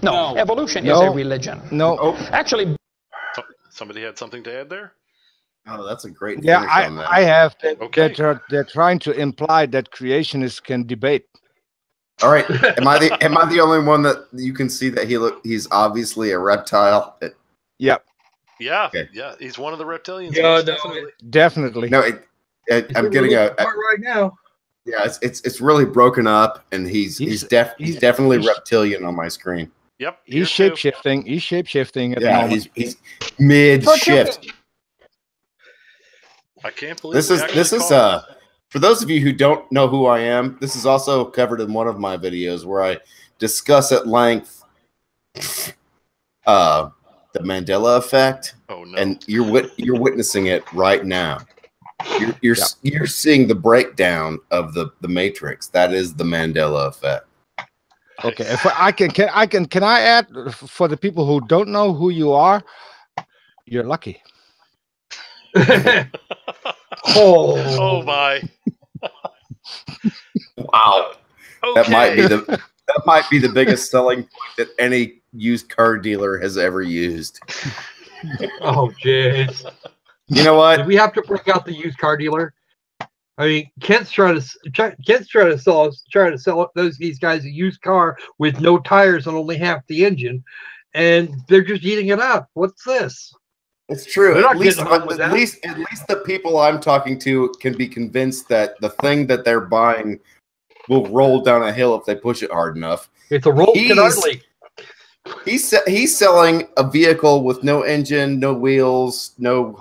No. Evolution is a religion. No. Actually... Somebody had something to add there? Oh, that's a great Yeah, on that. I have. Okay. They're trying to imply that creationists can debate. All right. Am I the only one that you can see that he's obviously a reptile? Yep. Yeah. Okay. Yeah. He's one of the reptilians. Yeah, definitely. No, I'm getting a right now. Yeah, it's really broken up, and he's definitely reptilian on my screen. Yep. He's shape-shifting. He's shape-shifting at the moment. He's mid-shift. I can't believe this is for those of you who don't know who I am, this is also covered in one of my videos where I discuss at length the Mandela effect. Oh no. And you're witnessing it right now. You're seeing the breakdown of the matrix. That is the Mandela effect. Okay, if can I add for the people who don't know who you are? You're lucky. Oh my! Wow, okay. that might be the biggest selling point that any used car dealer has ever used. Oh jeez. You know what? Did we have to break out the used car dealer? I mean, Kent's trying to sell these guys a used car with no tires and only half the engine, and they're just eating it up. What's this? It's true. At least the people I'm talking to can be convinced that the thing that they're buying will roll down a hill if they push it hard enough. It's a roll canardly. He's selling a vehicle with no engine, no wheels, no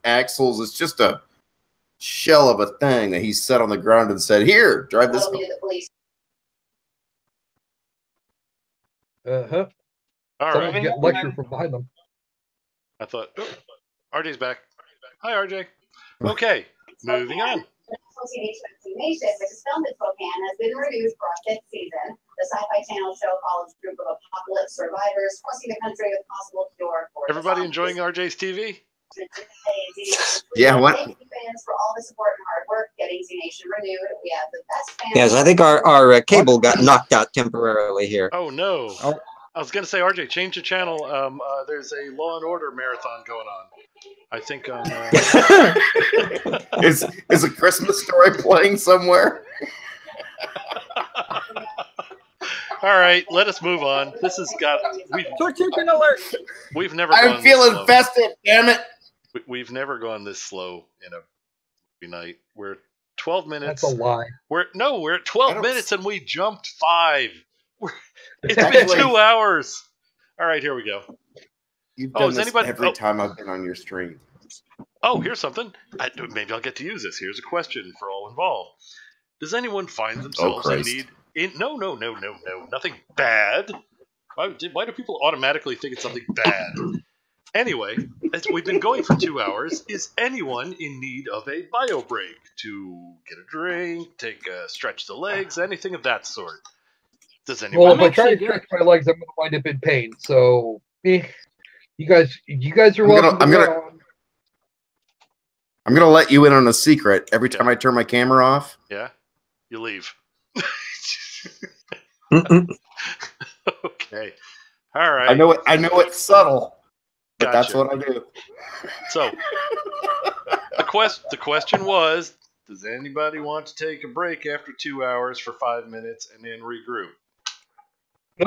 axles. It's just a shell of a thing that he set on the ground and said, "Here, drive this." Uh-huh. All Someone's right. getting lectured from behind them. I thought, oh, RJ's back. Hi, RJ. Okay, moving on. Nation, which is filmed in Spokane, has been renewed for a 5th season. The Sci-Fi Channel show follows a group of apocalypse survivors crossing the country with possible cure for everybody enjoying RJ's TV? Yeah, what? Thank you fans for all the support and hard work getting Z Nation renewed. We have the best fans. Yes, I think our cable got knocked out temporarily here. Oh no! Oh. I was gonna say, RJ, change the channel. There's a Law and Order marathon going on. I think on. Is a Christmas Story playing somewhere? All right, let us move on. This has got. Tortugan alert! We've never. I'm feeling festive. Damn it! We've never gone this slow in a movie night. We're 12 minutes. That's a lie. We're at 12 minutes and we jumped 5. It's been 2 hours. All right, here we go. You've done this every time I've been on your stream. Oh, here's something. Maybe I'll get to use this. Here's a question for all involved. Does anyone find themselves in need? No, nothing bad. Why do people automatically think it's something bad? Anyway, as we've been going for 2 hours. Is anyone in need of a bio break to get a drink, stretch the legs, anything of that sort? Does anyone? Well, if I try to stretch my legs, I'm going to wind up in pain. So, you guys are welcome. I'm gonna let you in on a secret. Every time I turn my camera off, yeah, you leave. Okay, all right. I know it's subtle, but Gotcha. That's what I do. So, the question was: does anybody want to take a break after 2 hours for 5 minutes and then regroup?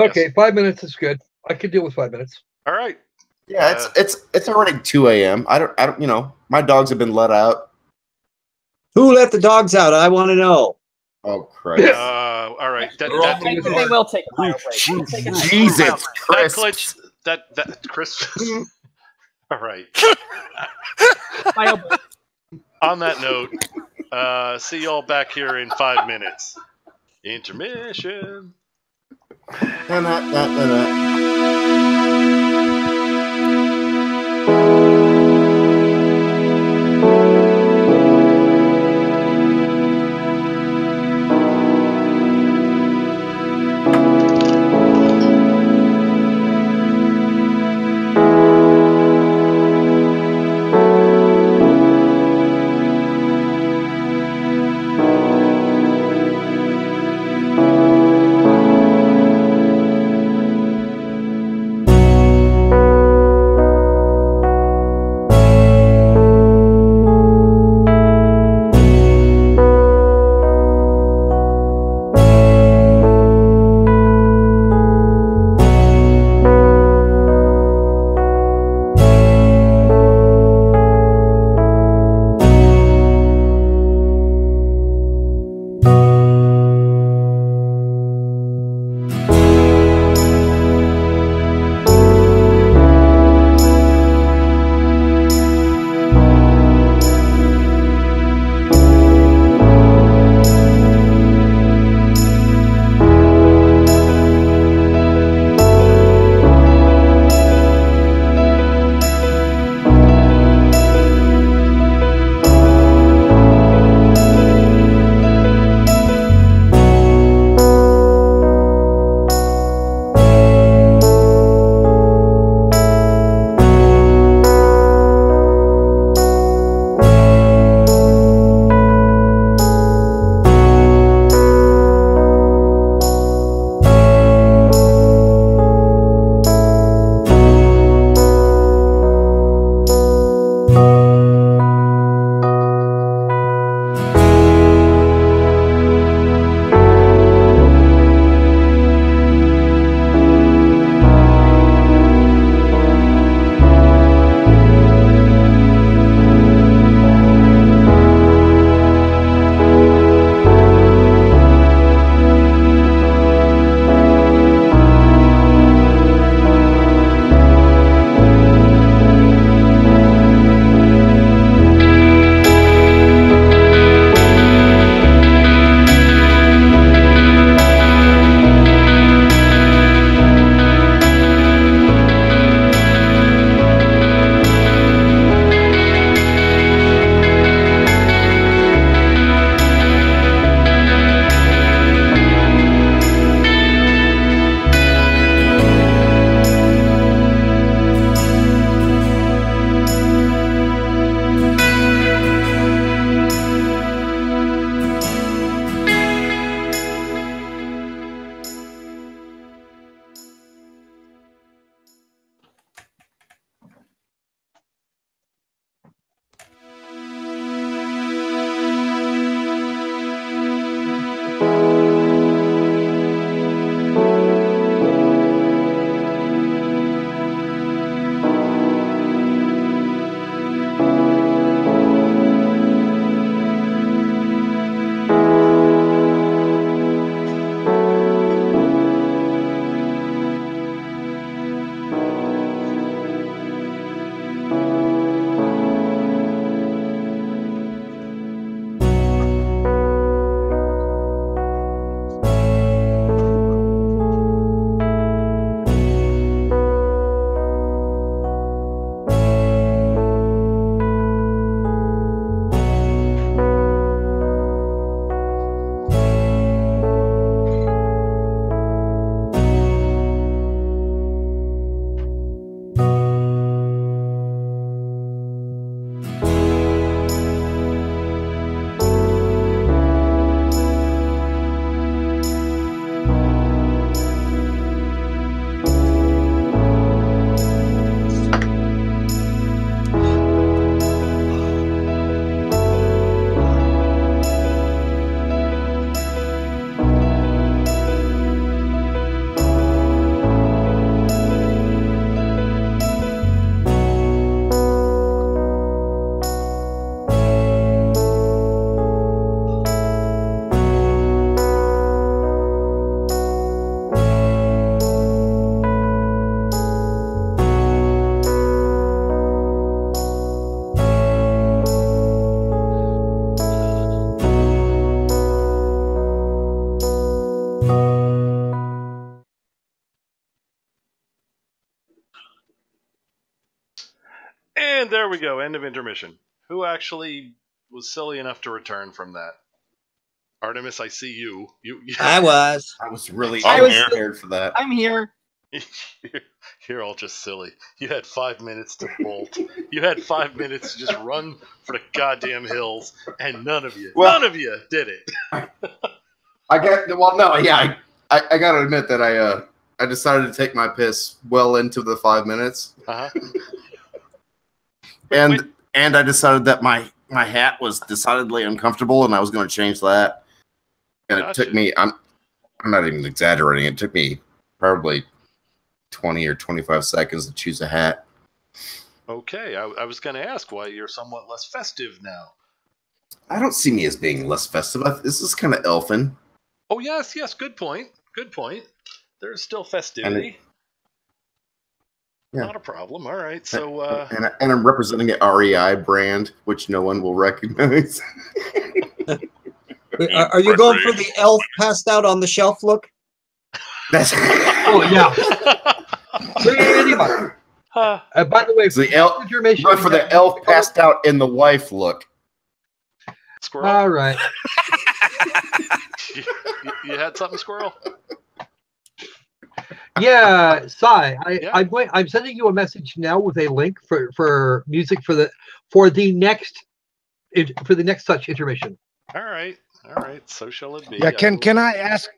Okay, Yes. 5 minutes is good. I can deal with 5 minutes. All right. Yeah, it's already 2 a.m. I don't. My dogs have been let out. Who let the dogs out? I want to know. Oh Christ! All right. They will take a break. Jesus Christ! That Chris. All right. On that note, see y'all back here in 5 minutes. Intermission. And there we go. End of intermission. Who actually was silly enough to return from that? Artemis, I see you. I was. I was really prepared for that. I'm here. You're all just silly. You had 5 minutes to bolt. You had 5 minutes to just run for the goddamn hills, and none of you did it. I gotta admit that I decided to take my piss well into the 5 minutes. And I decided that my hat was decidedly uncomfortable, and I was going to change that. And it took me. I'm not even exaggerating. It took me probably 20 or 25 seconds to choose a hat. Okay, I was going to ask why you're somewhat less festive now. I don't see me as being less festive. This is kind of elfin. Oh, yes, good point. There's still festivity. Not a problem. All right, so... And I'm representing an REI brand, which no one will recognize. Are you going for the elf passed out on the shelf look? That's oh, yeah. By the way, the elf, but for the elf passed out in the wife look. Squirrel? All right. You had something, Squirrel? Yeah, Sai. I'm sending you a message now with a link for music for the next such intermission. All right. So shall it be. Yeah. Can I ask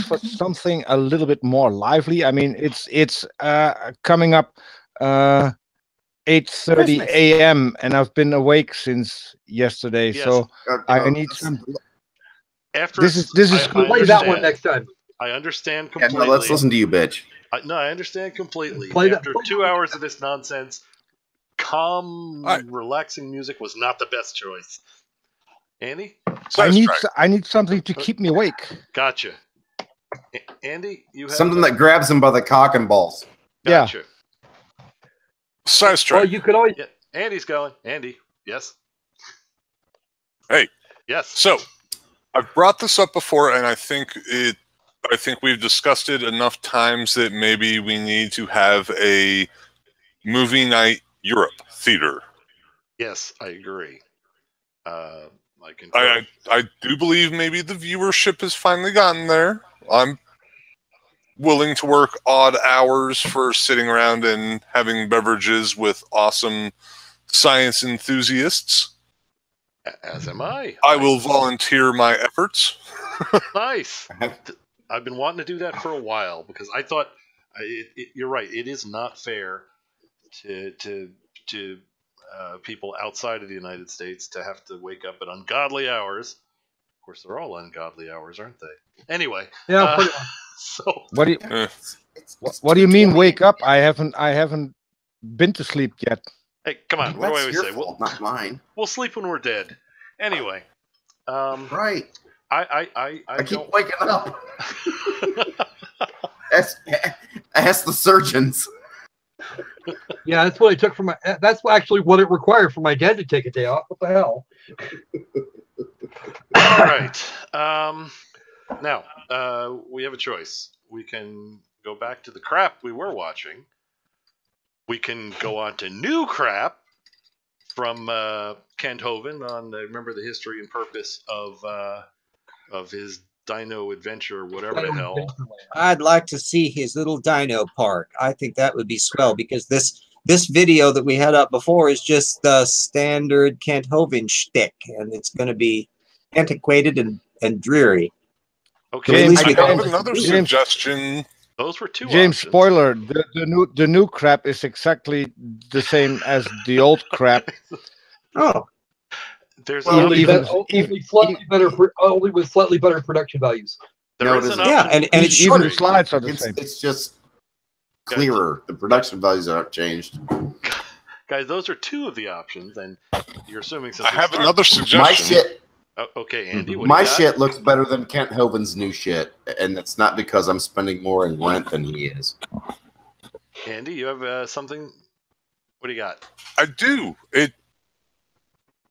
for something a little bit more lively? I mean, it's coming up 8:30 a.m. and I've been awake since yesterday, so I need some. After this is cool. Play that one next time. I understand completely. Yeah, no, let's listen to you, bitch. I understand completely. Play After 2 hours of this nonsense, calm, relaxing music was not the best choice. Andy? I need something to keep me awake. Gotcha. Andy, you have something that grabs him by the cock and balls. Gotcha. Yeah. Sidetrack. Well, you could always. Yeah, Andy's going. Andy, yes. Hey. Yes. So, I've brought this up before, and I think we've discussed it enough times that maybe we need to have a movie night Europe theater. Yes, I agree. I do believe maybe the viewership has finally gotten there. I'm willing to work odd hours for sitting around and having beverages with awesome science enthusiasts. As am I. I will volunteer my efforts. Nice. I've been wanting to do that for a while because I thought you're right. It is not fair to people outside of the United States to have to wake up at ungodly hours. Of course, they're all ungodly hours, aren't they? Anyway. Yeah. So what do you mean wake up? I haven't been to sleep yet. Hey, come on. What do I always say? Fault, not mine. We'll sleep when we're dead. Anyway. Right. I keep waking up. Ask the surgeons. Yeah, that's what I took from my. That's actually what it required for my dad to take a day off. What the hell? All right. Now we have a choice. We can go back to the crap we were watching. We can go on to new crap from Kent Hovind on Remember the History and Purpose of his Dino Adventure, whatever the hell. I'd like to see his little dino park. I think that would be swell because this video that we had up before is just the standard Kent Hovind shtick, and it's going to be antiquated and dreary. Okay, James, I have another suggestion. Those were two James, options. spoiler, the new crap is exactly the same as the old crap. Oh. There's only with slightly better production values. There is an option. Yeah, and it's even shorter. the slides are the same. It's just clearer. The production values aren't changed. Guys, those are two of the options, and you're assuming since I have another suggestion. My shit. Okay, Andy. My shit looks better than Kent Hovind's new shit, and it's not because I'm spending more in rent than he is. Andy, you have something? What do you got? I do.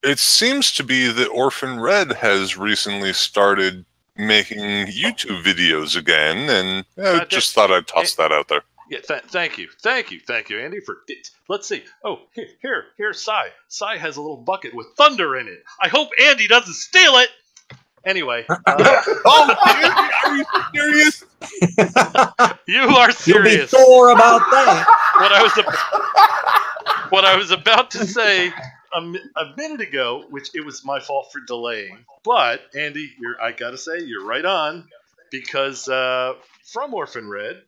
It seems to be that Orphan Red has recently started making YouTube videos again, and I just thought I'd toss that out there. Yeah, thank you, Andy. Let's see. Oh, here's Cy. Cy has a little bucket with thunder in it. I hope Andy doesn't steal it. Anyway. Oh, are you serious? You are serious. You'll be sore about that. What I was about to say a minute ago, which it was my fault for delaying. But Andy, I gotta say you're right on, because from Orphan Red,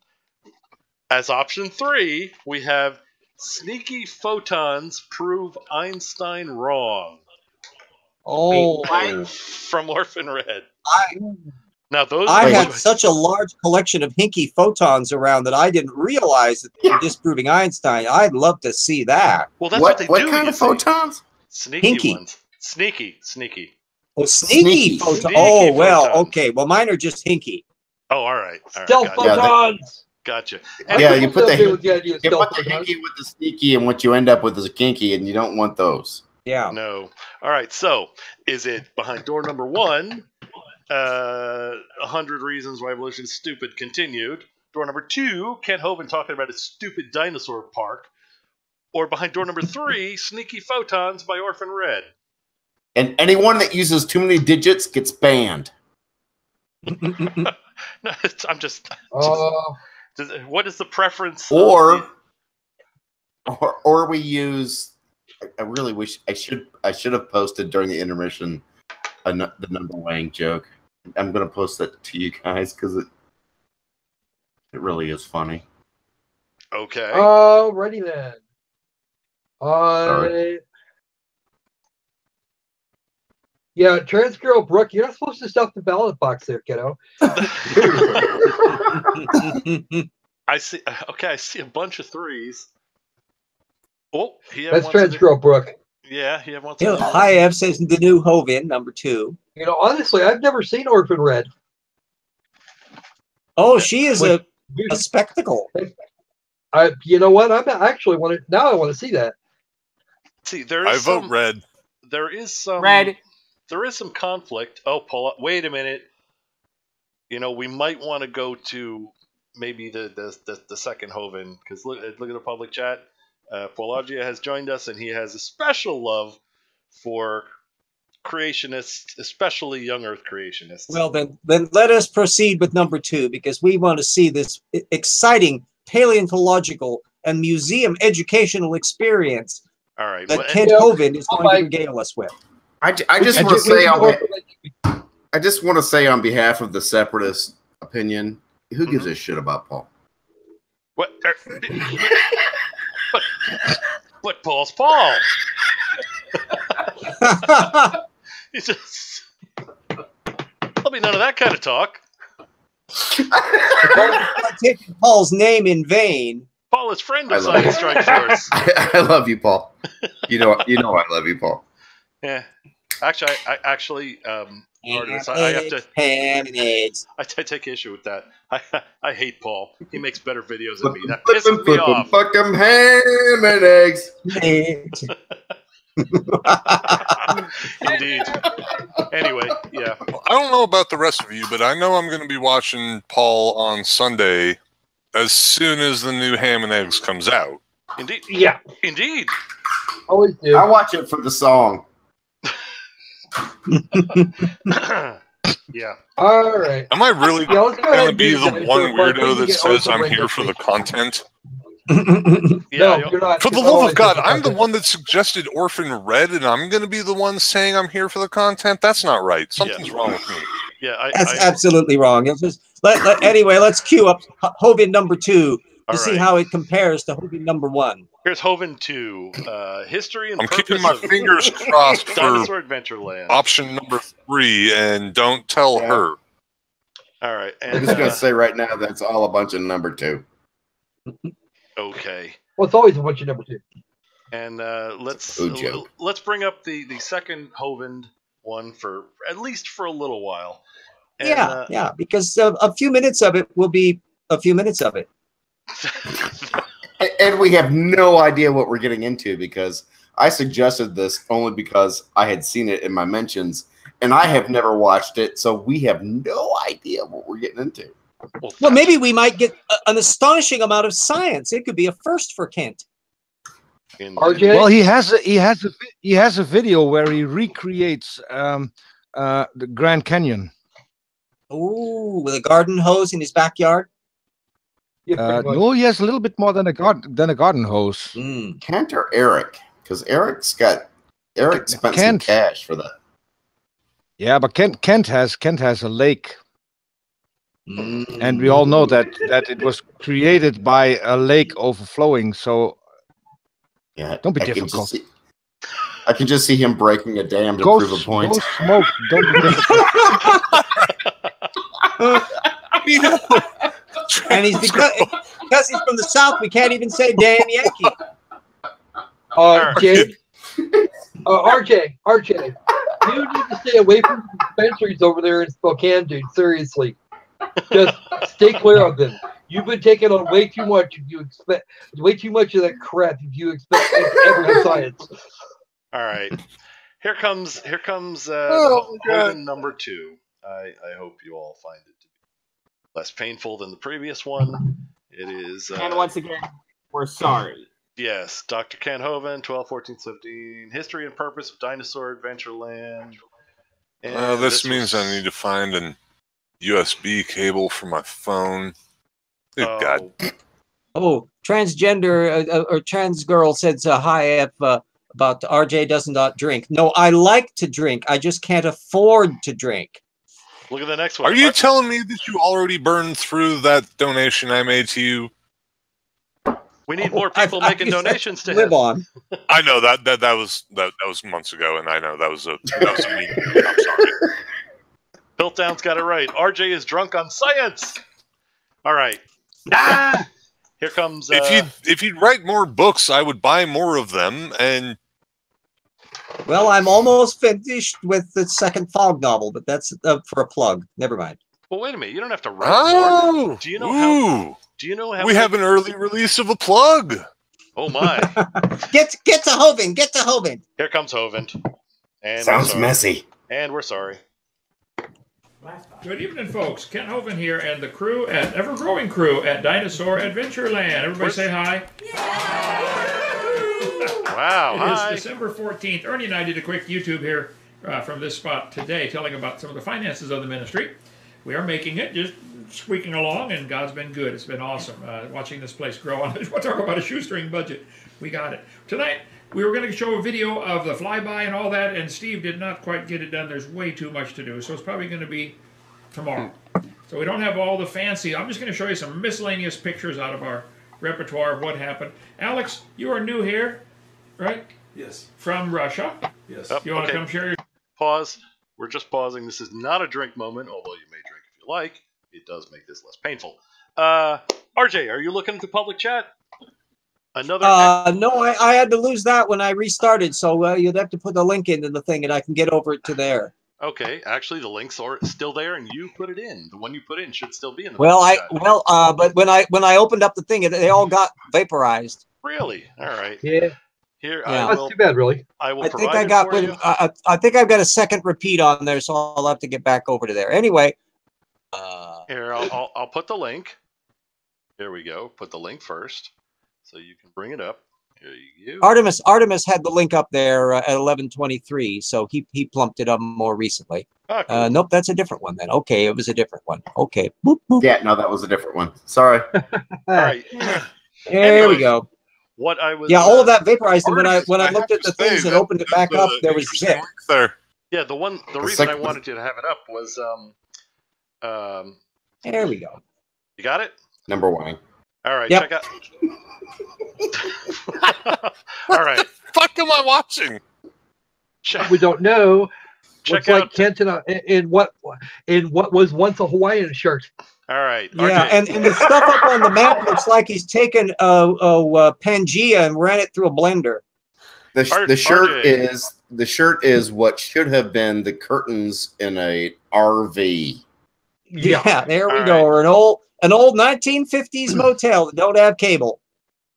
as option 3, we have sneaky photons prove Einstein wrong. Oh, from Orphan Red. Now I had such a large collection of hinky photons around that I didn't realize that they were disproving Einstein. I'd love to see that. Well, that's what they do. What kind of photons? Sneaky ones. Sneaky. Oh, sneaky photons. Oh, well, okay. Well, mine are just hinky. Oh, all right. Stealth photons. Gotcha. Yeah, you put the hinky with the sneaky, and what you end up with is a kinky, and you don't want those. Yeah. No. All right. So, is it behind door number 1? 100 Reasons Why Evolution is Stupid continued. Door number 2, Kent Hovind talking about his stupid dinosaur park. Or behind door number 3, Sneaky Photons by Orphan Red. And anyone that uses too many digits gets banned. No, I'm just what is the preference? Or we use. I really wish I should have posted during the intermission the number weighing joke. I'm gonna post that to you guys because it really is funny. Okay. Alrighty then. Yeah, Trans Girl Brooke, you're not supposed to stuff the ballot box there, kiddo. I see. Okay, I see a bunch of 3s. Oh, that's Trans Girl Brooke. Yeah, he wants. Hi, Ev says the new Hovind, number 2. You know, honestly, I've never seen Orphan Red. Oh, she is a spectacle. You know what? I want to see that. See, there I is vote red. There is some red. There is some conflict. Oh, Paul, wait a minute. You know, we might want to go to maybe the second Hovind, because look at the public chat. Paulagia has joined us, and he has a special love for creationists, especially young Earth creationists. Well, then let us proceed with number 2, because we want to see this exciting paleontological and museum educational experience all right, that Kent Hovind is going to regale us with. I just want to say on behalf of the separatist opinion, who gives a shit about Paul? What? But Paul's Paul. He's just. There'll be none of that kind of talk. Taking Paul's name in vain. Paul is friend of Science Strike Force. I love you, Paul. You know I love you, Paul. Yeah. Actually, I have to. Ham and eggs. I take issue with that. I hate Paul. He makes better videos than me. That pisses me off. Fuck him, ham and eggs. Indeed. Anyway, yeah. Well, I don't know about the rest of you, but I know I'm going to be watching Paul on Sunday as soon as the new Ham and Eggs comes out. Indeed. Yeah. Indeed. Always do. I watch it for the song. Yeah. All right. Am I really going to be the one weirdo that says I'm here for the content? No, you're not. For the love of God, I'm the one that suggested Orphan Red, and I'm going to be the one saying I'm here for the content? That's not right. Something's wrong with me. Yeah, that's absolutely wrong. Anyway, let's cue up Hovind number 2 to see how it compares to Hovind number 1. Here's Hovind 2, history and I'm keeping my fingers crossed for Dinosaur Adventureland. Option number 3, and don't tell her. All right. And, I'm just going to say right now that's all a bunch of number 2. Okay. Well, it's always a bunch of number 2. And let's bring up the second Hovind one for at least for a little while. And, yeah, because a few minutes of it will be a few minutes of it. And we have no idea what we're getting into, because I suggested this only because I had seen it in my mentions, and I have never watched it, so we have no idea what we're getting into. Well, maybe we might get an astonishing amount of science. It could be a first for Kent. RJ? Well, he has a video where he recreates the Grand Canyon. Ooh, with a garden hose in his backyard. Yeah, no, he has a little bit more than a garden hose. Kent or Eric? Because Eric spent some cash for that. Yeah, but Kent has a lake, and we all know that it was created by a lake overflowing. So yeah, don't be difficult. I can just see him breaking a dam to prove a point. Go smoke. Don't be difficult. And he's because he's from the South, we can't even say damn Yankee. Jake, RJ, you need to stay away from the dispensaries over there in Spokane, dude. Seriously, just stay clear of them. You've been taking on way too much. If you expect way too much of that crap, if you expect every science. All right, here comes Hovind number 2. I hope you all find it to be less painful than the previous one. It is. And once again, we're sorry. Yes, Dr. Ken Hovind, 12-14-17, History and Purpose of Dinosaur Adventureland. This means I need to find an USB cable for my phone. Good God. Oh, transgender or trans girl says hi about RJ does not drink. No, I like to drink. I just can't afford to drink. Look at the next one. Are you telling me that you already burned through that donation I made to you? We need more people making donations to live him. on. I know that was months ago, and I know that was a meme. I'm sorry. Piltdown's got it right. RJ is drunk on science. All right. Here comes. If you'd write more books, I would buy more of them. And well, I'm almost finished with the second Fog novel, but that's for a plug. Never mind. Well, wait a minute. You don't have to write more. Do you know how? Do you know how? We have an early release of a plug. Oh my! Get to Hovind. Get to Hovind. Here comes Hovind. And sounds messy. And we're sorry. Good evening, folks. Ken Hovind here, and the crew ever-growing crew at Dinosaur Adventureland. Everybody say hi. Wow, hi. It is December 14th. Ernie and I did a quick YouTube here from this spot today, telling about some of the finances of the ministry. We are making it, just squeaking along, and God's been good. It's been awesome watching this place grow. I want to talk about a shoestring budget. We got it. Tonight, we were going to show a video of the flyby and all that, and Steve did not quite get it done. There's way too much to do, so it's probably going to be tomorrow. So we don't have all the fancy. I'm just going to show you some miscellaneous pictures out of our repertoire of what happened. Alex, you are new here, right? Yes. From Russia. Yes. You want to come share your... Pause. We're just pausing. This is not a drink moment, although you may drink if you like. It does make this less painful. RJ, are you looking at the public chat? Another. No, I had to lose that when I restarted, so you'd have to put the link into the thing, and I can get over to there. Okay, actually, the links are still there, and you put it in. The one you put in should still be in the. But when I opened up the thing, they all got vaporized. Really? All right. Yeah. Here, yeah. That's too bad, really. I will. I think I got. I think I've got a second repeat on there, so I'll have to get back over to there. Anyway. Here, I'll put the link. Here we go. Put the link first, so you can bring it up. Here you go. Artemis had the link up there at 11:23, so he plumped it up more recently. Oh, cool. Nope, that's a different one then. Okay, it was a different one. Okay. Boop, boop. Yeah, no, that was a different one. Sorry. All right. There we go. What I was. Yeah, all of that vaporized, and when I looked at the things and opened it back up, there was zip. There. Yeah, the reason I wanted you to have it up was there we go. You got it? Number 1. All right, yep. check out. All right. What the fuck am I watching? We don't know. Check out like Kent in what was once a Hawaiian shirt. All right. Yeah, and the stuff up on the map looks like he's taken Pangea and ran it through a blender. The shirt is what should have been the curtains in a RV. Yeah, there we go. Or an old 1950s motel that don't have cable.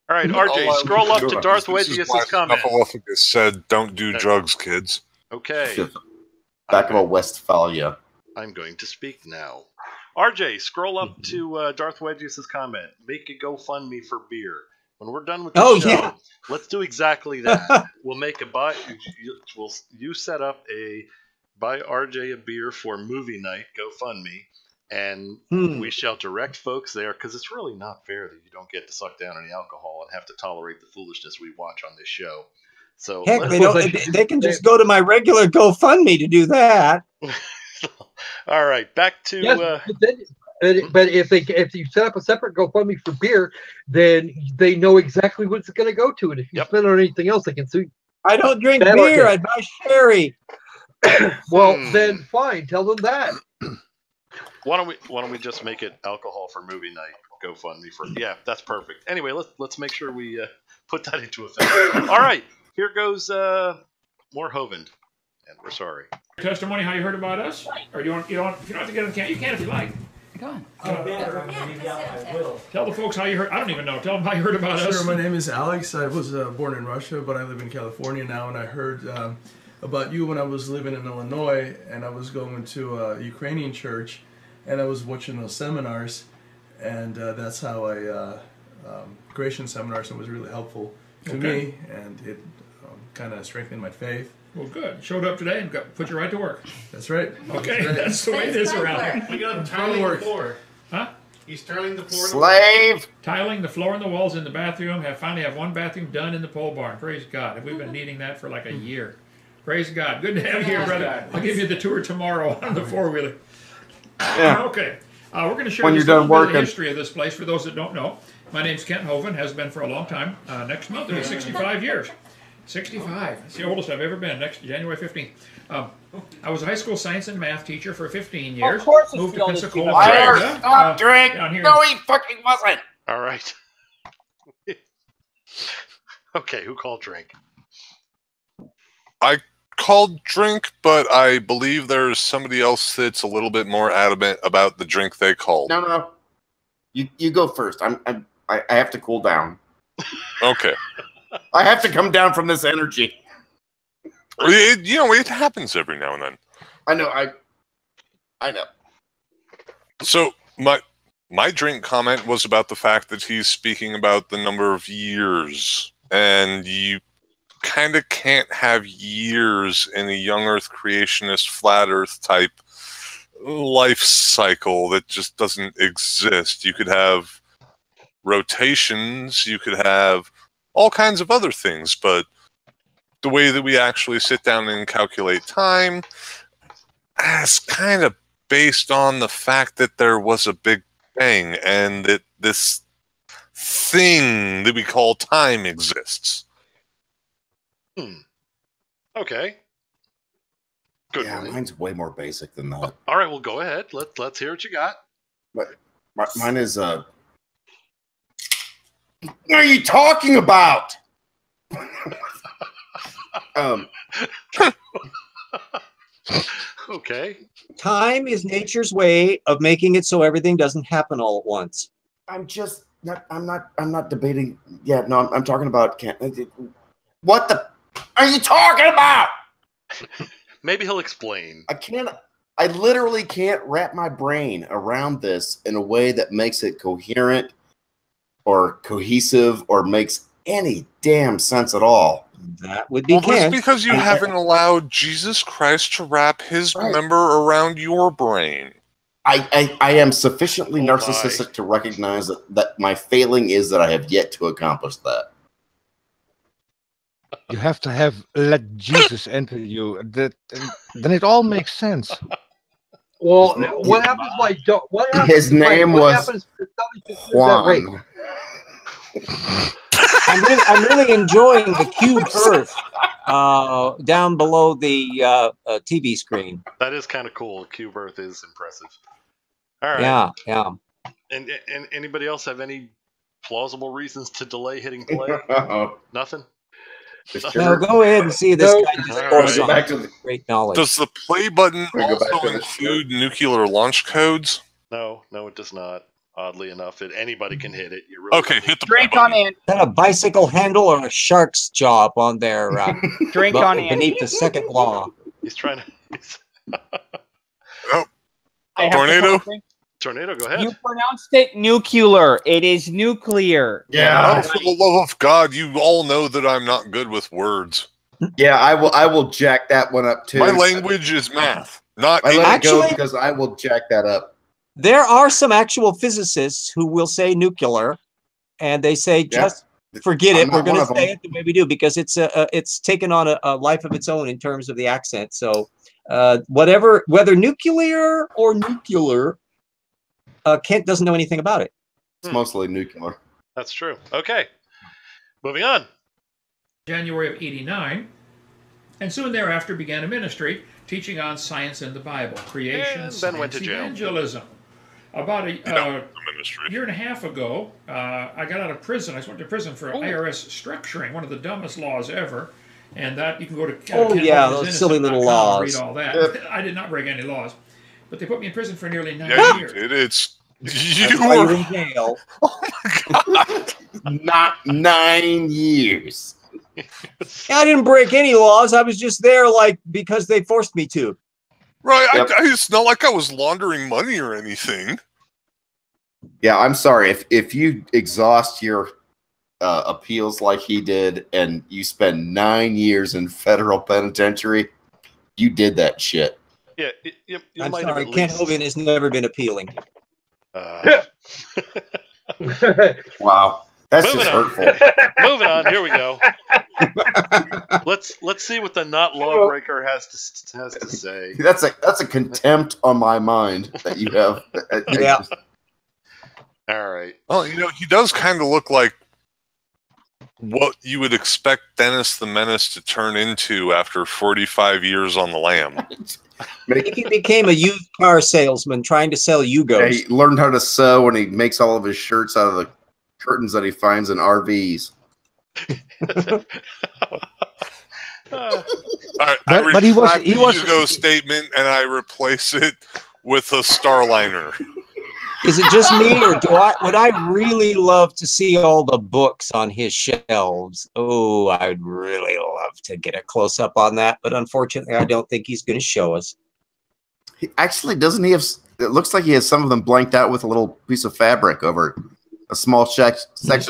All right, RJ, scroll up to Darth Wadeus' comment. Snuffleupagus said, "Don't do drugs, kids." Okay. Back of a Westphalia. I'm going to speak now. RJ, scroll up to Darth Wedges' comment. Make a GoFundMe for beer. When we're done with the show, let's do exactly that. We'll make a you set up a buy RJ a beer for movie night GoFundMe, and we shall direct folks there, because it's really not fair that you don't get to suck down any alcohol and have to tolerate the foolishness we watch on this show. So heck, they can just go to my regular GoFundMe to do that. All right, back to. Yes, but if you set up a separate GoFundMe for beer, then they know exactly what it's going to go to, and if you spend on anything else, they can sue. I don't drink beer. I buy sherry. Well, then fine. Tell them that. Why don't we just make it alcohol for movie night GoFundMe for? Yeah, that's perfect. Anyway, let's make sure we put that into effect. All right, here goes more Hovind, and we're sorry. Testimony, how you heard about us? Or you don't if you don't have to get on the camera, you can if you like. Go on. Tell the folks how you heard. I don't even know. Tell them how you heard about us. Sure, my name is Alex. I was born in Russia, but I live in California now, and I heard about you when I was living in Illinois, and I was going to a Ukrainian church, and I was watching those seminars, and that's how creation seminars, it was really helpful to me, and it kind of strengthened my faith. Well, good. Showed up today and put you right to work. That's right. Okay, that's the way it is around here. We got him tiling the floor. Huh? He's tiling the floor. Slave! Tiling the floor and the walls in the bathroom. Finally have one bathroom done in the pole barn. Praise God. We've been needing that for like a year. Praise God. Good to have you here, brother. I'll give you the tour tomorrow on the four-wheeler. Yeah. Okay. We're going to share when this you're done little bit of working. the history of this place for those that don't know. My name's Kent Hovind, has been for a long time. Next month it'll be 65 years. 65. That's the oldest I've ever been. Next January 15th. I was a high school science and math teacher for 15 years. Of course, moved to Pensacola, Liar! Florida. Stop, drink! Here. No, he fucking wasn't. All right. Okay, who called drink? I called drink, but I believe there's somebody else that's a little bit more adamant about the drink they called. No. You go first. I have to cool down. Okay. I have to come down from this energy. It happens every now and then. I know. I know. So my drink comment was about the fact that he's speaking about the number of years, and you kind of can't have years in a young Earth creationist, flat Earth type life cycle that just doesn't exist. You could have rotations, you could have all kinds of other things, but the way that we actually sit down and calculate time is kind of based on the fact that there was a big bang and that this thing that we call time exists. Okay. Good. Yeah, mine's way more basic than that. All right, well, go ahead. Let's hear what you got. But mine is what are you talking about? Okay. Time is nature's way of making it so everything doesn't happen all at once. I'm not debating. Yeah, no, I'm talking about what the are you talking about? Maybe he'll explain. I literally can't wrap my brain around this in a way that makes it coherent or cohesive or makes any damn sense at all. That would be well, that's because you haven't allowed Jesus Christ to wrap his member around your brain. I am sufficiently narcissistic to recognize that my failing is that I have yet to accomplish that. You have to let Jesus enter you. Then it all makes sense. Well, what happens like what happens? His name was Juan. I'm really enjoying the cube Earth down below the TV screen. That is kind of cool. Cube Earth is impressive. All right. Yeah. And anybody else have any plausible reasons to delay hitting play? Nothing? No, go ahead and see this guy just back to the great knowledge. Does the play button also include nuclear launch codes? No, it does not. Oddly enough, anybody can hit it. You really okay, hit the drink on in. Is that a bicycle handle or a shark's jaw up on their drink on in beneath the second law? He's trying to. Tornado. Tornado, go ahead. You pronounced it nuclear. It is nuclear. Yeah. Oh, for the love of God, you all know that I'm not good with words. Yeah, I will jack that one up too. My language is math, not I let it Actually- go because I will jack that up. There are some actual physicists who will say nuclear, and they say just forget it. We're going to say it the way we do because it's taken on a life of its own in terms of the accent. So whether nuclear or nuclear, Kent doesn't know anything about it. It's mostly nuclear. That's true. Okay, moving on. January of '89, and soon thereafter began a ministry teaching on science and the Bible, creation, And then science, went to jail. evangelism. About a year and a half ago, I got out of prison. I went to prison for IRS structuring, one of the dumbest laws ever. And that you can go to those silly little laws. Read all that. I did not break any laws, but they put me in prison for nearly 9 years. You were were in jail. Oh my God! Not 9 years. I didn't break any laws. I was just there because they forced me to. Right. Yep. It's not like I was laundering money or anything. Yeah, I'm sorry. If you exhaust your appeals like he did and you spend 9 years in federal penitentiary, you did that shit. Yeah, I'm sorry. Kent Hovind has never been appealing. Wow. That's Moving just on. hurtful. Moving on. Here we go. Let's see what the not lawbreaker has to say. That's a contempt on my mind that you have. Yeah. All right. Well, he does kind of look like what you would expect Dennis the Menace to turn into after 45 years on the lam. He became a used car salesman trying to sell Yugos. Yeah, he learned how to sew and he makes all of his shirts out of the curtains that he finds in RVs. But he was Hugo statement, and I replace it with a Starliner. Is it just me, or would I really love to see all the books on his shelves? Oh, I would really love to get a close up on that, but unfortunately, I don't think he's going to show us. He actually doesn't he have? It looks like he has some of them blanked out with a little piece of fabric over a small section,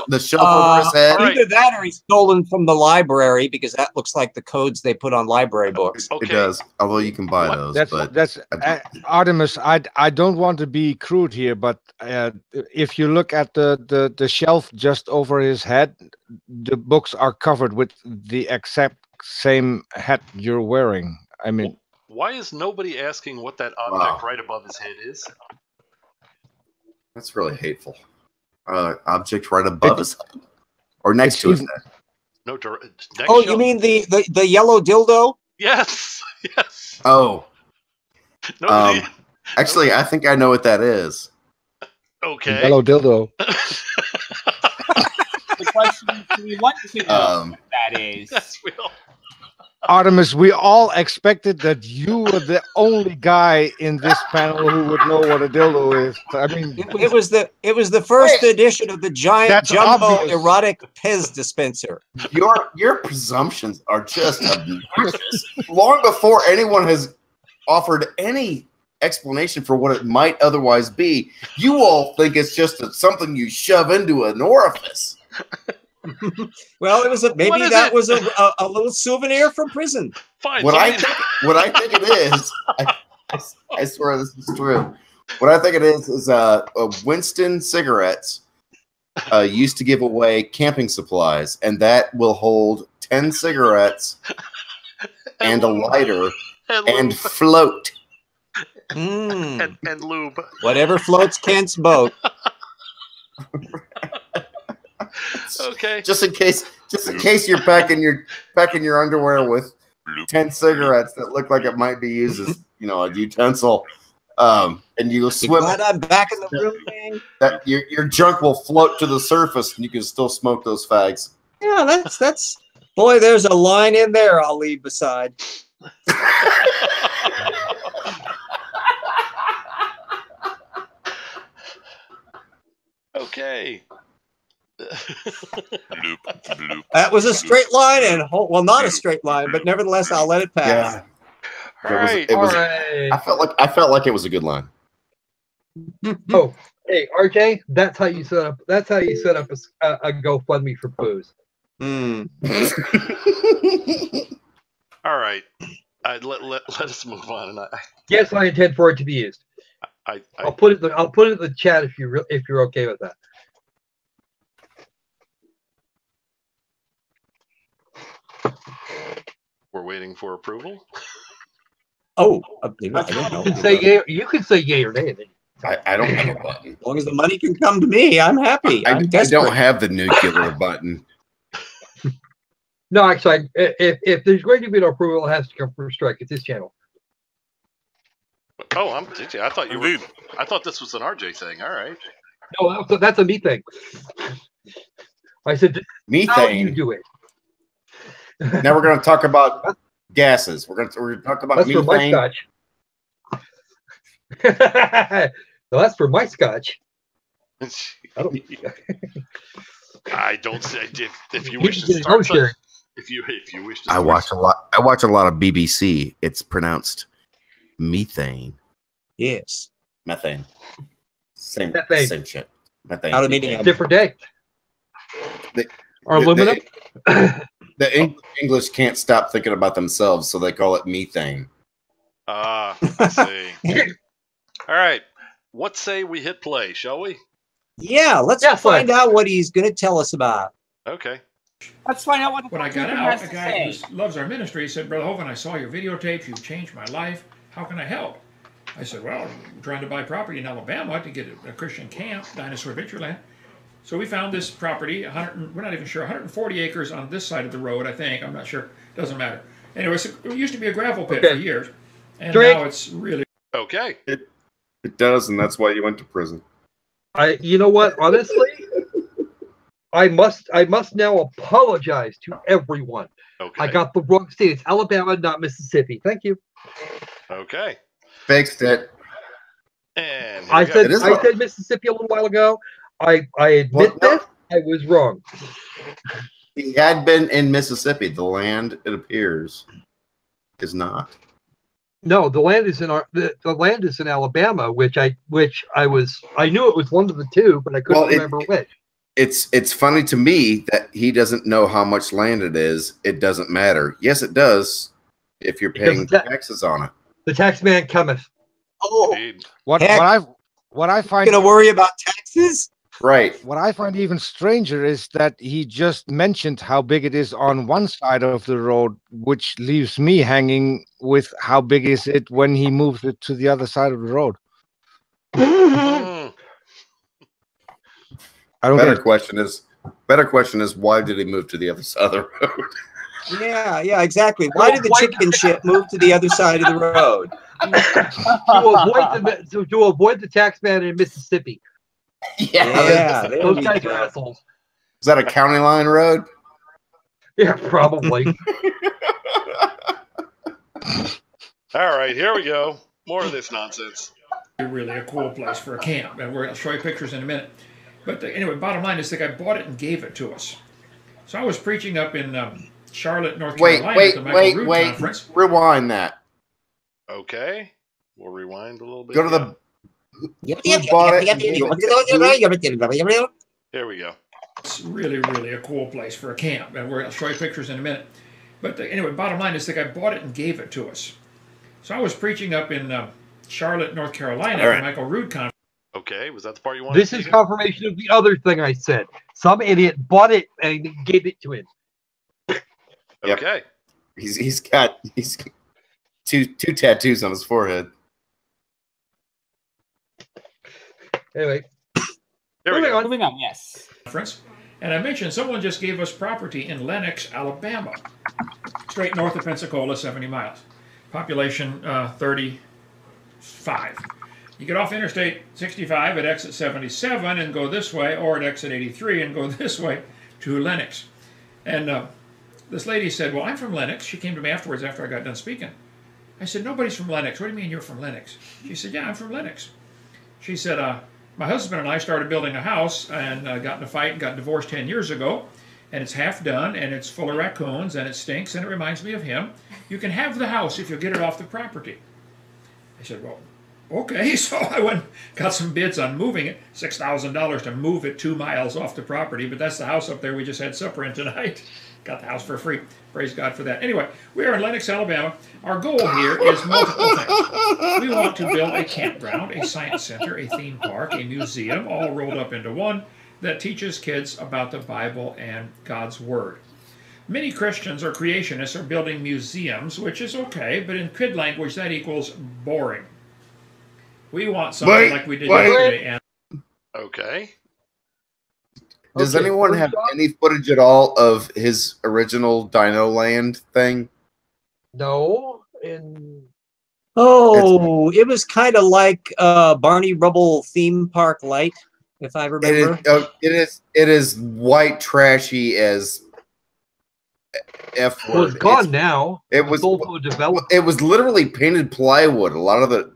the shelf over his head. Either that, or he's stolen from the library because that looks like the codes they put on library books. It does, although you can buy those. That's Artemis. I don't want to be crude here, but if you look at the shelf just over his head, the books are covered with the exact same hat you're wearing. I mean, why is nobody asking what that object right above his head is? That's really hateful. Object right above his head, or next to his head. No, next you shelf. mean the yellow dildo? Yes, yes. Oh, Nobody. Actually, I think I know what that is. Okay. Yellow dildo. The question is, do we want to know what that is? Yes, we all. Artemis, we all expected that you were the only guy in this panel who would know what a dildo is. I mean, it was the first edition of the giant jumbo obvious. erotic Pez dispenser. Your presumptions are just obnoxious. Long before anyone has offered any explanation for what it might otherwise be, you all think it's just something you shove into an orifice. Well, it was maybe that was a little souvenir from prison. Fine. What I think it is, I swear this is true. What I think it is Winston cigarettes used to give away camping supplies, and that will hold 10 cigarettes and a lighter and float. And lube. Whatever floats Kent's boat. Okay. Just in case you're packing your underwear with 10 cigarettes that look like it might be used as a utensil, and you swim. Glad I'm back in the room, man. That your junk will float to the surface, and you can still smoke those fags. Yeah, that's boy. There's a line in there I'll leave beside. Okay. Bloop, bloop. That was a straight line, and not a straight line, but nevertheless, I'll let it pass. Yeah. It was. I felt like it was a good line. Oh, hey RJ, that's how you set up. That's how you set up a GoFundMe for Poos. All right, let us move on. And yes, I intend for it to be used. I'll put it. I'll put it in the chat if you're okay with that. We're waiting for approval. Oh, I don't know. You can say yay. You can say yay or nay. I don't have a button. As long as the money can come to me, I'm happy. I don't have the nuclear button. No, actually, if there's going to be an approval, it has to come from Strike. It's his channel. Oh, I thought you were. I thought this was an RJ thing. All right. No, that's a me thing. I said, methane. How do you do it? Now we're going to talk about gases. We're going to talk about that's methane. For my scotch. No, that's for my scotch. I don't say if you wish to start. If you wish to. I watch a lot. I watch a lot of BBC. It's pronounced methane. Yes. Methane. Same shit. Methane. Out of meeting. Different day. Or aluminum. The English can't stop thinking about themselves, so they call it methane. I see. All right. What say we hit play, shall we? Yeah, let's find out what he's going to tell us about. Okay. Let's find out what. When I got out, a guy who loves our ministry said, "Brother Hovind, I saw your videotapes. You've changed my life. How can I help?" I said, "Well, I'm trying to buy property in Alabama to get a Christian camp, Dinosaur Adventureland." So we found this property, we're not even sure, 140 acres on this side of the road, I think. I'm not sure. Doesn't matter. Anyway, it used to be a gravel pit for years, and now it's really okay. It does, and that's why you went to prison. You know what? Honestly, I must now apologize to everyone. Okay. I got the wrong state. It's Alabama, not Mississippi. Thank you. Okay. Fixed it. And I said Mississippi a little while ago. I admit this. I was wrong. He had been in Mississippi. The land, it appears, is not. No, the land is in the land is in Alabama, which I knew it was one of the two, but I couldn't remember which. It's funny to me that he doesn't know how much land it is. It doesn't matter. Yes, it does. If you're paying taxes on it, the tax man cometh. Oh, what I find gonna worry about taxes. Right. What I find even stranger is that he just mentioned how big it is on one side of the road, which leaves me hanging with how big is it when he moves it to the other side of the road. I don't Better question is why did he move to the other side of the road? Yeah, exactly. Why did the chicken ship move to the other side of the road? to avoid the tax man in Mississippi. Yeah, those guys are assholes. Is that a county line road? Yeah, probably. All right, here we go. More of this nonsense. Really a cool place for a camp, and I'll show you pictures in a minute. But anyway, bottom line is the guy bought it and gave it to us. So I was preaching up in Charlotte, North Carolina at the Michael Rood Conference. Rewind that. Okay, we'll rewind a little bit. Go to the. Here we go. It's really a cool place for a camp, and I'll show you pictures in a minute. But anyway, bottom line is the guy bought it and gave it to us. So I was preaching up in Charlotte, North Carolina at the Michael Rood Conference. Okay, was that the part you wanted? This is confirmation of the other thing I said. Some idiot bought it and gave it to him. Okay. He's got two tattoos on his forehead. Anyway, moving on. Yes. And I mentioned someone just gave us property in Lenox, Alabama, straight north of Pensacola, 70 miles. Population 35. You get off Interstate 65 at exit 77 and go this way, or at exit 83 and go this way to Lenox. And this lady said, "Well, I'm from Lenox." She came to me afterwards after I got done speaking. I said, "Nobody's from Lenox. What do you mean you're from Lenox?" She said, "Yeah, I'm from Lenox." She said, "My husband and I started building a house and got in a fight and got divorced 10 years ago. And it's half done, and it's full of raccoons, and it stinks, and it reminds me of him. You can have the house if you get it off the property." I said, "Well, Okay, so I went got some bids on moving it, $6,000 to move it 2 miles off the property, but that's the house up there we just had supper in tonight. Got the house for free. Praise God for that. Anyway, we are in Lenox, Alabama. Our goal here is multiple things. We want to build a campground, a science center, a theme park, a museum, all rolled up into one that teaches kids about the Bible and God's Word. Many Christians or creationists are building museums, which is okay, but in kid language that equals boring. We want something like we did yesterday. And okay. Does anyone have any footage at all of his original Dino Land thing? No. Oh, it was kind of like Barney Rubble theme park light, if I remember. It is white trashy as F word. Well, it's gone now. It was also developed. It was literally painted plywood. A lot of the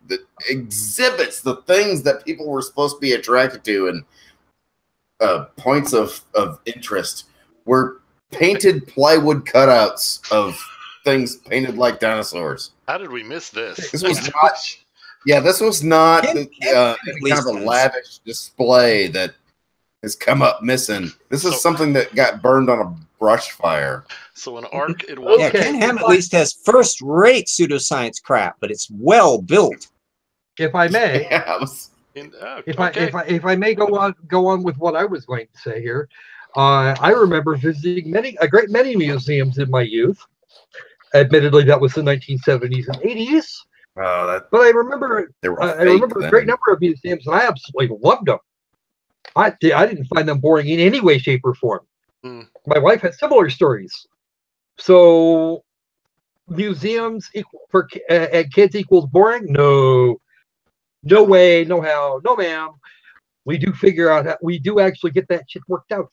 exhibits, the things that people were supposed to be attracted to, and points of interest were painted plywood cutouts of things painted like dinosaurs. How did we miss this? This was not. Yeah, this was not kind of a lavish display that has come up missing. This is something that got burned on a brush fire. So an arc, it was. Yeah, Ken Ham at least has first-rate pseudoscience crap, but it's well built. If I may, if I may go on with what I was going to say here, I remember visiting a great many museums in my youth. Admittedly, that was the 1970s and 80s. But I remember a great number of museums, and I absolutely loved them. I didn't find them boring in any way, shape, or form. My wife had similar stories. So, museums for kids equals boring? No. No way, no how, no ma'am. We do figure out how, we do actually get that shit worked out.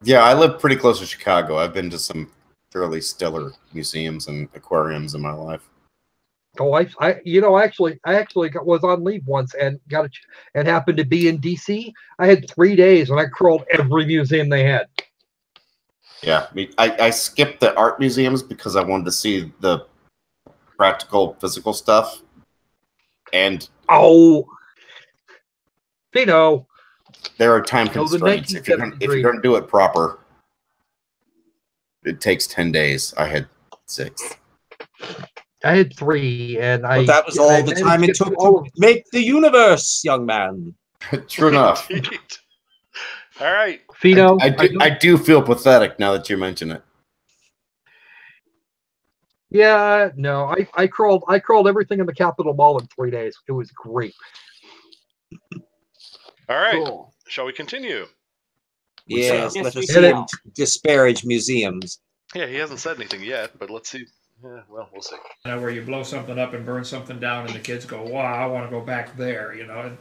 Yeah, I live pretty close to Chicago. I've been to some fairly stellar museums and aquariums in my life. Oh, I actually was on leave once and and happened to be in DC. I had 3 days and I crawled every museum they had. Yeah, I skipped the art museums because I wanted to see the practical, physical stuff. And there are time constraints. If you're going to do it proper, it takes 10 days. I had 6. I had 3, and but that was all the time it took to make the universe, young man. True enough. All right, Fino. I do feel pathetic now that you mention it. Yeah, no, I crawled everything in the Capitol Mall in 3 days. It was great. All right, shall we continue? Yes, let us see him disparage museums. Yeah, he hasn't said anything yet, but let's see. Yeah, well, we'll see. Where you blow something up and burn something down, and the kids go, "Wow, I want to go back there," And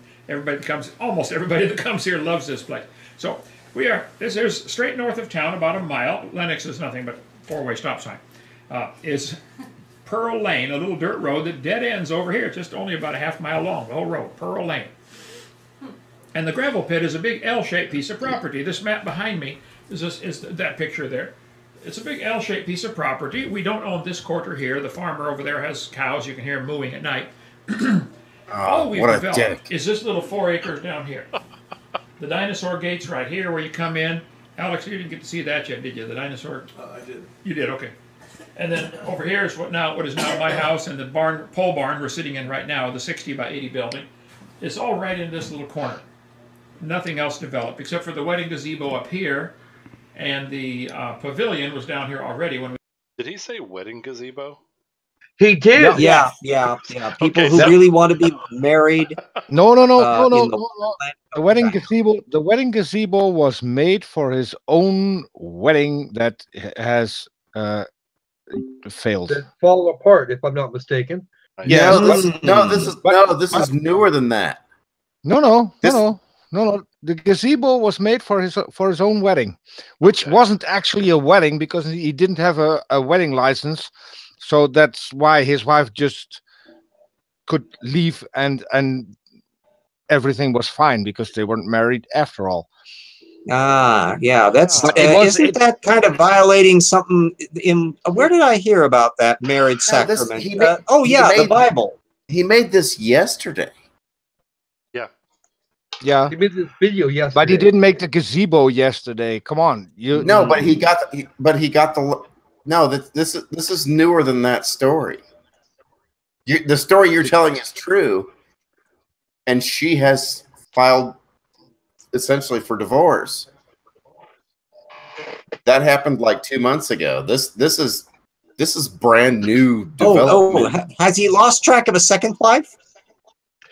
almost everybody that comes here loves this place. So here's straight north of town, about a mile. Lenox is nothing but 4-way stop sign. Is Pearl Lane, a little dirt road that dead ends over here, just only about a half-mile long, the whole road, Pearl Lane. And the gravel pit is a big L-shaped piece of property. This map behind me is that picture there. It's a big L-shaped piece of property. We don't own this quarter here. The farmer over there has cows. You can hear him mooing at night. All we've developed is this little 4 acres down here. The dinosaur gate's right here where you come in. Alex, you didn't get to see that yet, did you? The dinosaur? I did. You did, okay. And then over here is what is now my house, and the pole barn we're sitting in right now, the 60 by 80 building. It's all right in this little corner. Nothing else developed except for the wedding gazebo up here, and the pavilion was down here already. Did he say wedding gazebo? He did. Yeah. People who really want to be married. No. The wedding gazebo was made for his own wedding that has failed. That fallen apart, if I'm not mistaken. Yeah. This is newer than that. No. The gazebo was made for his own wedding, which wasn't actually a wedding because he didn't have a wedding license. So that's why his wife just could leave and everything was fine because they weren't married after all. Yeah, that's isn't that kind of violating something in where did I hear about that marriage sacrament? The Bible. He made this yesterday. Yeah. Yeah. He made this video yesterday. But he didn't make the gazebo yesterday. Come on. No, but he got the no, this is newer than that story. The story you're telling is true, and she has filed essentially for divorce. That happened like 2 months ago. This is brand new development. Has he lost track of a second wife?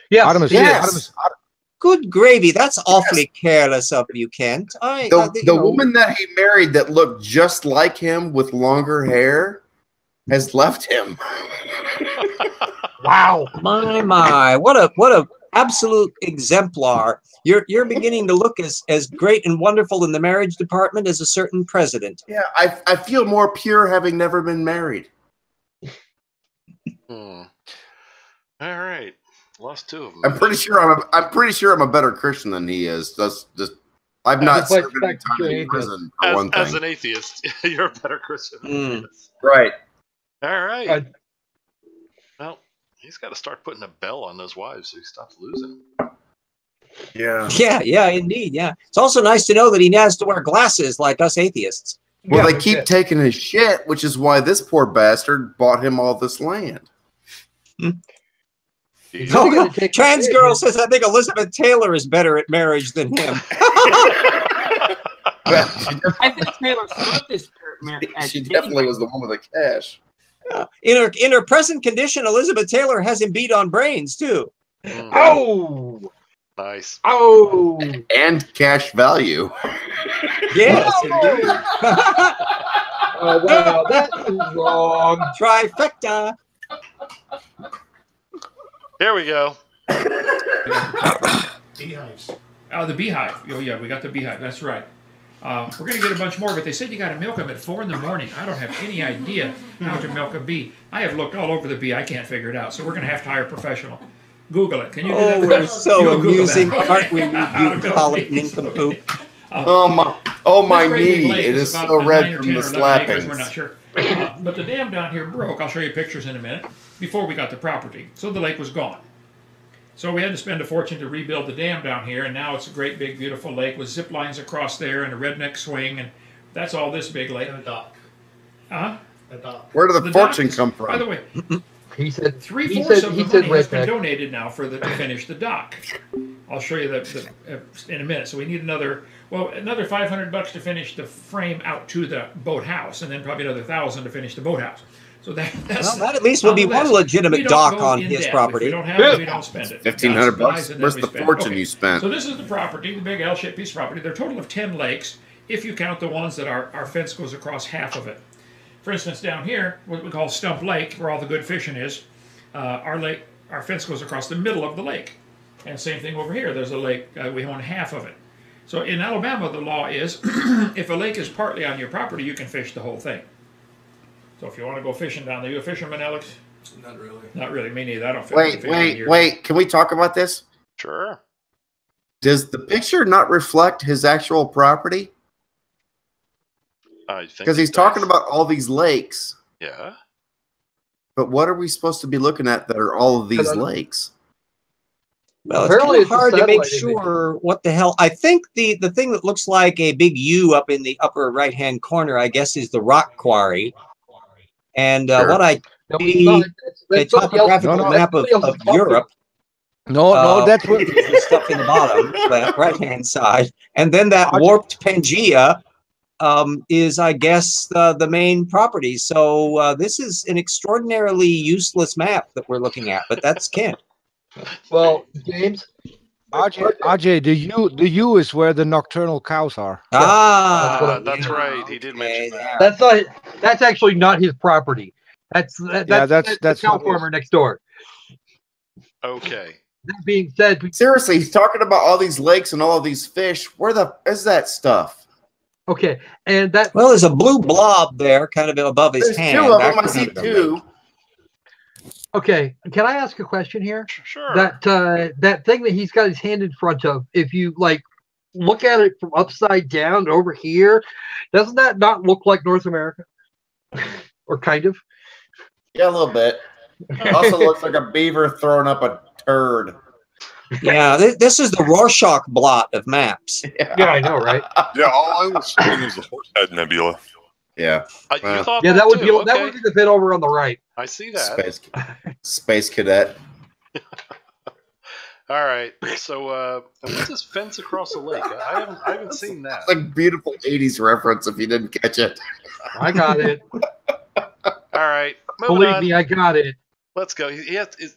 Yes. Yes. Good gravy. That's awfully careless of you, Kent. The woman that he married that looked just like him with longer hair has left him. Wow. My. What a absolute exemplar. You're beginning to look as great and wonderful in the marriage department as a certain president. Yeah, I feel more pure having never been married. All right. Lost 2 of them. I'm pretty sure I'm a better Christian than he is. I've not served any time in prison for one thing. As an atheist, you're a better Christian. Right. All right. Well, he's got to start putting a bell on those wives so he stops losing. Yeah, indeed. Yeah. It's also nice to know that he has to wear glasses like us atheists. Well, they keep taking his shit, which is why this poor bastard bought him all this land. Trans girl says, I think Elizabeth Taylor is better at marriage than him. I think Taylor Swift is she definitely was the one with the cash. In her present condition, Elizabeth Taylor has him beat on brains too. Oh, nice. Oh, and cash value. Yes. Oh wow, that is wrong. Trifecta. Here we go. Beehives. Oh, the beehive. Oh, yeah, we got the beehive. That's right. We're going to get a bunch more, but they said you got to milk them at 4 in the morning. I don't have any idea how to milk a bee. I have looked all over the bee. I can't figure it out. So we're going to have to hire a professional. Google it. Can you do that? We're so amusing, aren't we? You call it nincompoop. Oh my knee! It is so red from the slappings. We're not sure. But the dam down here broke. I'll show you pictures in a minute. Before we got the property, so the lake was gone. So we had to spend a fortune to rebuild the dam down here, and now it's a great big beautiful lake with zip lines across there and a redneck swing, and that's all this big lake. And a dock. Huh? A dock. Where did the fortune come from? By the way, he said 3/4 of the money has been donated now to finish the dock. I'll show you that in a minute. So we need another $500 to finish the frame out to the boathouse, and then probably another $1,000 to finish the boathouse. So that at least would be one legitimate dock on his property. If we don't have it, we don't spend it. $1,500. Where's the fortune you spent? So this is the property, the big L-shaped piece of property. There are a total of 10 lakes, if you count the ones that our fence goes across half of it. For instance, down here, what we call Stump Lake, where all the good fishing is, our fence goes across the middle of the lake. And same thing over here. There's a lake. We own half of it. So in Alabama, the law is if a lake is partly on your property, you can fish the whole thing. So if you want to go fishing down there, you a fisherman, Alex? Not really. Not really. Me neither. I don't fish. Wait. Can we talk about this? Sure. Does the picture not reflect his actual property? I think because he's talking about all these lakes. Yeah. But what are we supposed to be looking at that are all of these lakes? Well, it's kind of hard to make sure what the hell. I think the thing that looks like a big U up in the upper right-hand corner, I guess, is the rock quarry. And what I see, a topographical map of Europe. No, that's what the stuff in the bottom, left, right-hand side. And then that warped Pangea is, I guess, the main property. So this is an extraordinarily useless map that we're looking at, but that's Kent. Well, James, Ajay, the U is where the nocturnal cows are. That's right. He did mention that. That's actually not his property. That's the cow farmer next door. Okay. That being said, seriously, he's talking about all these lakes and all of these fish. Where the is that stuff? Okay, and that there's a blue blob there, kind of above his hand. Two of them. I see two. Okay, can I ask a question here? Sure. That thing that he's got his hand in front of, if you like look at it from upside down over here, doesn't that not look like North America? Or kind of? Yeah, a little bit. Also looks like a beaver throwing up a turd. Yeah, this is the Rorschach blot of maps. Yeah, I know, right? Yeah, all I was seeing is the Horsehead Nebula. Yeah. You thought yeah, that would be okay. that would be the bit over on the right. I see that. Space cadet. All right, so what's this fence across the lake? I haven't seen that. It's like beautiful '80s reference. If you didn't catch it, I got it. All right, believe me, I got it. Let's go. Is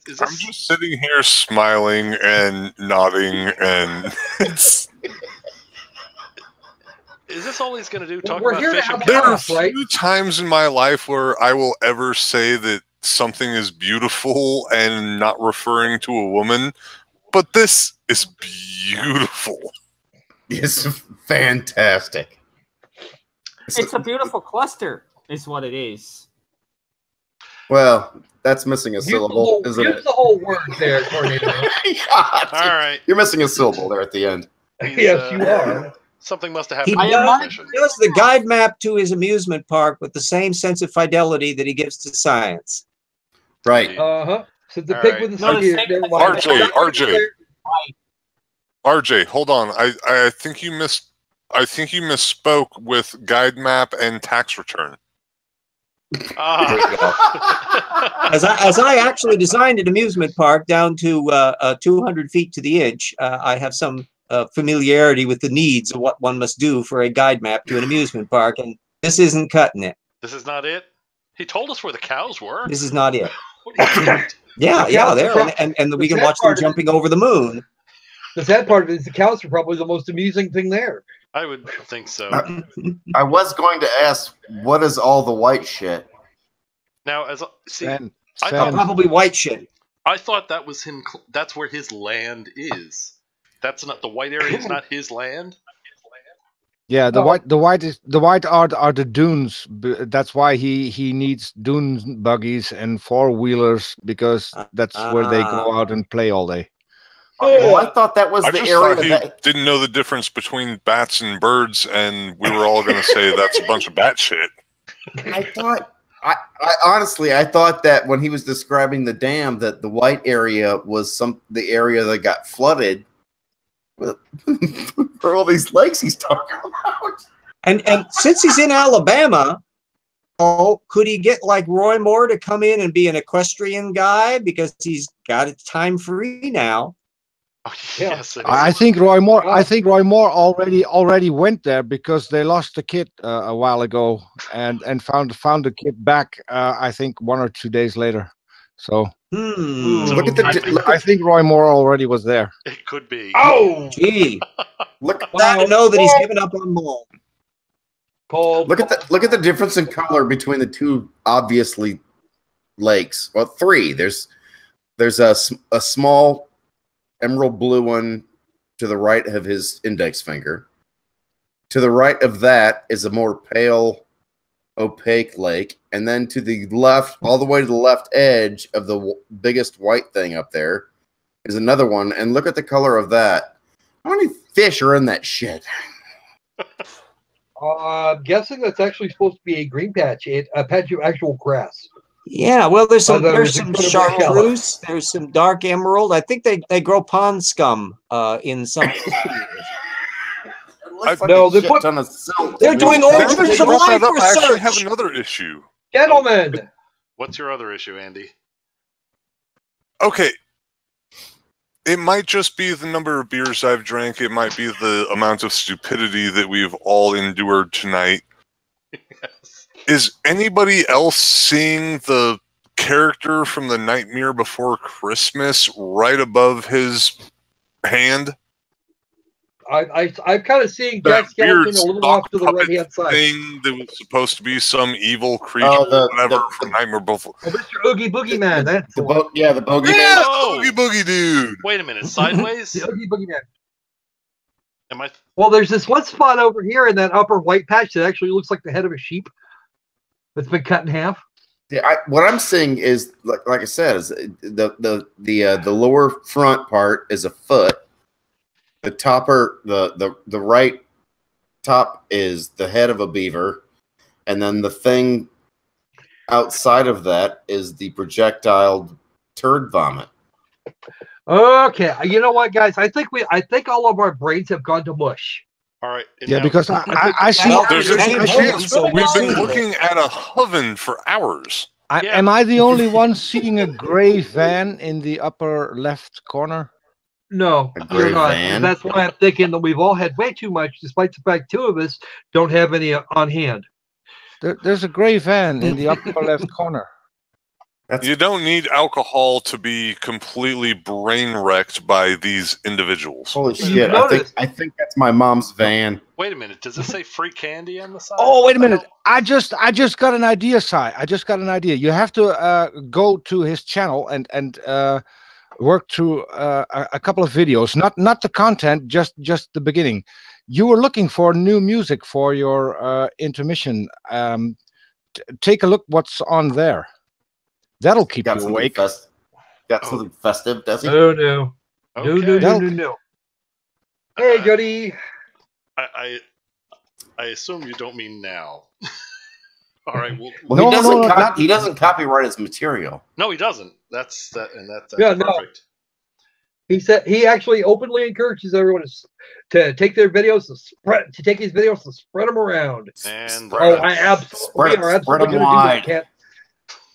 this... I'm just sitting here smiling and nodding, and is this all he's going to do? Talk We're about here to fish and have there are fun, right? few times in my life where I will ever say that something is beautiful and not referring to a woman, but this is beautiful. It's fantastic. It's a beautiful cluster, is what it is. Well, that's missing a syllable, isn't it? Use the whole word there, Tornado. All right. You're missing a syllable there at the end. Yes, you are. Something must have He happened. does the guide map to his amusement park with the same sense of fidelity that he gives to science. Right. Uh-huh. So the All pig right. with the RJ, hold on. I think you misspoke with guide map and tax return. As I actually designed an amusement park down to 200 feet to the inch, I have some familiarity with the needs of what one must do for a guide map to an amusement park, and this isn't cutting it. This is not it? He told us where the cows were. This is not it. Yeah, there, and we can watch them jumping over the moon. The sad part of it is the cows are probably the most amusing thing there. I would think so. I was going to ask, what is all the white shit? Now, I thought probably white shit. I thought that was him. That's where his land is. That's not the white area. Is not his land. Yeah, the white are the dunes. That's why he needs dune buggies and four-wheelers, because that's where they go out and play all day. Oh, I thought that was the area he didn't know the difference between bats and birds, and we were all going to say that's a bunch of bat shit. I honestly, I thought that when he was describing the dam, that the white area was the area that got flooded for all these lakes he's talking about. And since he's in Alabama, could he get like Roy Moore to come in and be an equestrian guy, because he's got it time free now? Oh, yes, I think Roy Moore. I think Roy Moore already went there, because they lost the kid a while ago, and found the kid back. I think 1 or 2 days later. So look at the. I think Roy Moore already was there. It could be. Oh, gee! Look. I know that he's given up on Moore. Look at the difference in color between the two obviously lakes. Well, three. There's a small emerald blue one to the right of his index finger. To the right of that is a more pale, opaque lake, and then to the left, all the way to the left edge of the biggest white thing up there, is another one. And look at the color of that. How many fish are in that shit? I'm guessing that's actually supposed to be a green patch. A patch of actual grass. Yeah, well, there's some chartreuse, there's some dark emerald. I think they grow pond scum in some. They're doing orchards of life research. I actually have another issue. Gentlemen, what's your other issue, Andy? Okay. It might just be the number of beers I've drank. It might be the amount of stupidity that we've all endured tonight. Yes. Is anybody else seeing the character from The Nightmare Before Christmas right above his hand? I'm kind of seeing Jack Skellington a little off to the right hand side. Thing that was supposed to be some evil creature, or whatever, from Nightmare Before. Oh, Mr. Oogie Boogie Man. That's the bogey. Yeah, the bogey. Yeah, man. the Oogie Boogie dude. Wait a minute, sideways. The Oogie Boogie Man. Am I? Well, there's this one spot over here in that upper white patch that actually looks like the head of a sheep that's been cut in half. Yeah, what I'm seeing is, like I said, is the lower front part is a foot. The topper, the right top is the head of a beaver, and then the thing outside of that is the projectile turd vomit. Okay, you know what, guys? I think all of our brains have gone to mush. All right. Yeah, because I see. There's a chance. So we've been looking at a Hovind for hours. Am I the only one seeing a gray van in the upper left corner? No, you're not. And that's why I'm thinking that we've all had way too much, despite the fact 2 of us don't have any on hand. There's a gray van in the upper left corner. You don't need alcohol to be completely brain wrecked by these individuals. Holy shit! I think that's my mom's van. Wait a minute. Does it say free candy on the side? Oh, wait a minute. I just got an idea, Si. I just got an idea. You have to go to his channel and work through a couple of videos. Not the content, just the beginning. You were looking for new music for your intermission. Take a look what's on there. That'll keep you awake. Got something festive, does he? Oh, no. Okay. No. Hey, Jody. I assume you don't mean now. All right. Well, he doesn't copyright his material. No, he doesn't. That's perfect. No. He said he actually openly encourages everyone to take their videos to take his videos and spread them around. And I absolutely are absolutely going to do that, Cat.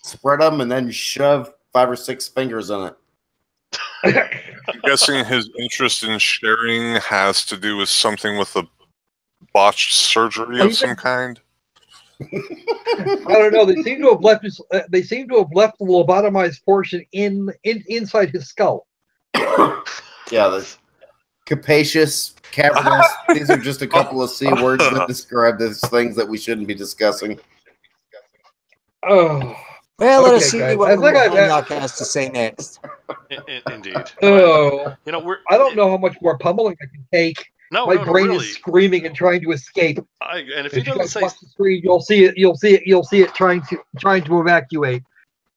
Spread them and then shove 5 or 6 fingers on it. I'm guessing his interest in sharing has to do with something with a botched surgery of some kind. I don't know. They seem to have left the lobotomized portion inside his skull. Yeah, the capacious, cavernous. These are just a couple of C words that describe these things that we shouldn't be discussing. Oh. Well, let us see what Mohawk has to say next. Indeed. Oh, you know, I don't know how much more pummeling I can take. My brain is screaming and trying to escape. And if he doesn't say, the screen, you'll see it trying to evacuate.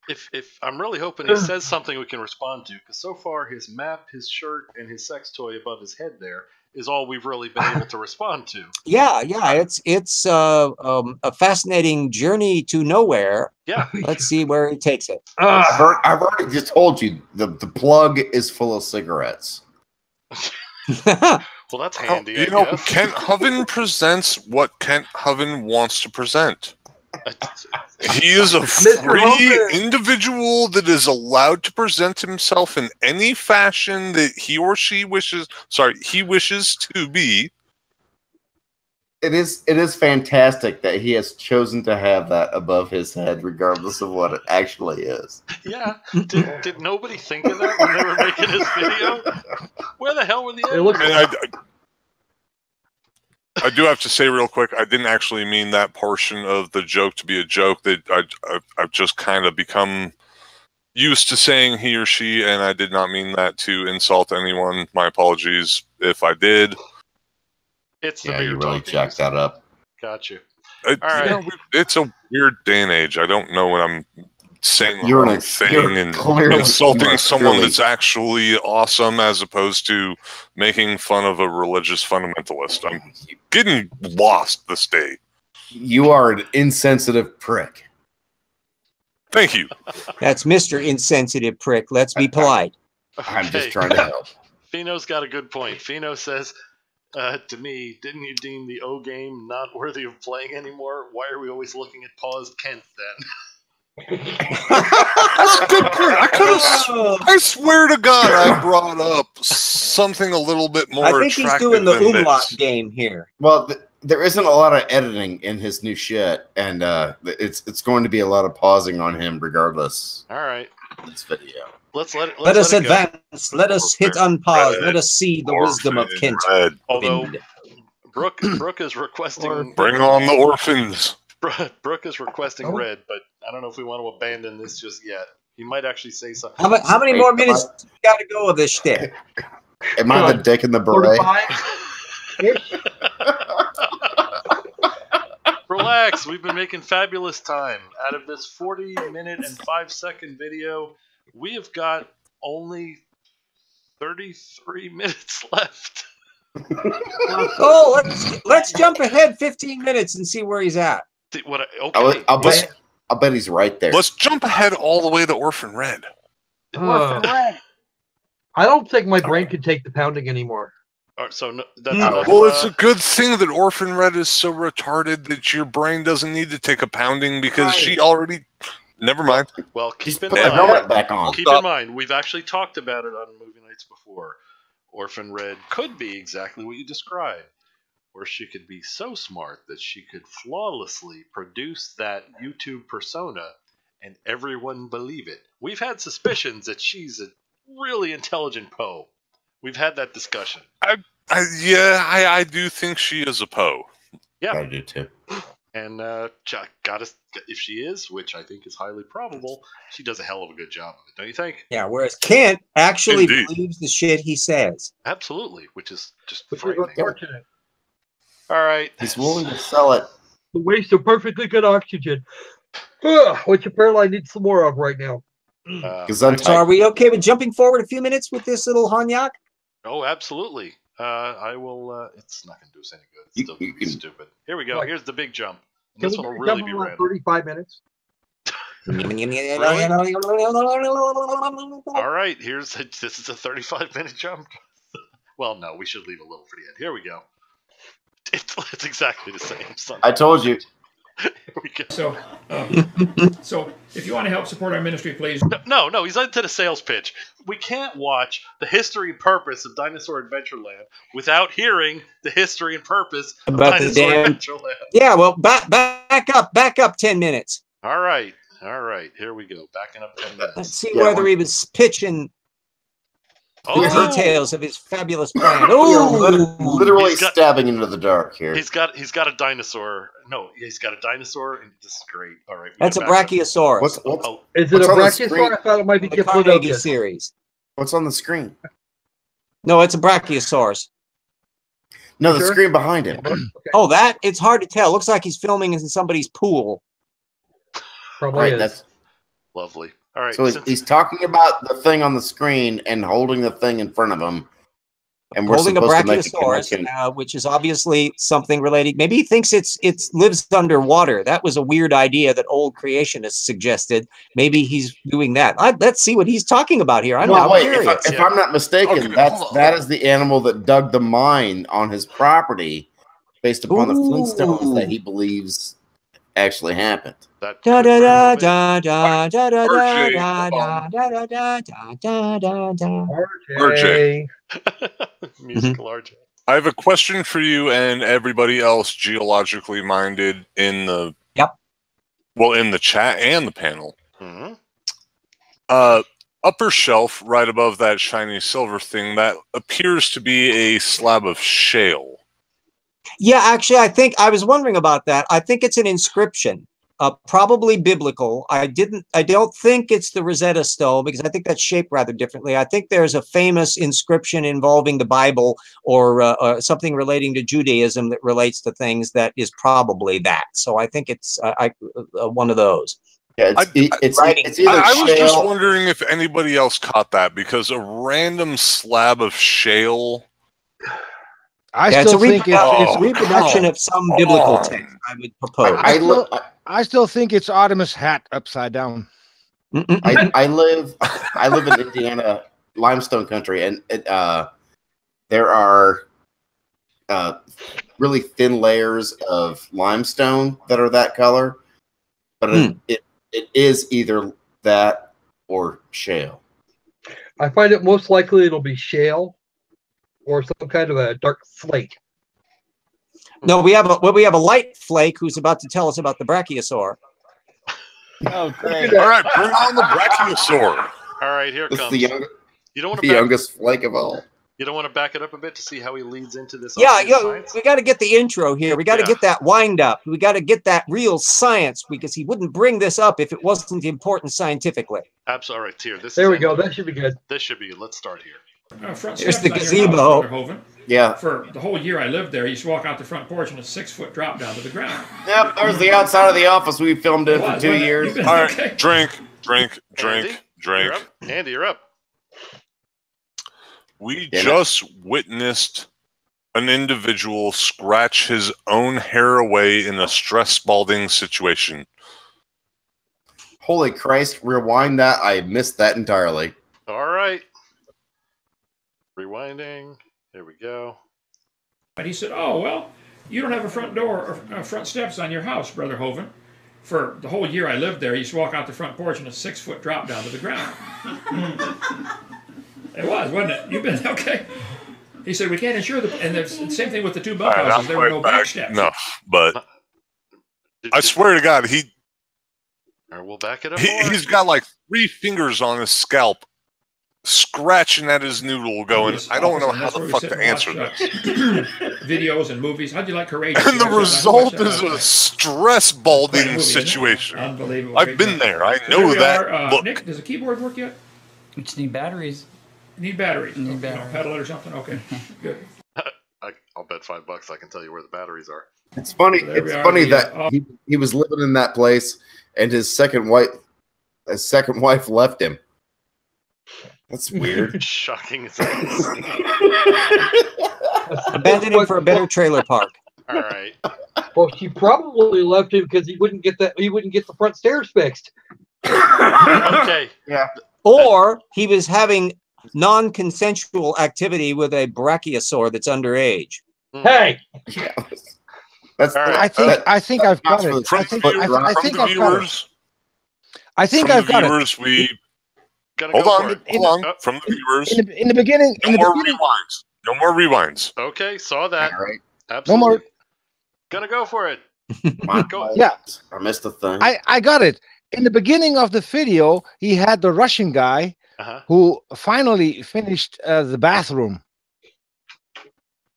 If I'm really hoping he says something we can respond to, because so far his map, his shirt, and his sex toy above his head there is all we've really been able to respond to. Yeah, it's a fascinating journey to nowhere. Yeah, let's see where it takes it. I've already just told you the plug is full of cigarettes. Well, that's handy. You know, Kent Hovind presents what Kent Hovind wants to present. He is a free individual that is allowed to present himself in any fashion that he or she wishes. Sorry, he wishes to be. It is fantastic that he has chosen to have that above his head, regardless of what it actually is. Yeah. Did nobody think of that when they were making his video? Where the hell were the others? I do have to say real quick, I didn't actually mean that portion of the joke to be a joke. That I've just kind of become used to saying he or she, and I did not mean that to insult anyone. My apologies if I did. It's you really jacked that up. Got you. All right. You know, it's a weird day and age. I don't know when I'm saying the wrong thing and insulting someone that's actually awesome as opposed to making fun of a religious fundamentalist. I'm getting lost this day. You are an insensitive prick. Thank you. That's Mr. Insensitive Prick. Let's be polite. I'm just trying to help. Pheno's got a good point. Pheno says to me, didn't you deem the O game not worthy of playing anymore? Why are we always looking at paused Kent then? That's a good point. I swear to God, I brought up something a little bit more attractive. I think he's doing the umlaut game here. Well, there isn't a lot of editing in his new shit, and it's going to be a lot of pausing on him regardless. All right. This video. Let us advance. Let us hit unpause. Let us see the wisdom of Kent. Although Brooke is requesting. Bring on the orphans. Brooke is requesting red, but I don't know if we want to abandon this just yet. He might actually say something. How many more minutes got to go of this shtick? Am I the dick in the beret? Relax. We've been making fabulous time. Out of this 40-minute and 5-second video, we have got only 33 minutes left. Oh, let's jump ahead 15 minutes and see where he's at. Okay. I'll I'll bet he's right there. Let's jump ahead all the way to Orphan Red. Orphan Red. I don't think my brain could take the pounding anymore. All right, so Well, it's a good thing that Orphan Red is so retarded that your brain doesn't need to take a pounding because she already. Never mind. Well, keep in Put the helmet back on. Keep in mind, we've actually talked about it on movie nights before. Orphan Red could be exactly what you described, or she could be so smart that she could flawlessly produce that YouTube persona and everyone believe it. We've had suspicions that she's a really intelligent Poe. We've had that discussion. I do think she is a Poe. Yeah, I do too. And if she is, which I think is highly probable, she does a hell of a good job of it, don't you think? Yeah, whereas Kent actually Indeed. believes the shit he says. Absolutely, which is just Which is frightening. unfortunate. All right. He's willing to sell it. The waste of perfectly good oxygen. Which apparently I need some more of right now. So are we okay with jumping forward a few minutes with this little Hanyak? Oh, absolutely. I will. It's not going to do us any good. It's still gonna be stupid. Here we go. Like, Here's the big jump. Can This we one will jump really be in like random. 35 minutes? All right. This is a 35-minute jump. Well, no, we should leave a little for the end. Here we go. It's exactly the same. Son. I told you. Here we go. So if you want to help support our ministry, please. No, he's into the sales pitch. We can't watch the history and purpose of Dinosaur Adventureland without hearing the history and purpose of About the Dinosaur damn- Adventureland. Yeah, well, back up 10 minutes. All right. Here we go. Backing up 10 minutes. Let's see whether he was pitching the details of his fabulous plan. Ooh, Literally stabbing into the dark here. He's got a dinosaur. No, he's got a dinosaur, and this is great. All right. that's a brachiosaurus. What's Is it What's a on the brachiosaur? screen? I thought it might be The Carnegie Diplodocus. series. what's on the screen? No, it's a brachiosaurus. No, the Sure. screen behind him. Oh, that? It's hard to tell. Looks like he's filming in somebody's pool. Probably Right, is. that's Lovely. All right. so he's talking about the thing on the screen and holding the thing in front of him. And we're Holding a supposed to make a brachiosaurus, connection. which is obviously something related. Maybe he thinks it lives underwater. That was a weird idea that old creationists suggested. Maybe he's doing that. Let's see what he's talking about here. I'm Wait, curious. if I'm not mistaken, Okay, that is the animal that dug the mine on his property based upon the Flintstones that he believes actually happened. That Da could da very da well da da da da RJ, da da da da da da da. RJ. be. Musical RJ. I have a question for you and everybody else geologically minded in the in the chat and the panel. Mm-hmm. Upper shelf, right above that shiny silver thing, that appears to be a slab of shale. Yeah, actually, I was wondering about that. I think it's an inscription, probably biblical. I don't think it's the Rosetta Stone because I think that's shaped rather differently. I think there's a famous inscription involving the Bible or something relating to Judaism that relates to things that is probably that. So I think it's one of those. Yeah, it's either I was just shale. wondering if anybody else caught that because a random slab of shale. I It's still a think it's reproduction of some biblical text, I would propose. I still think it's Artemis hat upside down. I live in Indiana, limestone country, and there are really thin layers of limestone that are that color, but it is either that or shale. I find it most likely it'll be shale or some kind of a dark slate. No, we have a light flake who's about to tell us about the brachiosaur. Oh, great. All right, bring on the brachiosaur. All right, here it This is comes. the You don't want the to youngest flake of all. You don't want to back it up a bit to see how he leads into this. Yeah, obvious yeah, science? we got to get the intro here. We got to get that wind up. We got to get that real science because he wouldn't bring this up if it wasn't important scientifically. Absolutely. All right, here. There we go. That should be good. This should be good. Let's start here. Front Here's steps the on your house, gazebo. Brother Hovind. Yeah. For the whole year I lived there, I used to walk out the front porch and a 6-foot drop down to the ground. Yep, there's the outside of the office we filmed in for 2 You've years. been- All right, okay. drink. Andy, You're up. Andy, you're up. We Damn it. just witnessed an individual scratch his own hair away in a stress Spalding situation. Holy Christ, rewind that. I missed that entirely. All right. Rewinding. Here we go. And he said, oh, well, you don't have a front door or front steps on your house, Brother Hovind. For the whole year I lived there, you used to walk out the front porch and a 6-foot drop down to the ground. It was, wasn't it? You've been, okay. He said, we can't insure the, and the same thing with the 2 bunkhouses. There were no back steps. No, but I swear to God, we'll back it up. He's got like 3 fingers on his scalp, scratching at his noodle, going, I don't know how the fuck to answer this. Videos and movies. How'd you like Courageous? And the result is a stress balding situation. Unbelievable. I've been there. I know that. Look. Nick, does the keyboard work yet? We just need batteries. Need batteries. Need batteries. You know, pedal it or something? Okay, good. I'll bet $5 I can tell you where the batteries are. It's funny. So it's funny that he was living in that place, and his second wife left him. That's weird. Shocking. Abandoned him for a better trailer park. All right. Well, she probably left him because he wouldn't get the front stairs fixed. Okay. Yeah. Or he was having non-consensual activity with a brachiosaur that's underage. Hey. Yeah. That's. Right. I think I've got it. I think I've got it. I think I've got it. We hold on. From the viewers, in the beginning, no more rewinds. No more rewinds. Okay, saw that. All right. Absolutely. No more. Gonna go for it. Go. Yeah, I missed the thing. I got it. In the beginning of the video, he had the Russian guy who finally finished the bathroom.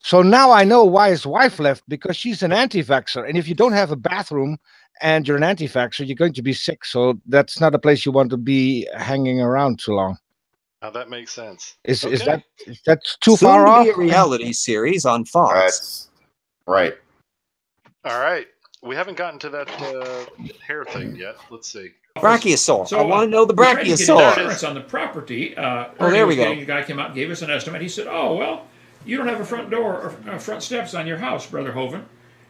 So now I know why his wife left, because she's an anti-vaxxer. And if you don't have a bathroom and you're an anti-vaxxer, you're going to be sick. So that's not a place you want to be hanging around too long. Now that makes sense. Is that too far off? Soon to be a reality series on Fox. That's right. All right. We haven't gotten to that hair thing yet. Let's see. Brachiosaur. So, I want to know the we're trying to get brachiosaur. insurance on the property. Oh, there we go. The guy came out and gave us an estimate. He said, oh, well, you don't have a front door or front steps on your house, Brother Hovind.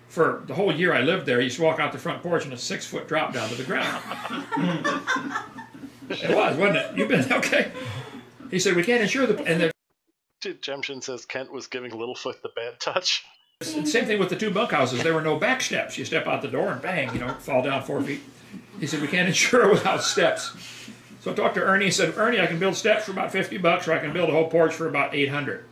For the whole year I lived there, you used to walk out the front porch and a 6-foot drop down to the ground. It was, wasn't it? You've been, okay. He said, we can't insure the... And Jemshin says Kent was giving Littlefoot the bad touch. Same thing with the 2 bunkhouses. There were no back steps. You step out the door and bang, fall down 4 feet. He said, we can't insure without steps. So I talked to Ernie. He said, Ernie, I can build steps for about $50, or I can build a whole porch for about $800.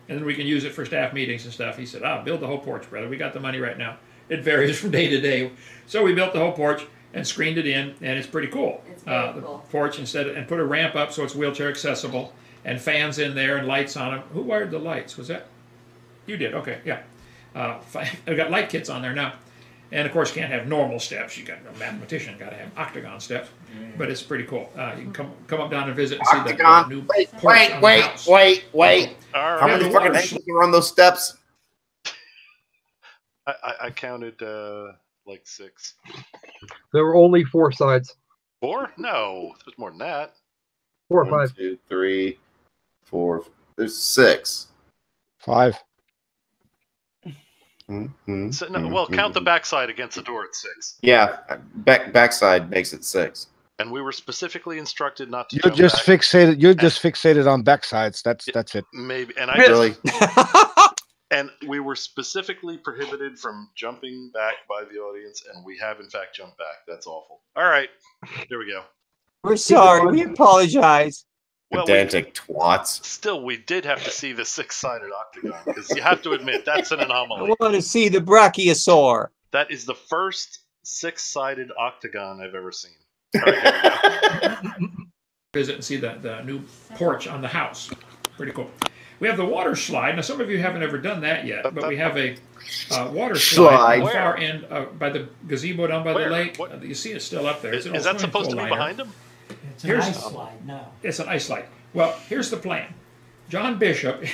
And then we can use it for staff meetings and stuff. He said, build the whole porch, brother. We got the money right now. It varies from day to day. So we built the whole porch and screened it in, and it's pretty cool. It's very cool. The porch, and put a ramp up so it's wheelchair accessible, and fans in there and lights on them. Who wired the lights? Was that? You did, okay, yeah. I've got light kits on there now. And of course, you can't have normal steps. You got a mathematician, got to have octagon steps. But it's pretty cool. You can come up down and visit and see the new porch on the house. Wait. All right. How many fucking angles are on those steps? I counted like 6. There were only 4 sides. 4? No, there's more than that. 4 or 5. 1, 2, 3, 4. There's 6. 5. So, no, well, count the backside against the door at 6. Yeah, backside makes it 6. And we were specifically instructed not to. You're just fixated. You're just fixated on backsides. That's it. Maybe, and really. And we were specifically prohibited from jumping back by the audience, and we have in fact jumped back. That's awful. All right, here we go. We're sorry. We apologize. Well, pedantic twats. Still, we did have to see the 6-sided octagon, because you have to admit that's an anomaly. I want to see the brachiosaur. That is the first 6-sided octagon I've ever seen. All right, here we go. Visit and see the new porch on the house. Pretty cool. We have the water slide. Now, some of you haven't ever done that yet, but we have a water slide on the far end by the gazebo down by the lake. You see it's still up there. Is that supposed to be behind him? It's an ice slide now. It's an ice slide. Well, here's the plan. John Bishop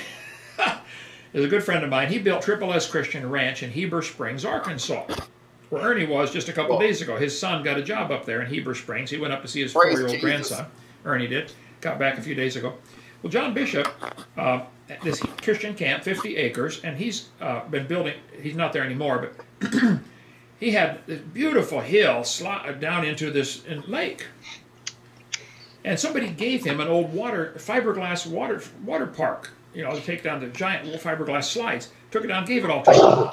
is a good friend of mine. He built Triple S Christian Ranch in Heber Springs, Arkansas, where Ernie was just a couple of days ago. His son got a job up there in Heber Springs. He went up to see his 4-year-old grandson. Ernie did. Got back a few days ago. Well, John Bishop, this Christian camp, 50 acres, and he's been building, he's not there anymore, but he had this beautiful hill down into this lake. And somebody gave him an old fiberglass water park, you know, to take down the giant fiberglass slides. Took it down, gave it all to him.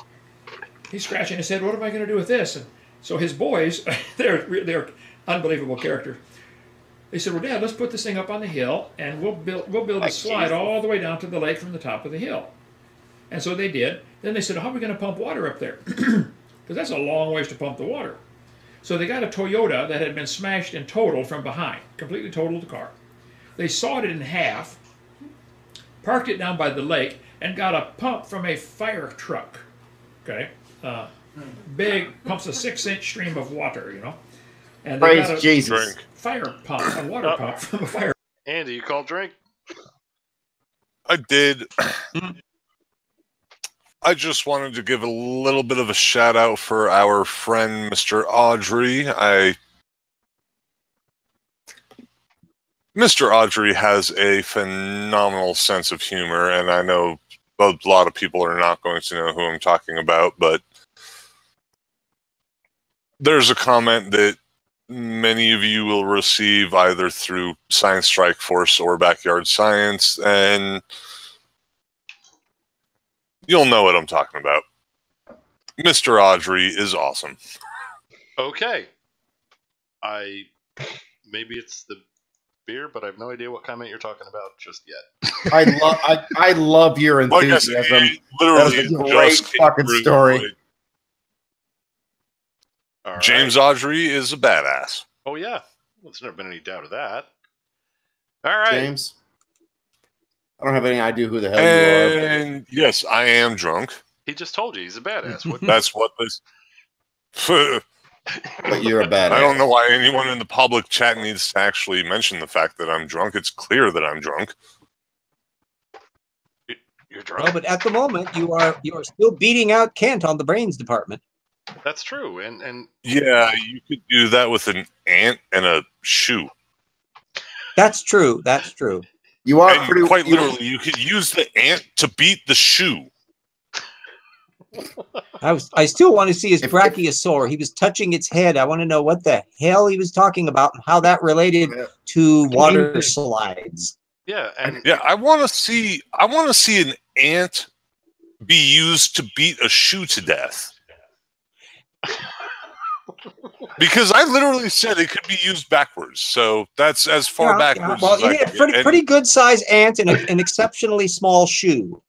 He's scratching his head, what am I going to do with this? And so his boys, they're unbelievable characters. They said, well, Dad, let's put this thing up on the hill, and we'll build a slide all the way down to the lake from the top of the hill. And so they did. Then they said, how are we going to pump water up there? Because that's a long ways to pump the water. So they got a Toyota that had been smashed and totaled from behind, completely totaled the car. They sawed it in half, parked it down by the lake, and got a pump from a fire truck. Okay, big pumps a 6-inch stream of water, you know. And they got a Jesus. Fire pump, a water pump from a fire. Andy, you called drink? I did. I just wanted to give a little bit of a shout out for our friend Mr. Audrey. Mr. Audrey has a phenomenal sense of humor, and I know a lot of people are not going to know who I'm talking about, but there's a comment that many of you will receive either through Science Strike Force or Backyard Science, and you'll know what I'm talking about. Mr. Audrey is awesome. Okay. Maybe it's the beer, but I have no idea what comment you're talking about just yet. I love your enthusiasm. Like literally, that was a great fucking story. Right. James Audrey is a badass. Oh yeah, well, there's never been any doubt of that. All right, James. I don't have any idea who the hell you are. And yes, I am drunk. He just told you he's a badass. That's what this. But you're a badass. I don't know why anyone in the public chat needs to actually mention the fact that I'm drunk. It's clear that I'm drunk. You're drunk. Well, but at the moment, you are still beating out Kent on the brains department. That's true, and yeah, you could do that with an ant and a shoe. That's true. That's true. You are quite literally. You could use the ant to beat the shoe. I still want to see his brachiosaur. He was touching its head. I want to know what the hell he was talking about and how that related to water slides. Yeah, and yeah, I want to see an ant be used to beat a shoe to death. Because I literally said it could be used backwards, so that's as far backwards. Well, as you need a pretty good size ant and an exceptionally small shoe.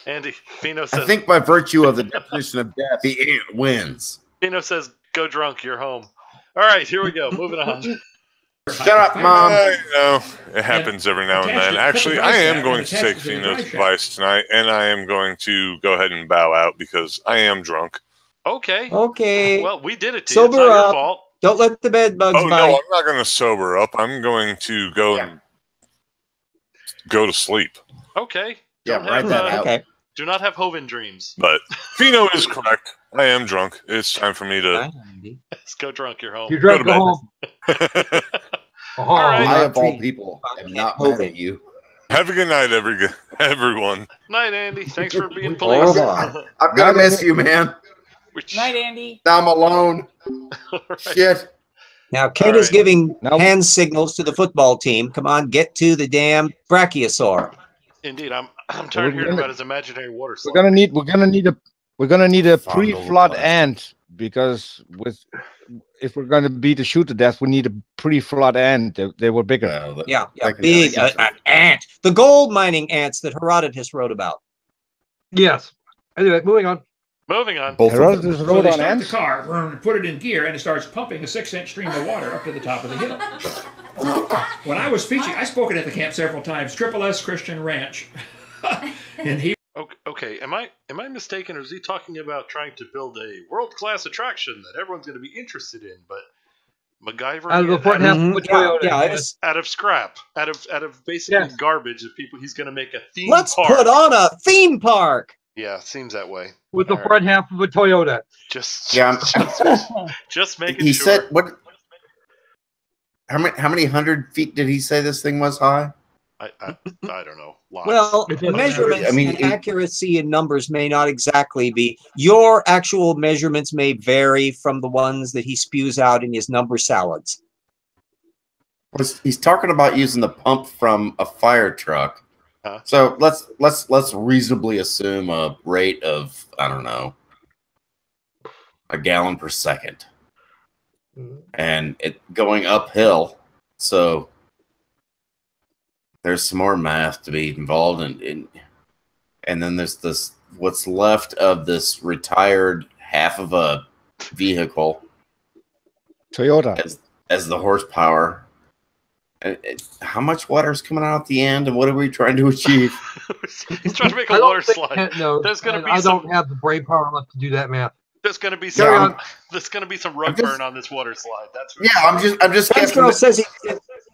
Andy, Fino says, I think by virtue of the definition of death, the ant wins. Fino says, "Go drunk, you're home." All right, here we go. Moving on. Shut up, Mom. I know it happens every now and then. Actually, I am going to take Fino's advice tonight, and I am going to go ahead and bow out because I am drunk. Okay. Okay. Well, we did it to Sober you. It's not up. your fault. Don't let the bed bugs bite. No, I'm not going to sober up. I'm going to go and go to sleep. Okay. Yeah, write that out. Okay. Do not have Hovind dreams. But Fino is correct. I am drunk. It's time for me to Let's go drunk. You're home. You're drunk. Go home. All right. I, of all people, am not mad at you. Have a good night, everyone. Night, Andy. Thanks for being police. I'm going to miss you, man. Night, Andy. Now I'm alone. Right. Shit. Now, Kate is giving hand signals to the football team. Come on, get to the damn brachiosaur. Indeed, I'm tired of hearing about his imaginary water slide. We're gonna need a pre-flood ant, because if we're gonna beat the shoe to death, we need a pre-flood ant. They were bigger. Yeah, big an ant. The gold mining ants that Herodotus wrote about. Yes. Anyway, moving on. Moving on. Herodotus So wrote they on start ants. the car, put it in gear, and it starts pumping a 6-inch stream of water up to the top of the hill. When I was speaking, I spoke it at the camp several times. Triple S Christian Ranch, and he. Okay, am I mistaken, or is he talking about trying to build a world-class attraction that everyone's going to be interested in, but MacGyver out of the front half of a Toyota, out of scrap, out of basically garbage that he's going to make a theme park. Let's put on a theme park. Yeah, seems that way. With the front half of a Toyota. Just making he sure. said what? How many 100 feet did he say this thing was high? I don't know. Lots. Well, measurements and accuracy in numbers may not exactly be. Your actual measurements may vary from the ones that he spews out in his number salads. He's talking about using the pump from a fire truck. Huh? So let's reasonably assume a rate of, I don't know, a gallon per second, and it going uphill. So there's some more math to be involved in, and then there's this what's left of this retired half of a vehicle, Toyota, as the horsepower. How much water is coming out at the end, and what are we trying to achieve? He's trying to make a water slide. There's going to be. I don't have the brain power left to do that math. There's going to be some. There's going to be some rug burn on this water slide. That's yeah. I'm just guessing. Girl says he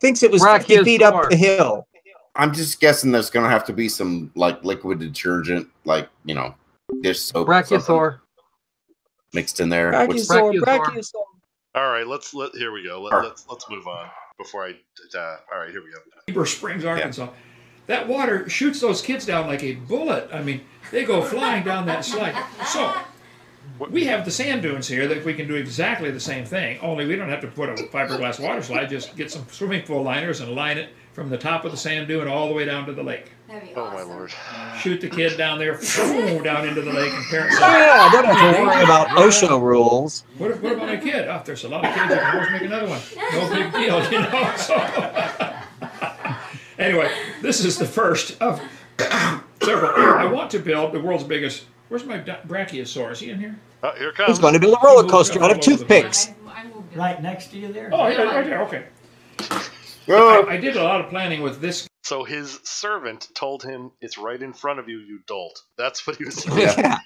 thinks it was 50 feet up the hill. I'm just guessing there's going to have to be some like liquid detergent, like dish soap, Brachiosaur mixed in there. Brachiosaur. All right, here we go. Let's move on before I. All right, here we go. Heber Springs, Arkansas. Yeah. That water shoots those kids down like a bullet. I mean, they go flying down that slide. So we have the sand dunes here that we can do exactly the same thing. Only we don't have to put a fiberglass water slide. Just get some swimming pool liners and line it from the top of the sand dune all the way down to the lake. Oh my lord! Shoot the kid down there, down into the lake, and parents. Yeah, I don't have to worry about OSHA rules. What about my kid? Oh, if there's a lot of kids, you can always make another one. No big deal, So anyway, this is the first of several. I want to build the world's biggest. Where's my Brachiosaur? Is he in here? Oh, here it comes. He's going to build a roller coaster out of toothpicks. Right next to you there. Oh, yeah, right there. Okay. I did a lot of planning with this. So his servant told him, "It's right in front of you, you dolt." That's what he was saying. Yeah.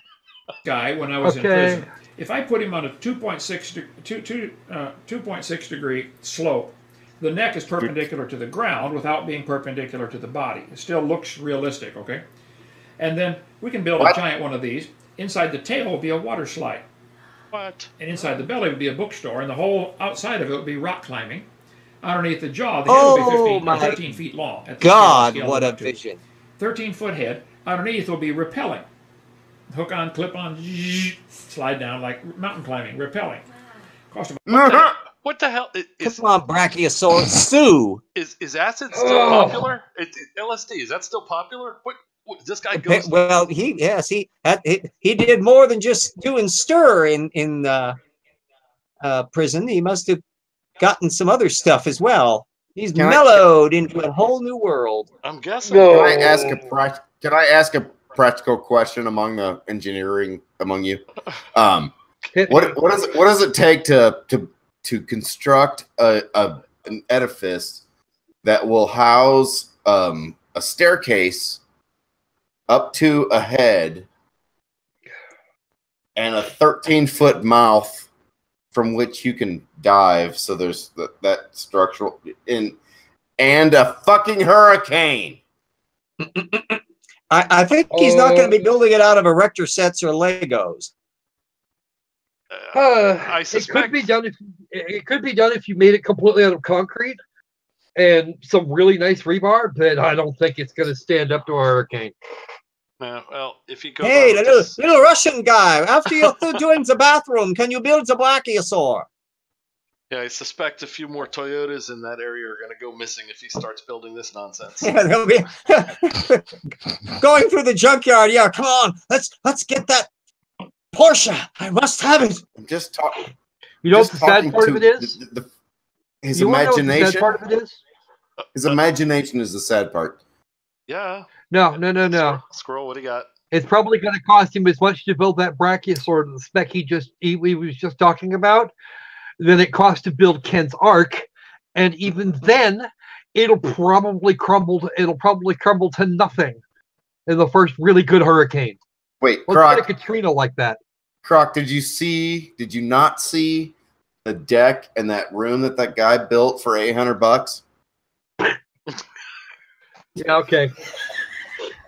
Guy, when I was in prison, if I put him on a 2.6 degree slope, the neck is perpendicular to the ground without being perpendicular to the body. It still looks realistic, okay? And then we can build a giant one of these. Inside the tail will be a water slide. What? And inside the belly would be a bookstore, and the whole outside of it would be rock climbing. Underneath the jaw, the head will be 13 feet long. At the God, what a vision. 13-foot head. Underneath will be rappelling. Hook on, clip on, slide down like mountain climbing, rappelling. Cost about what the hell? Come on, Brachiosaur, sue. Is acid still popular? LSD, is that still popular? What this guy goes? Well, he did more than just doing stir in prison. He must have gotten some other stuff as well. He's mellowed into a whole new world. I'm guessing. Can I ask a practical question among the engineering among you? What does it take to construct an edifice that will house a staircase up to a head and a 13-foot mouth from which you can dive? So there's that structural and a fucking hurricane. I think he's not going to be building it out of erector sets or Legos. I suspect it could be done if you made it completely out of concrete and some really nice rebar, but I don't think it's going to stand up to a hurricane. Well, if you go. Hey, little Russian guy! After you're through doing the bathroom, can you build the Brachiosaur? Yeah, I suspect a few more Toyotas in that area are going to go missing if he starts building this nonsense. Yeah, they'll be going through the junkyard. Yeah, come on, let's get that Porsche. I must have it. I'm just talking. You know what the sad part of it is? His imagination. The sad part of it is? His imagination is the sad part. Yeah. No. Squirrel, what do you got? It's probably going to cost him as much to build that Brachiosaur, the spec he was just talking about, than it cost to build Ken's Ark, and even then, it'll probably crumble. It'll probably crumble to nothing in the first really good hurricane. Wait, Croc, get a Katrina like that. Croc, did you not see the deck in that room that guy built for $800? Yeah, okay.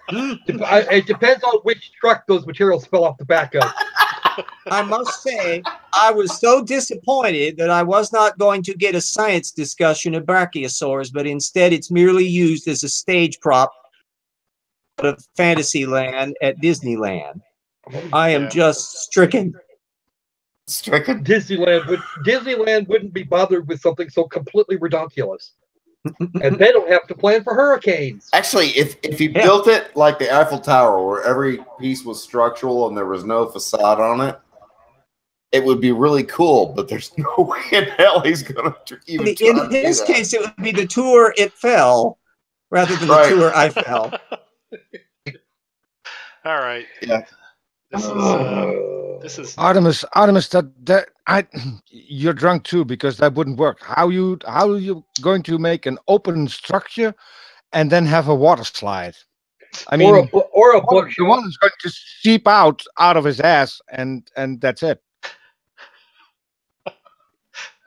It depends on which truck those materials fell off the back of. I must say, I was so disappointed that I was not going to get a science discussion of brachiosaurs, but instead it's merely used as a stage prop of Fantasyland at Disneyland. I am just stricken. Stricken. Disneyland wouldn't be bothered with something so completely ridiculous. And they don't have to plan for hurricanes. Actually, if you built it like the Eiffel Tower, where every piece was structural and there was no facade on it, it would be really cool. But there's no way in hell he's going to even try In his case, it would be the tour It Fell rather than the tour I Fell. All right. Yeah. This is Artemis. You're drunk too, because that wouldn't work. How are you going to make an open structure and then have a water slide? I mean, or a book. The one is going to seep out of his ass, and that's it.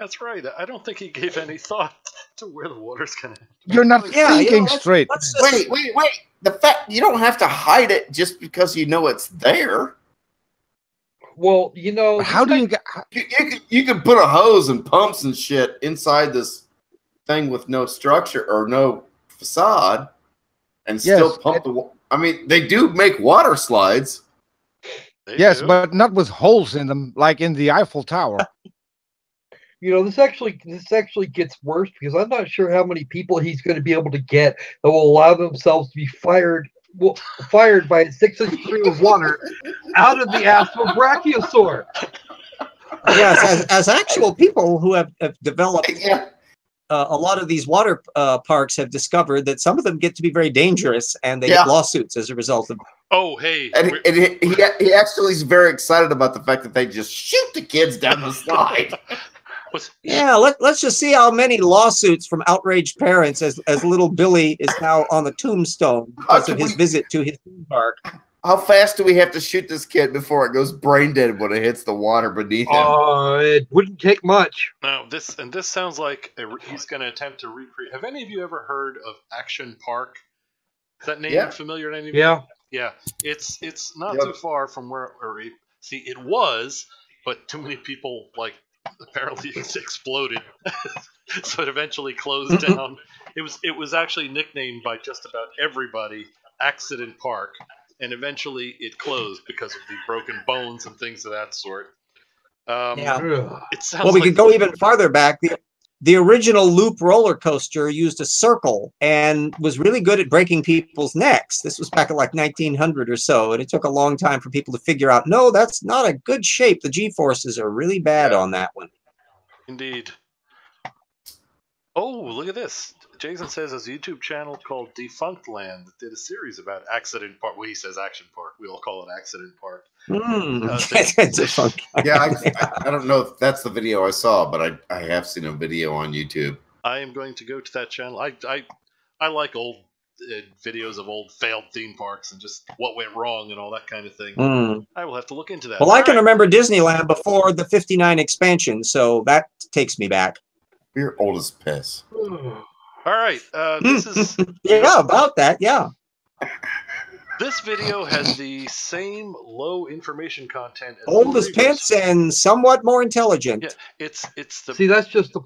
That's right. I don't think he gave any thought to where the water's going to. You're not thinking straight. Wait. The fact you don't have to hide it just because you know it's there. Well, you know, how do you get? You can put a hose and pumps and shit inside this thing with no structure or no facade, and still pump the. I mean, they do make water slides. Yes, but not with holes in them like in the Eiffel Tower. You know, this actually gets worse because I'm not sure how many people he's going to be able to get that will allow themselves to be fired by a 6-inch stream of water out of the ass of a brachiosaur. Yes, as actual people who have developed a lot of these water parks have discovered that some of them get to be very dangerous, and they get lawsuits as a result of. Oh, hey! And he actually is very excited about the fact that they just shoot the kids down the slide. Yeah, let's just see how many lawsuits from outraged parents as little Billy is now on the tombstone because of his visit to his theme park. How fast do we have to shoot this kid before it goes brain dead when it hits the water beneath him? It wouldn't take much. Now, this sounds like he's going to attempt to recreate. Have any of you ever heard of Action Park? Is that name familiar to any of you? Yeah. Yeah. It's not too far from where see, it was, but too many people apparently it's exploded, so it eventually closed down. It was actually nicknamed by just about everybody Accident Park, and eventually it closed because of the broken bones and things of that sort. It sounds we could go even farther back. The original Loop roller coaster used a circle and was really good at breaking people's necks. This was back in like 1900 or so, and it took a long time for people to figure out, no, that's not a good shape. The G-forces are really bad on that one. Indeed. Oh, look at this. Jason says there's a YouTube channel called Defunct Land that did a series about Accident Park. Well, he says Action Park. We all call it Accident Park. I don't know if that's the video I saw, but I have seen a video on YouTube. I am going to go to that channel. I like old videos of old failed theme parks and just what went wrong and all that kind of thing. I will have to look into that. Well, I can remember Disneyland before the 59 expansion, so that takes me back. You're old as piss. All right, this is about that. Yeah, this video has the same low information content. As old as piss and somewhat more intelligent. Yeah, it's the. See, that's just the.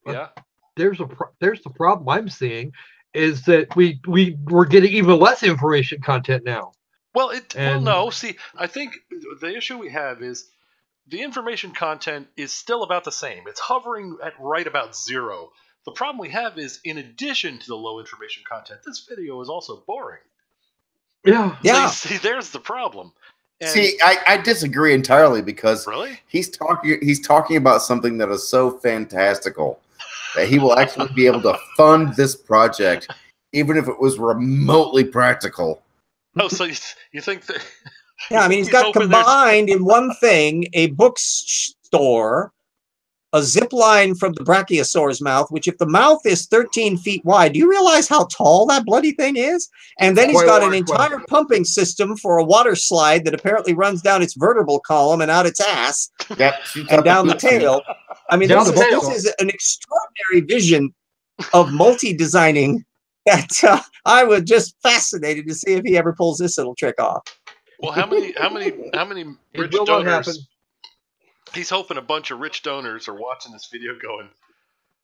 Yeah. There's the problem I'm seeing, is that we're getting even less information content now. Well, no. See, I think the issue we have is the information content is still about the same. It's hovering at right about 0. The problem we have is, in addition to the low information content, this video is also boring. Yeah. See, there's the problem. And see, I disagree entirely because really? he's talking about something that is so fantastical that he will actually be able to fund this project, even if it was remotely practical. Oh, so you think that? Yeah, I mean, he's got combined in one thing a bookstore, a zip line from the brachiosaur's mouth, which if the mouth is 13 feet wide, do you realize how tall that bloody thing is? And then he's got an entire pumping system for a water slide that apparently runs down its vertebral column and out its ass and down the tail. I mean, this is an extraordinary vision of multi-designing that I was just fascinated to see if he ever pulls this little trick off. Well, how many rich will not happen. donors? He's hoping a bunch of rich donors are watching this video going,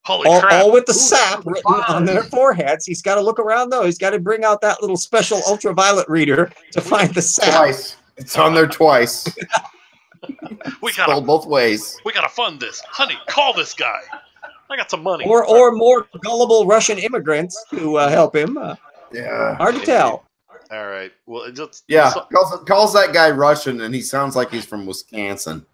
holy crap. All with the sap written on their foreheads. He's got to look around, though. He's got to bring out that little special ultraviolet reader to find the sap. Twice. It's on there twice. We gotta both ways. We gotta fund this. Honey, call this guy. I got some money. Or more gullible Russian immigrants to help him. Yeah. Hard to tell. All right. Well, calls that guy Russian, and he sounds like he's from Wisconsin.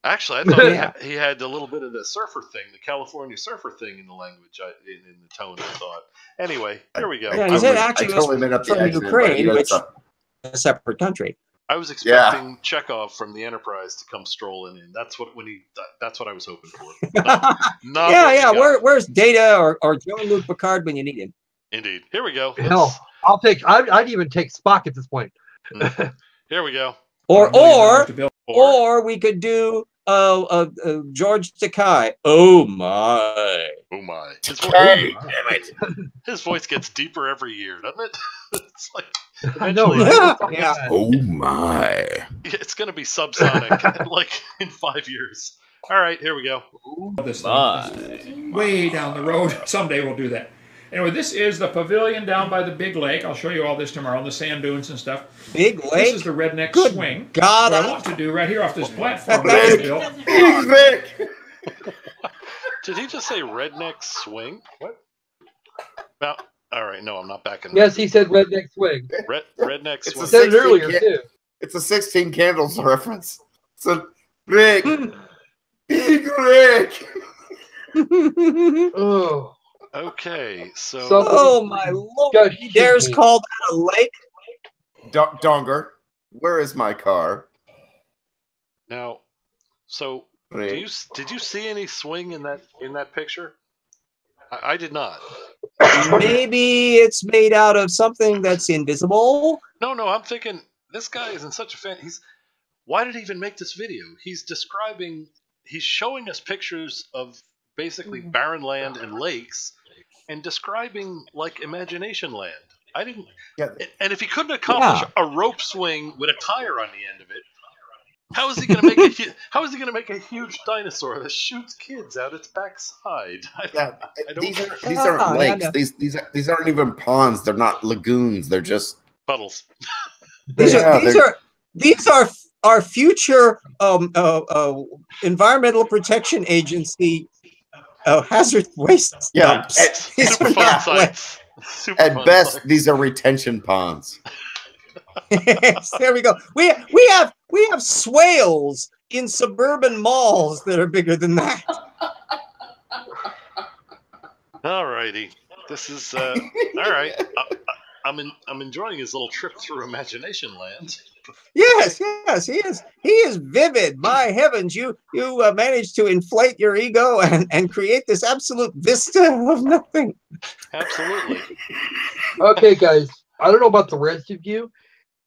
Actually, I thought he had a little bit of the surfer thing, the California surfer thing in the language, in the tone, I thought. Anyway, here we go. Yeah, he said actually from Ukraine, which is a separate country. I was expecting Chekhov from the Enterprise to come strolling in. That's what I was hoping for. Where's Data or Jean-Luc Picard when you need him? Indeed. Here we go. Hell, I'd even take Spock at this point. Here we go. Or we could do George Takei. Oh my. Oh my. His voice gets deeper every year, doesn't it? It's like I know. Yeah. Oh my. It's gonna be subsonic like in 5 years. All right, here we go. Way down the road. Someday we'll do that. Anyway, this is the pavilion down by the big lake. I'll show you all this tomorrow, the sand dunes and stuff. Big lake? This is the redneck swing. God, what I want to do right here off this platform. Did he just say redneck swing? What? Well, all right, no, I'm not backing. Yes, he said redneck swing. Redneck swing. He said it earlier, too. It's a 16 Candles reference. It's a Rick. Big Rick. Oh. Okay, so. Oh my lord! He dares call that a lake? Donger, where is my car? Now, so did you see any swing in that picture? I did not. Maybe it's made out of something that's invisible. No, I'm thinking this guy isn't such a fan. Why did he even make this video? He's showing us pictures of basically barren land and lakes, and describing like imagination land. I didn't. Yeah. And if he couldn't accomplish a rope swing with a tire on the end of it, how is he going to make a huge dinosaur that shoots kids out its backside? These aren't lakes. These aren't even ponds. They're not lagoons. They're just puddles. These are our future Environmental Protection Agency hazard waste dumps. At best, these are retention ponds. Yes, there we go. We have swales in suburban malls that are bigger than that. All righty, this is all right. I'm enjoying his little trip through imagination land. Yes, he is. He is vivid. My heavens, you managed to inflate your ego and create this absolute vista of nothing. Absolutely. Okay, guys. I don't know about the rest of you,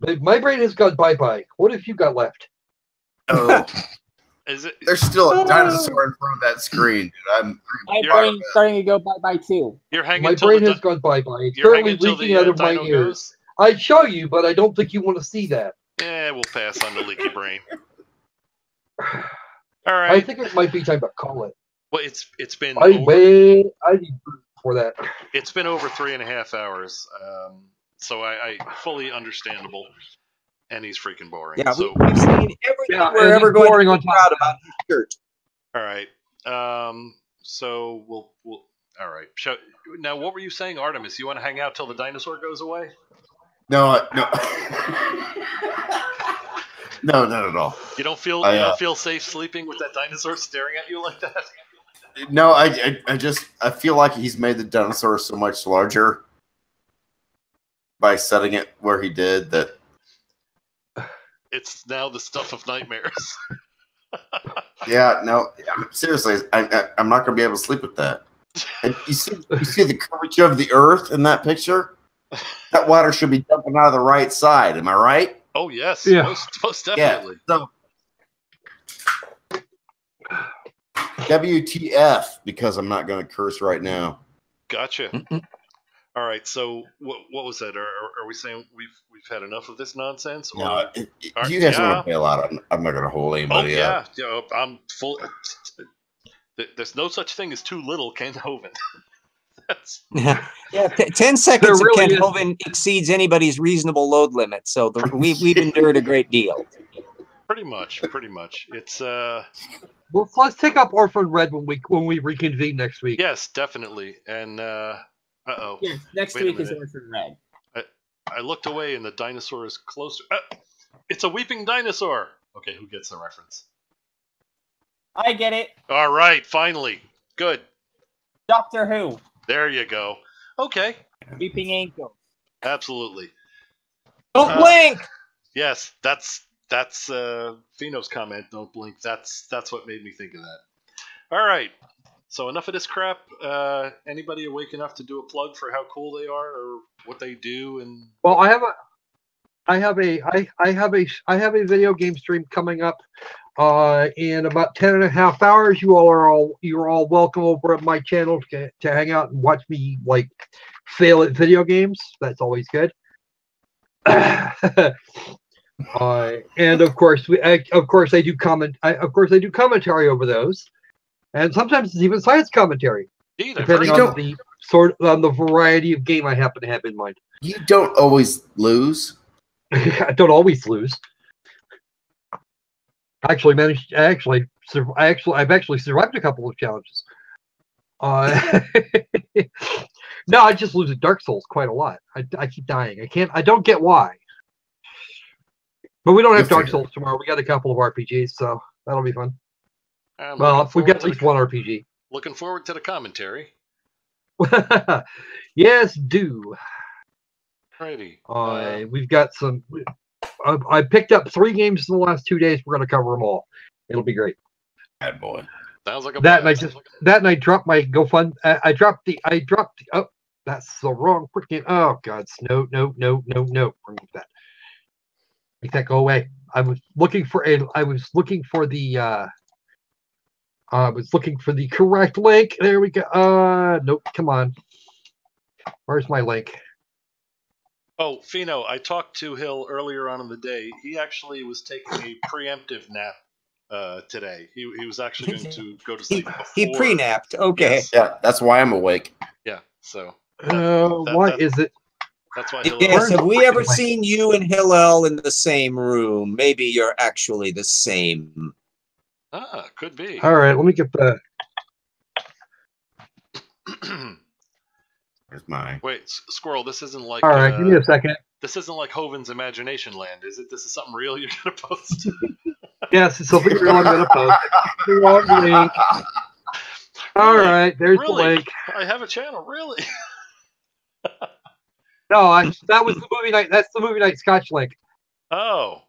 but my brain has gone bye-bye. What have you got left? Oh. There's still a dinosaur in front of that screen. My brain's starting to go bye-bye too. My brain has gone bye-bye. It's currently leaking out of my ears. I'd show you, but I don't think you want to see that. Yeah, we'll pass on the leaky brain. All right. I think it might be time to call it. Well, it's been. I need for that. It's been over 3.5 hours, so I fully understandable. And he's freaking boring. Yeah, so, we've seen everything we're ever going to be proud about his shirt. All right. So we'll. All right. Now, what were you saying, Artemis? You want to hang out till the dinosaur goes away? No. No, not at all. You don't feel safe sleeping with that dinosaur staring at you like that? No, I feel like he's made the dinosaur so much larger by setting it where he did that. It's now the stuff of nightmares. Yeah, no, seriously, I'm not going to be able to sleep with that. And you see the curvature of the Earth in that picture? That water should be dumping out of the right side. Am I right? Oh, yes. Yeah. Most definitely. Yeah, so, WTF, because I'm not going to curse right now. Gotcha. All right. So what was that? Are we saying we've had enough of this nonsense? Or No, you guys yeah. want to bail out? I'm not going to hold anybody up. Yeah. I'm full. There's no such thing as too little Ken Hovind. Yeah, 10 seconds of really Ken Hovind exceeds anybody's reasonable load limit. So we've endured a great deal. Pretty much. It's Well, let's take up Orphan Red when we reconvene next week. Yes, definitely. And uh-oh. Yes, next week is Orphan Red. I looked away and the dinosaur is closer. It's a weeping dinosaur. Okay, who gets the reference? I get it. All right, finally. Good. Doctor Who. There you go. Okay. Weeping Angels. Absolutely. Don't blink. Yes, that's Fino's comment. Don't blink. That's what made me think of that. All right. So enough of this crap. Anybody awake enough to do a plug for how cool they are or what they do? And well, I have a video game stream coming up in about 10.5 hours. You're all welcome over at my channel to hang out and watch me like fail at video games. That's always good. And of course I do commentary over those, and sometimes it's even science commentary, depending on the variety of game I happen to have in mind. You don't always lose. I don't always lose. I've actually survived a couple of challenges. No, I just lose at Dark Souls quite a lot. I keep dying. I don't get why. But we don't have Dark Souls tomorrow. We got a couple of RPGs, so that'll be fun. Well, we've got at least one RPG. Looking forward to the commentary. Yes, do. Righty. We've got some. I picked up 3 games in the last 2 days. We're going to cover them all. It'll be great. Bad boy. Sounds like a that. And I dropped my GoFund. I dropped the. Oh, that's the wrong freaking. Oh God, no. Remove that. Make that go away. I was looking for the correct link. There we go. Nope. Come on. Where's my link? Oh, Fino, I talked to Hill earlier on in the day. He actually was taking a preemptive nap today. He was actually going to go to sleep before. He pre-napped. Okay. Yes. Yeah, that's why I'm awake. Yeah. So. What is it? That's why. Yes. Have we ever seen you and Hillel in the same room? Maybe you're actually the same. Could be. All right. Let me get the. Here's mine. Wait, Squirrel. This isn't like. All right. Give me a second. This isn't like Hovind's Imagination Land, is it? This is something real you're gonna post. Yes, it's something real I'm gonna post. The wrong link. All right. There's the link. I have a channel. Really. No, that was the movie night. That's the movie night Scotch link. Oh.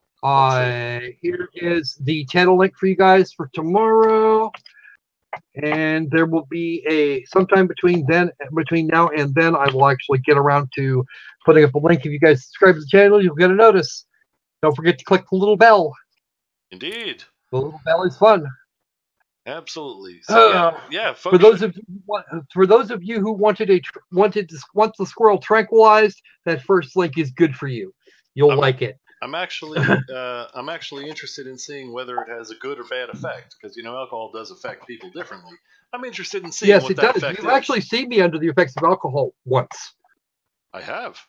Here is the channel link for you guys for tomorrow, and there will be sometime between now and then I will actually get around to putting up a link. If you guys subscribe to the channel, you'll get a notice. Don't forget to click the little bell. Indeed. The little bell is fun. Absolutely. So, yeah, folks, for those of you who want the squirrel tranquilized, that first link is good for you. You'll like it. I'm actually interested in seeing whether it has a good or bad effect, because alcohol does affect people differently. I'm interested in seeing what that effect is. You've actually seen me under the effects of alcohol once. I have.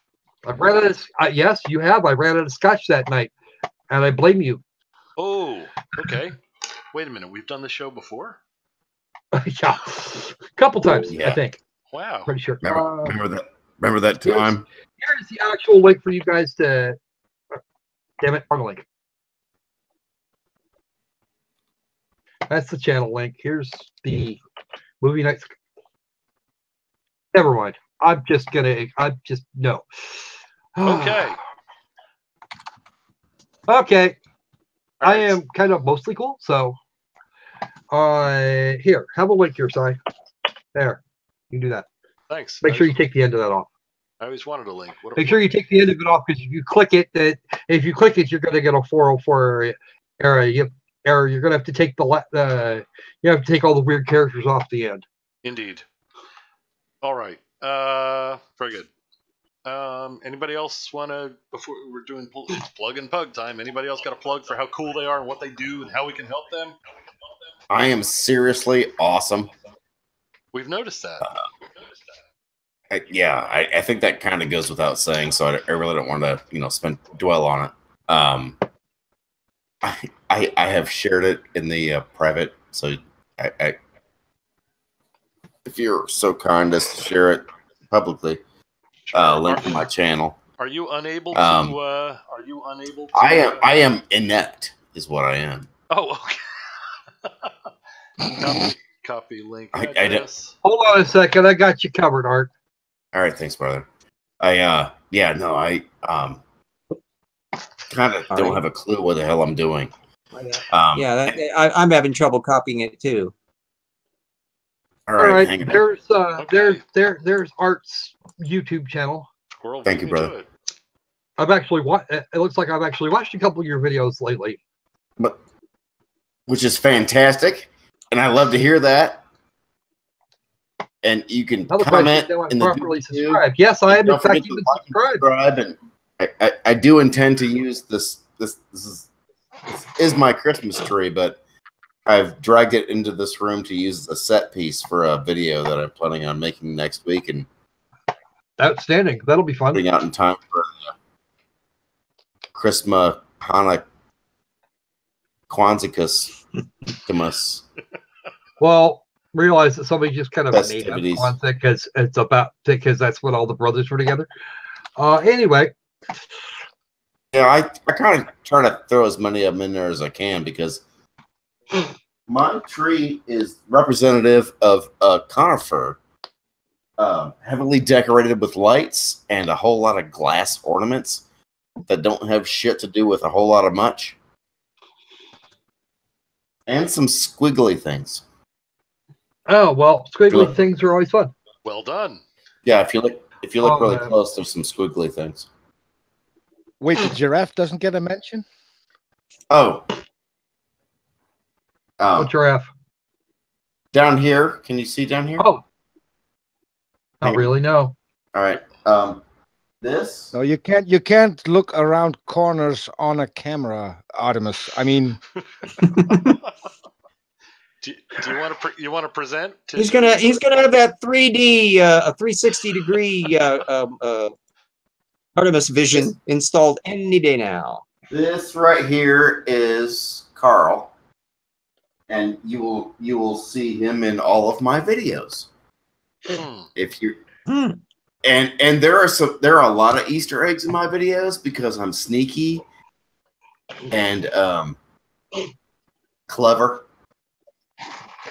I ran out of yes, you have. I ran out of scotch that night, and I blame you. Oh, okay. Wait a minute. We've done the show before? Yeah, a couple times, I think. Wow. Pretty sure. Remember that time? Here's the actual link for you guys to. Damn it, wrong link. That's the channel link. Here's the movie nights. Never mind. No. Okay. Okay. I am kind of mostly cool, so here, have a link here, Si. There. You can do that. Thanks. Make sure you take the end of that off. I always wanted a link. Make sure you take the end of it off, because if you click it, you're going to get a 404 error. You're going to have to take you have to take all the weird characters off the end. Indeed. All right. Very good. Anybody else want to, before we're doing plug and pug time, anybody else got a plug for how cool they are and what they do and how we can help them? I am seriously awesome. We've noticed that. I think that kind of goes without saying, so I really don't want to, dwell on it. I have shared it in the private, so I if you're so kind as to share it publicly, link to my channel. Are you unable to? Are you unable to? I am inept, is what I am. Oh, okay. Copy link. Hold on a second. I got you covered, Art. All right, thanks, brother. I kind of don't have a clue what the hell I'm doing. I'm having trouble copying it too. All right. There's Art's YouTube channel. Thank you, brother. I've actually it looks like I've actually watched a couple of your videos lately. Which is fantastic, and I love to hear that. And you can comment in the subscribe. Yes, I am in fact even subscribed. And I do intend to use this. This is my Christmas tree, but I've dragged it into this room to use as a set piece for a video that I'm planning on making next week. And outstanding. That'll be fun. Putting out in time for Christmas, Hanukkah, Kwanzaa. Well, realize that somebody just kind of made up Kwanzaa because that's what all the brothers were together. Anyway. Yeah, I kind of try to throw as many of them in there as I can because my tree is representative of a conifer, heavily decorated with lights and a whole lot of glass ornaments that don't have shit to do with a whole lot of much. And some squiggly things. Oh, well, squiggly things are always fun. Well done. Yeah, if you look really close, there's some squiggly things. Wait, the giraffe doesn't get a mention? Oh. What giraffe? Down here. Can you see down here? Oh. Not really, no. All right. This? No, you can't look around corners on a camera, Artemis. I mean, do you want to present? He's gonna have that 3D, a 360 degree Artemis vision installed any day now. This right here is Carl, and you will see him in all of my videos. If you and there are a lot of Easter eggs in my videos because I'm sneaky and clever.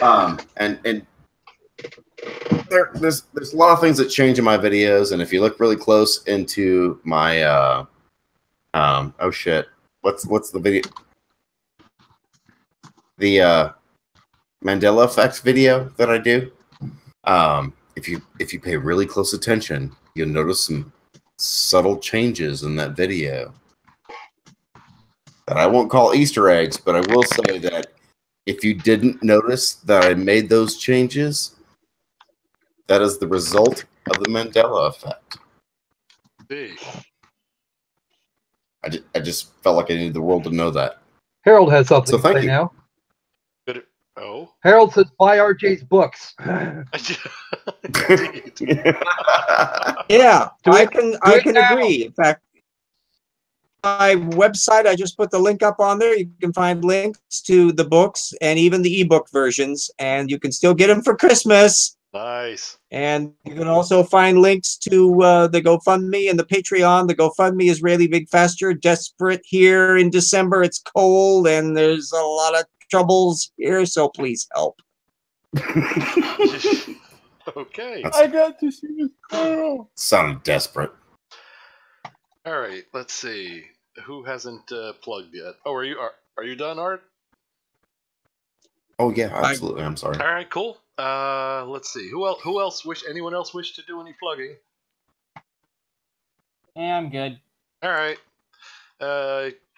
And there's a lot of things that change in my videos, and if you look really close into my oh shit, what's the video? The Mandela effect video that I do. If you pay really close attention, you'll notice some subtle changes in that video that I won't call Easter eggs, but I will say that if you didn't notice that I made those changes, that is the result of the Mandela effect. I just felt like I needed the world to know that. Harold has something to say now. Oh. Harold says buy RJ's books. Yeah, I can agree. In fact, my website, I just put the link up on there. You can find links to the books and even the ebook versions, and you can still get them for Christmas. Nice. And you can also find links to the GoFundMe and the Patreon. The GoFundMe is really big, faster, desperate here in December. It's cold and there's a lot of troubles here, so please help. Okay. I got to see this girl. Sounded desperate. All right, let's see. Who hasn't plugged yet? Oh, are you done, Art? Oh yeah, absolutely. I'm sorry. All right, cool. Let's see. Who else anyone else wish to do any plugging? Yeah, I'm good. All right.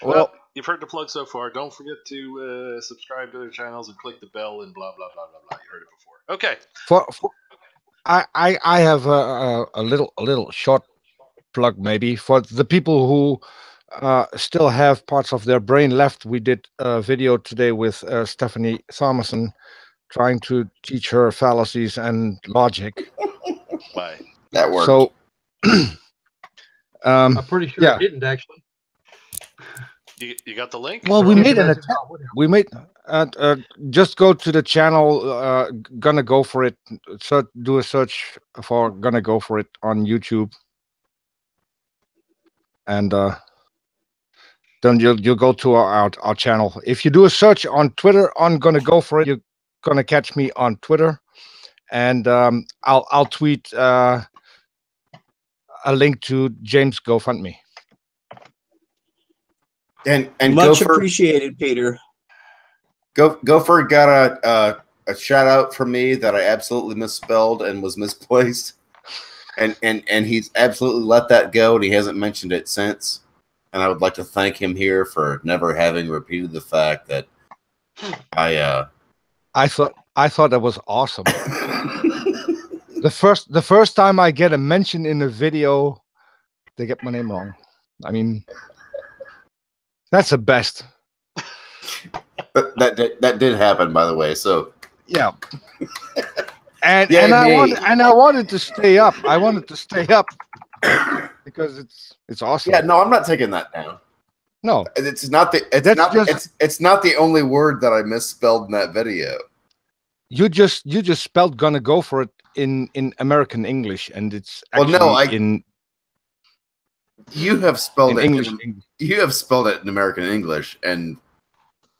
Well, you've heard the plug so far. Don't forget to subscribe to their channels and click the bell and blah blah blah blah blah. You heard it before. Okay. I have a little short plug maybe for the people who still have parts of their brain left. We did a video today with Stephanie Thomason trying to teach her fallacies and logic. Why? That worked. So I'm pretty sure yeah. it didn't actually. You got the link? Well, we made an attempt. We made just go to the channel. Gonna go for it. So do a search for "Gonna Go for It" on YouTube, and then you'll go to our channel. If you do a search on Twitter on "Gonna Go for It," you're gonna catch me on Twitter, and I'll tweet a link to James' GoFundMe. And much Gopher, appreciated, Peter. Gopher got a shout out from me that I absolutely misspelled and was misplaced, and he's absolutely let that go, and he hasn't mentioned it since. And I would like to thank him here for never having repeated the fact that I thought that was awesome. The first time I get a mention in a video, they get my name wrong. I mean, that's the best. that did happen, by the way. So yeah, and I wanted to stay up. I wanted to stay up because it's awesome. Yeah, no, I'm not taking that down. No, it's not the only word that I misspelled in that video. You just spelled "gonna go for it" in American English, and it's actually in. You have spelled in English. You have spelled it in American English, and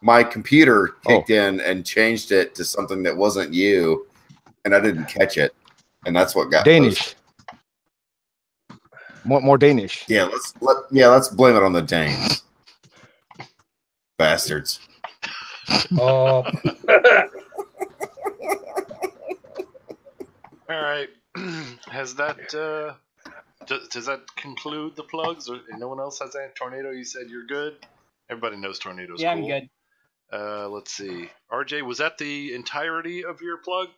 my computer kicked in and changed it to something that wasn't you, and I didn't catch it, and that's what got Danish. More Danish. Yeah, let's blame it on the Danes. Bastards. Oh. All right. Has that does that conclude the plugs, or no one else has any? Tornado, you said you're good. Everybody knows Tornado's yeah, cool. I'm good. Let's see. RJ, was that the entirety of your plug?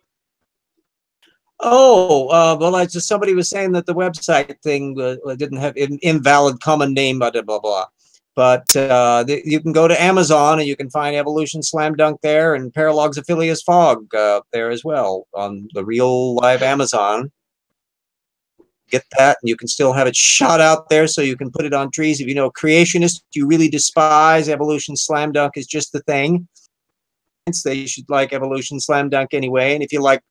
Oh, well, I just somebody was saying that the website thing didn't have invalid common name, blah, blah, blah. But you can go to Amazon and you can find Evolution Slam Dunk there and Paralogs of Phileas Fogg there as well on the real live Amazon. Get that, and you can still have it shot out there so you can put it on trees. If you know creationist you really despise, Evolution Slam Dunk is just the thing. They should like Evolution Slam Dunk anyway. And if you like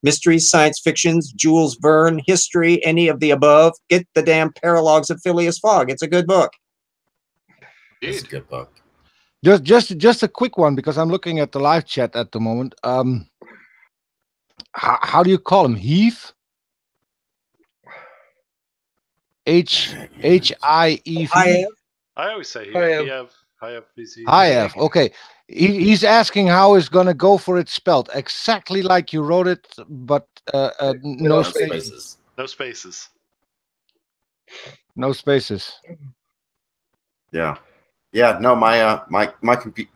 mysteries, science fictions, Jules Verne, history, any of the above, get the damn Paralogs of Phileas Fogg. It's a good book. It's a good book. Just a quick one, because I'm looking at the live chat at the moment. How do you call him? Heath? H-I-E-V? I always say Hiev. Okay. He's asking how is gonna go for it spelled. Exactly like you wrote it, but no spaces. No spaces. No spaces. Yeah. Yeah, no, my computer.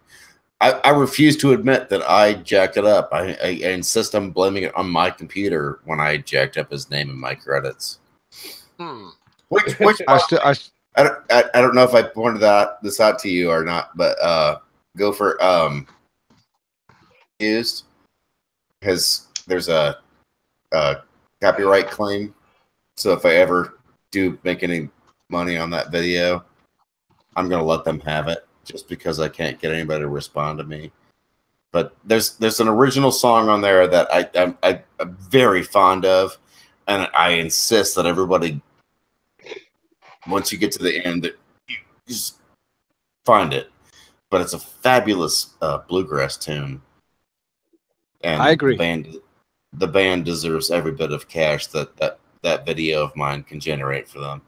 I refuse to admit that I jacked it up. I insist on blaming it on my computer when I jacked up his name in my credits. Which I don't know if I pointed this out to you or not, but Gopher used there's a copyright claim. So if I ever do make any money on that video, I'm gonna let them have it, just because I can't get anybody to respond to me. But there's an original song on there that I'm very fond of, and I insist that everybody, once you get to the end, that you just find it. But it's a fabulous bluegrass tune, and I agree. The band deserves every bit of cash that video of mine can generate for them.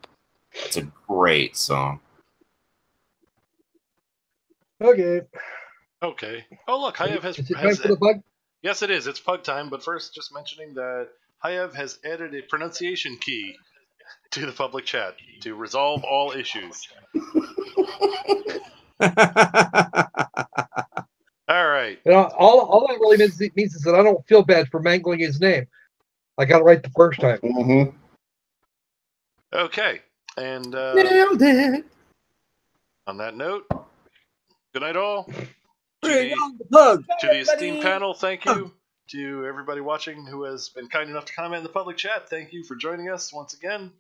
It's a great song. Okay. Okay. Oh, look, Hiev has. Is it time for the bug? Yes, it is. It's pug time. But first, just mentioning that Hiev has added a pronunciation key to the public chat to resolve all issues. All right. You know, all that really means is that I don't feel bad for mangling his name. I got it right the first time. Mm-hmm. Okay, and Nailed it. on that note, good night all. Bring on the pug. To the esteemed panel, thank you. To everybody watching who has been kind enough to comment in the public chat, thank you for joining us once again.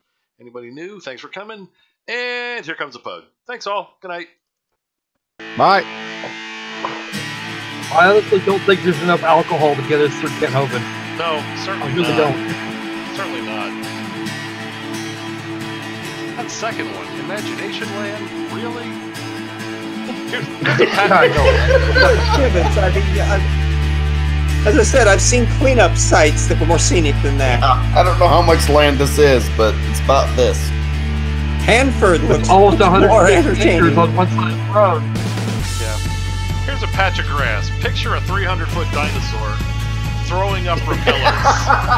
Anybody new, thanks for coming. And here comes a pug. Thanks all. Good night. Bye. I honestly don't think there's enough alcohol to get us through Kent Hovind. No, certainly I really not. don't. Certainly not. That second one, Imagination Land, really? Here's I know. As I said, I've seen cleanup sites that were more scenic than that. I don't know how much land this is, but it's about this. Hanford looks almost 100 more acres entertaining. on one side of the road. Yeah. Here's a patch of grass. Picture a 300-foot dinosaur throwing up propellers.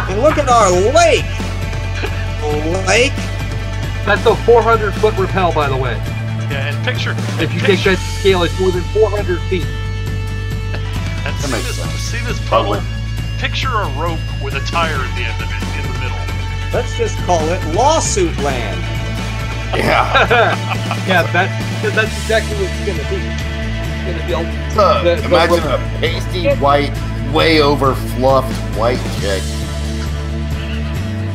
And look at our lake. Lake. That's a 400-foot rappel, by the way. Yeah, and picture. If you take that scale, it's more than 400 feet. And see this puddle? Picture a rope with a tire at the end of it, in the middle. Let's just call it lawsuit land. Yeah. Yeah, that's exactly what it's going to be. It's going to be imagine a pasty white, way over fluffed white chick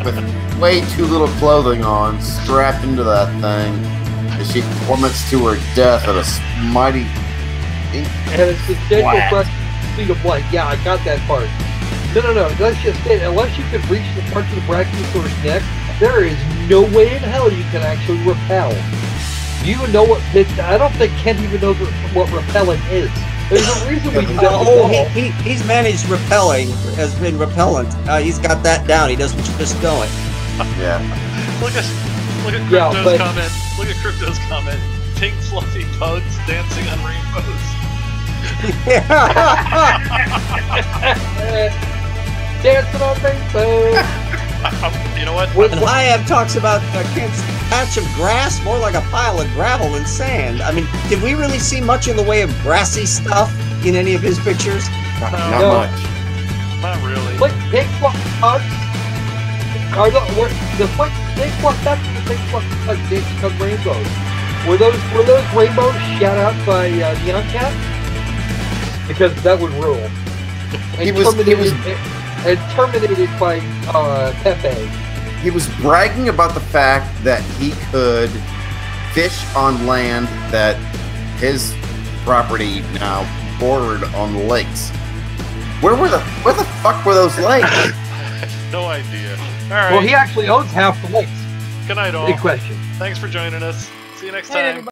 with way too little clothing on, strapped into that thing as she plummets to her death at a mighty. And it's substantial press feet of white. Yeah, I got that part. No. That's just it. Unless you could reach the parts of the brachiosaurus neck, there is no way in hell you can actually repel. Do you even know what? I don't think Kent even knows what repelling is. There's a reason we don't. He's managed repelling, has been repellent. He's got that down. He doesn't just know it. Yeah. Look at Crypto's comment. Look at Crypto's comment. Pink fluffy pugs dancing on rainbows. Dancing on rainbows. You know what? And Hayab talks about Kent's patch of grass, more like a pile of gravel and sand. I mean, did we really see much in the way of grassy stuff in any of his pictures? Not much. Not really. Like pink fluffy pugs. The pink fluffy pugs and the pink fluffy pugs dancing on rainbows. Were those rainbows shout out by Neon Cat? Because that would rule. And terminated by Pepe. He was bragging about the fact that he could fish on land that his property now bordered on the lakes. Where the fuck were those lakes? No idea. All right. Well, he actually owns half the lakes. Good night, all. Big question. Thanks for joining us. See you next time.